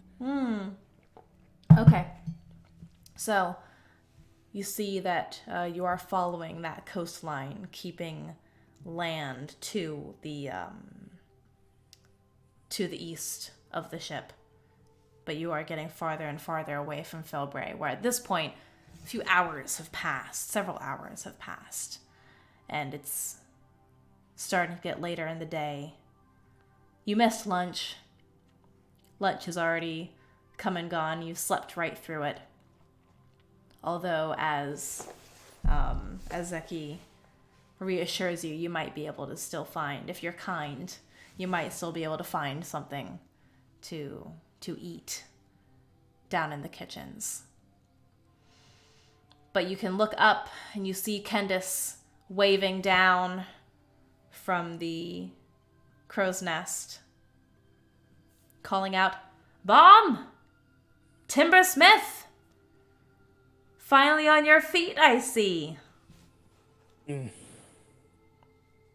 A: Okay. So, you see that you are following that coastline, keeping land to the east of the ship. But you are getting farther and farther away from Felbray, where at this point, a few hours have passed, several hours have passed, and it's starting to get later in the day. You missed lunch. Lunch has already come and gone. You slept right through it. Although, as Zeki reassures you, you might be able to still find, if you're kind, you might still be able to find something to eat down in the kitchens. But you can look up and you see Kendis waving down from the crow's nest, calling out, "Bomb! Timber Smith! Finally on your feet, I see."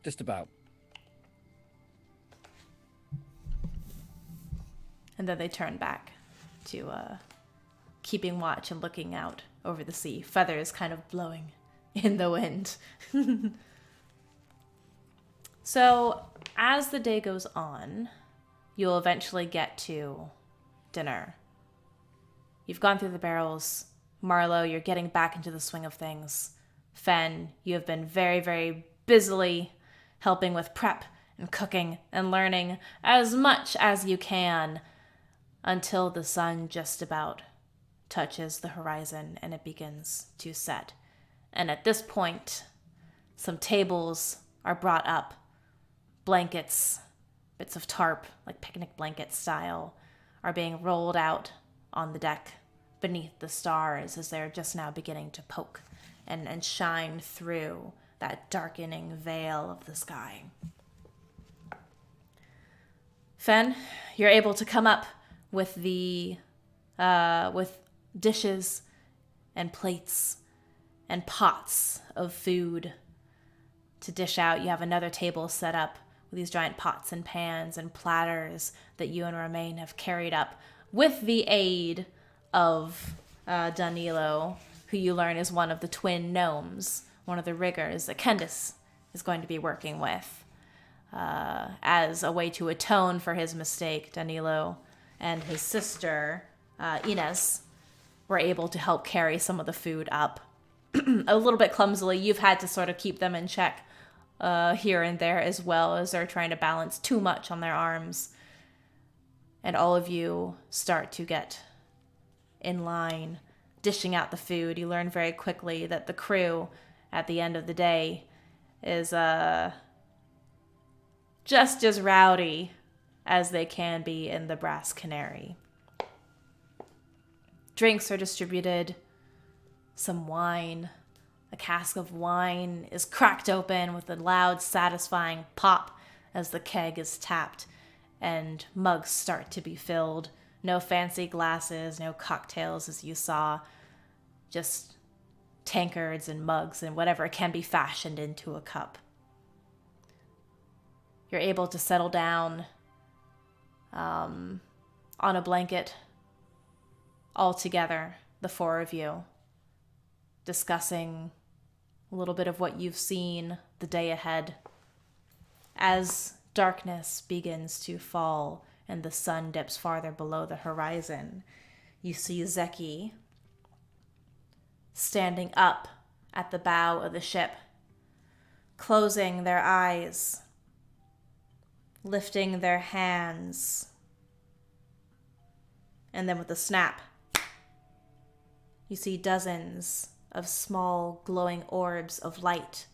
D: Just about.
A: And then they turn back to keeping watch and looking out over the sea, feathers kind of blowing in the wind. So, as the day goes on, you'll eventually get to dinner. You've gone through the barrels. Marlowe, you're getting back into the swing of things. Fenn, you have been very, very busily helping with prep and cooking and learning as much as you can until the sun just about touches the horizon and it begins to set. And at this point, some tables are brought up, blankets, bits of tarp, like picnic blanket style, are being rolled out on the deck beneath the stars as they're just now beginning to poke and shine through that darkening veil of the sky. Fenn, you're able to come up with with dishes and plates and pots of food to dish out. You have another table set up with these giant pots and pans and platters that you and Romaine have carried up with the aid of Danilo, who you learn is one of the twin gnomes, one of the riggers that Kendis is going to be working with. As a way to atone for his mistake, Danilo and his sister, Inez, were able to help carry some of the food up. A little bit clumsily. You've had to sort of keep them in check here and there, as well as they're trying to balance too much on their arms. And all of you start to get in line, dishing out the food. You learn very quickly that the crew, at the end of the day, is just as rowdy as they can be in the Brass Canary. Drinks are distributed, some wine. A cask of wine is cracked open with a loud, satisfying pop as the keg is tapped, and mugs start to be filled. No fancy glasses, no cocktails as you saw, just tankards and mugs and whatever can be fashioned into a cup. You're able to settle down on a blanket all together, the four of you, discussing a little bit of what you've seen the day ahead. As darkness begins to fall and the sun dips farther below the horizon, you see Zeki standing up at the bow of the ship, closing their eyes, lifting their hands, and then with a snap, you see dozens of small glowing orbs of light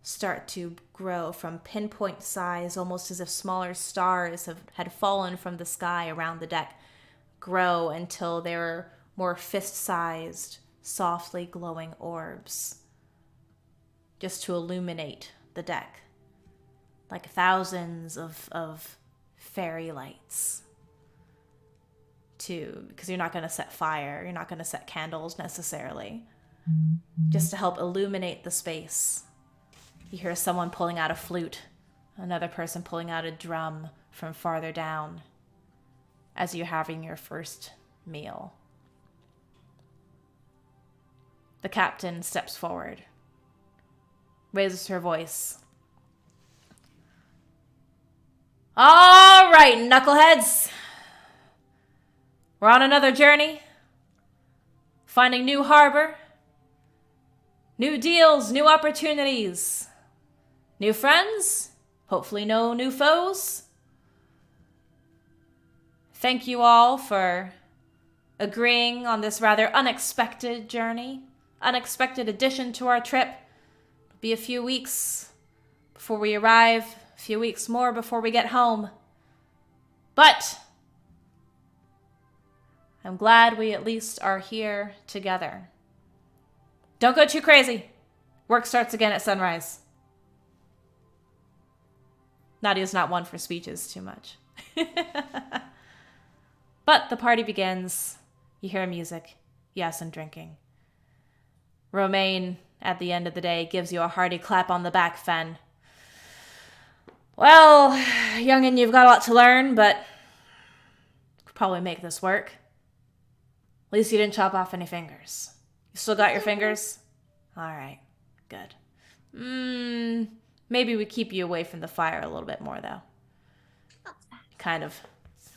A: start to grow from pinpoint size, almost as if smaller stars had fallen from the sky around the deck, grow until they were more fist-sized, softly glowing orbs just to illuminate the deck, like thousands of fairy lights. Because you're not going to set fire, you're not going to set candles necessarily, just to help illuminate the space. You hear someone pulling out a flute, another person pulling out a drum from farther down as you're having your first meal. The captain steps forward, raises her voice. All right, knuckleheads. We're on another journey, finding new harbor, new deals, new opportunities, new friends, hopefully no new foes. Thank you all for agreeing on this rather unexpected journey, unexpected addition to our trip. It'll be a few weeks before we arrive, a few weeks more before we get home. But I'm glad we at least are here together. Don't go too crazy. Work starts again at sunrise. Nadia's not one for speeches too much. But the party begins. You hear music. Yes, and drinking. Romaine, at the end of the day, gives you a hearty clap on the back, Fenn. Well, youngin', you've got a lot to learn, but could probably make this work. At least you didn't chop off any fingers. You still got your fingers? All right, good. Maybe we keep you away from the fire a little bit more, though. Kind of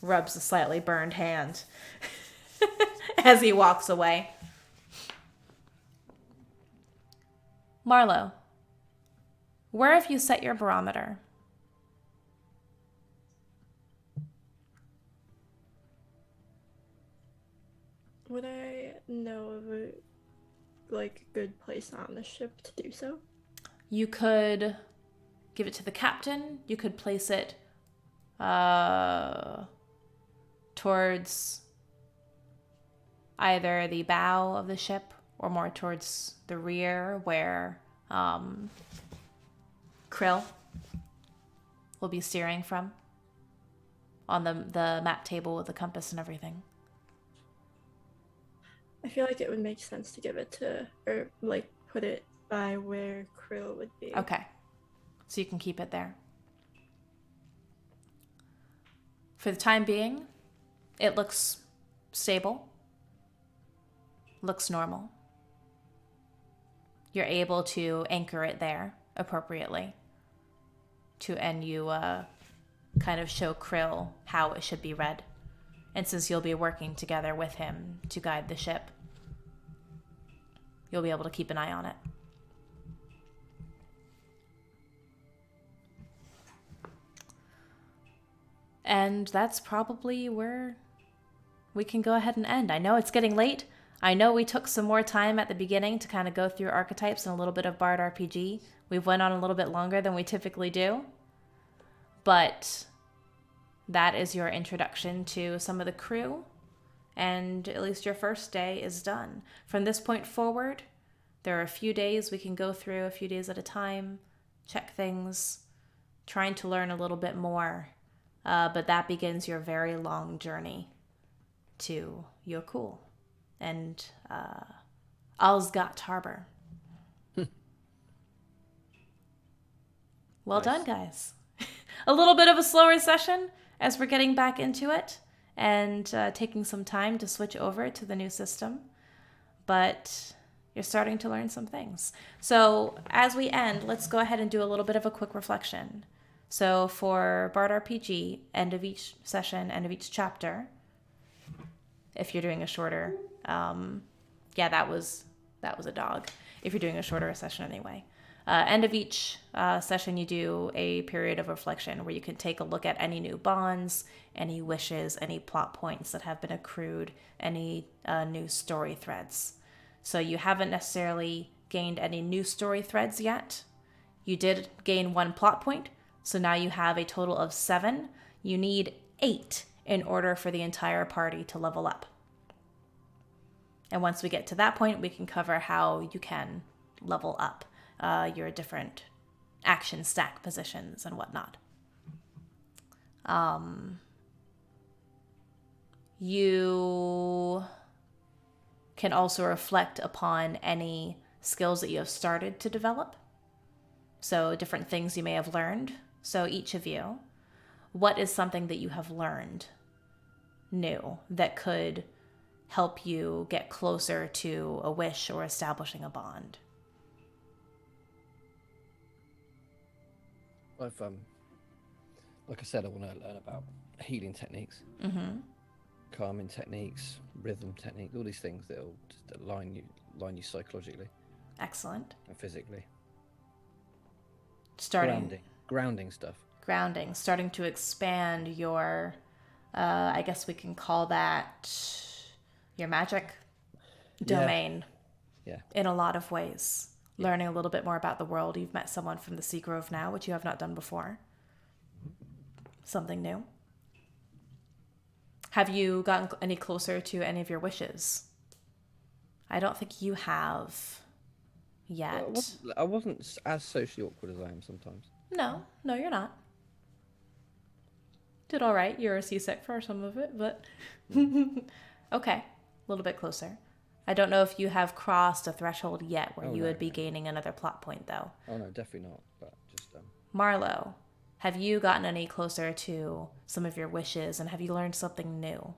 A: rubs a slightly burned hand as he walks away. Marlowe, where have you set your barometer?
E: Would I know of a good place on the ship to do so?
A: You could give it to the captain. You could place it towards either the bow of the ship or more towards the rear where Krill will be steering from on the map table with the compass and everything.
E: I feel like it would make sense to give it to, or put it by where Krill would be.
A: Okay. So you can keep it there. For the time being, it looks stable. Looks normal. You're able to anchor it there appropriately. And you kind of show Krill how it should be read. And since you'll be working together with him to guide the ship, you'll be able to keep an eye on it. And that's probably where we can go ahead and end. I know it's getting late. I know we took some more time at the beginning to kind of go through archetypes and a little bit of Bard RPG. We've went on a little bit longer than we typically do. But that is your introduction to some of the crew, and at least your first day is done. From this point forward, there are a few days we can go through, a few days at a time, check things, trying to learn a little bit more, but that begins your very long journey to Yokul and Alsgat Harbor. Well done, guys. A little bit of a slower session as we're getting back into it and taking some time to switch over to the new system. But you're starting to learn some things. So as we end, let's go ahead and do a little bit of a quick reflection. So for Bard RPG, end of each session, end of each chapter, if you're doing a shorter, that was a dog. If you're doing a shorter session anyway. End of each session, you do a period of reflection where you can take a look at any new bonds, any wishes, any plot points that have been accrued, any new story threads. So you haven't necessarily gained any new story threads yet. You did gain 1 plot point, so now you have a total of 7. You need 8 in order for the entire party to level up. And once we get to that point, we can cover how you can level up your different action stack positions and whatnot. You can also reflect upon any skills that you have started to develop. So different things you may have learned. So each of you, what is something that you have learned new that could help you get closer to a wish or establishing a bond?
D: I've like I said, I want to learn about healing techniques, calming techniques, rhythm techniques, all these things that'll just line you psychologically.
A: Excellent.
D: And physically. Grounding stuff. Grounding,
A: starting to expand your, I guess we can call that your magic domain.
D: Yeah.
A: In a lot of ways. Learning a little bit more about the world. You've met someone from the Sea Grove now, which you have not done before. Something new. Have you gotten any closer to any of your wishes? I don't think you have yet.
D: I wasn't as socially awkward as I am sometimes.
A: No, you're not. Did all right. You're a seasick for some of it, but okay, a little bit closer. I don't know if you have crossed a threshold yet where you would be gaining another plot point, though.
D: Oh, no, definitely not. But just
A: Marlowe, have you gotten any closer to some of your wishes, and have you learned something new?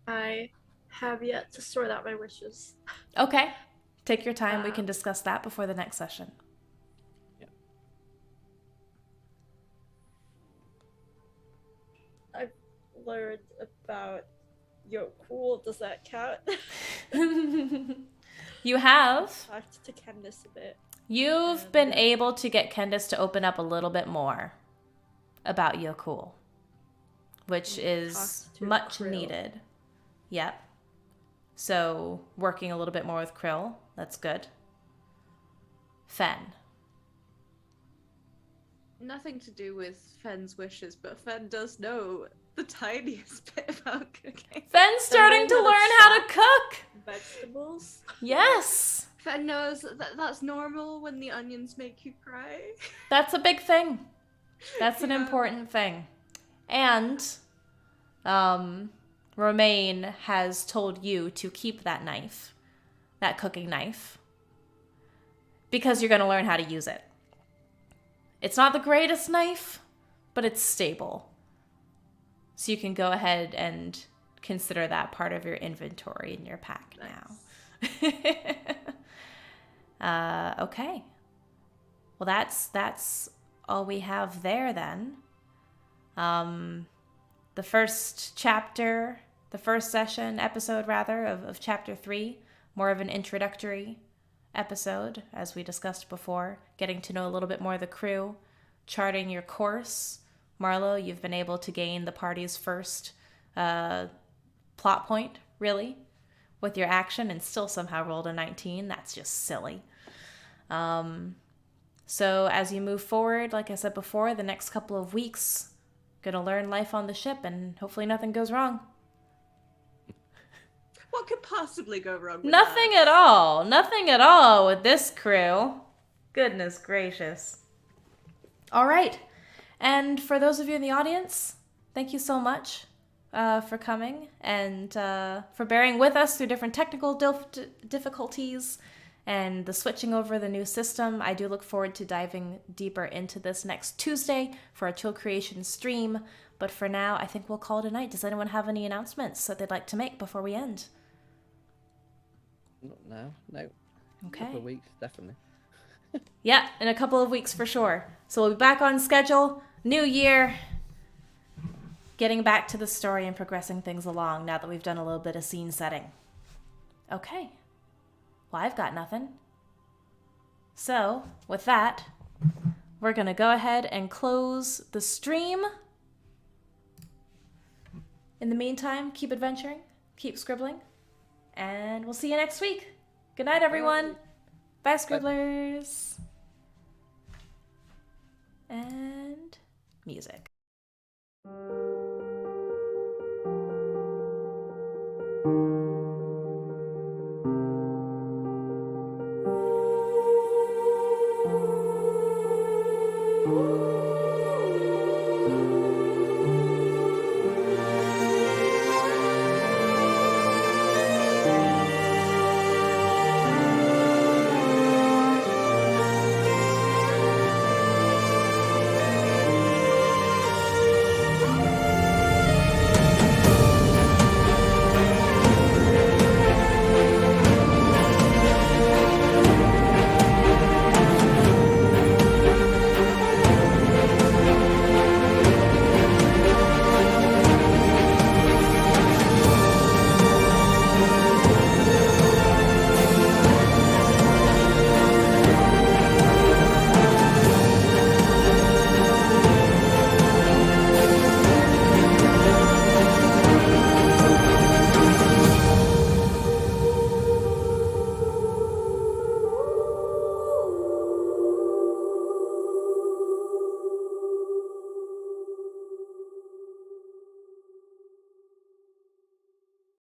E: I have yet to sort out my wishes.
A: Okay. Take your time. We can discuss that before the next session.
D: Yeah.
E: I've learned about Yo, cool. Does that count?
A: You have.
E: Talked to Kendis a bit.
A: You've been able to get Kendis to open up a little bit more about Yo Cool, which is much needed. Yep. So working a little bit more with Krill. That's good. Fenn.
B: Nothing to do with Fenn's wishes, but Fenn does know the tiniest bit about cooking.
A: Fenn's starting to learn how to cook!
E: Vegetables?
A: Yes!
B: Fenn knows that that's normal when the onions make you cry.
A: That's a big thing. That's an important thing. And, Romaine has told you to keep that knife, that cooking knife, because you're going to learn how to use it. It's not the greatest knife, but it's stable. So you can go ahead and consider that part of your inventory in your pack now. Okay. Well, that's all we have there then. The first chapter, the first session, episode rather, of chapter 3, more of an introductory episode, as we discussed before, getting to know a little bit more of the crew, charting your course. Marlowe, you've been able to gain the party's first plot point, really, with your action, and still somehow rolled a 19. That's just silly. So as you move forward, like I said before, the next couple of weeks, gonna learn life on the ship, and hopefully nothing goes wrong.
B: What could possibly go wrong with
A: Nothing
B: that?
A: at all. Nothing at all with this crew. Goodness gracious. All right. And for those of you in the audience, thank you so much for coming and for bearing with us through different technical difficulties and the switching over the new system. I do look forward to diving deeper into this next Tuesday for our Chill Creation stream. But for now, I think we'll call it a night. Does anyone have any announcements that they'd like to make before we end?
D: Not now, no.
A: Okay.
D: A couple of weeks, definitely.
A: Yeah, in a couple of weeks for sure. So we'll be back on schedule, new year, getting back to the story and progressing things along now that we've done a little bit of scene setting. Okay. Well, I've got nothing. So, with that, we're going to go ahead and close the stream. In the meantime, keep adventuring, keep scribbling, and we'll see you next week. Good night, everyone. Bye, scribblers. And music.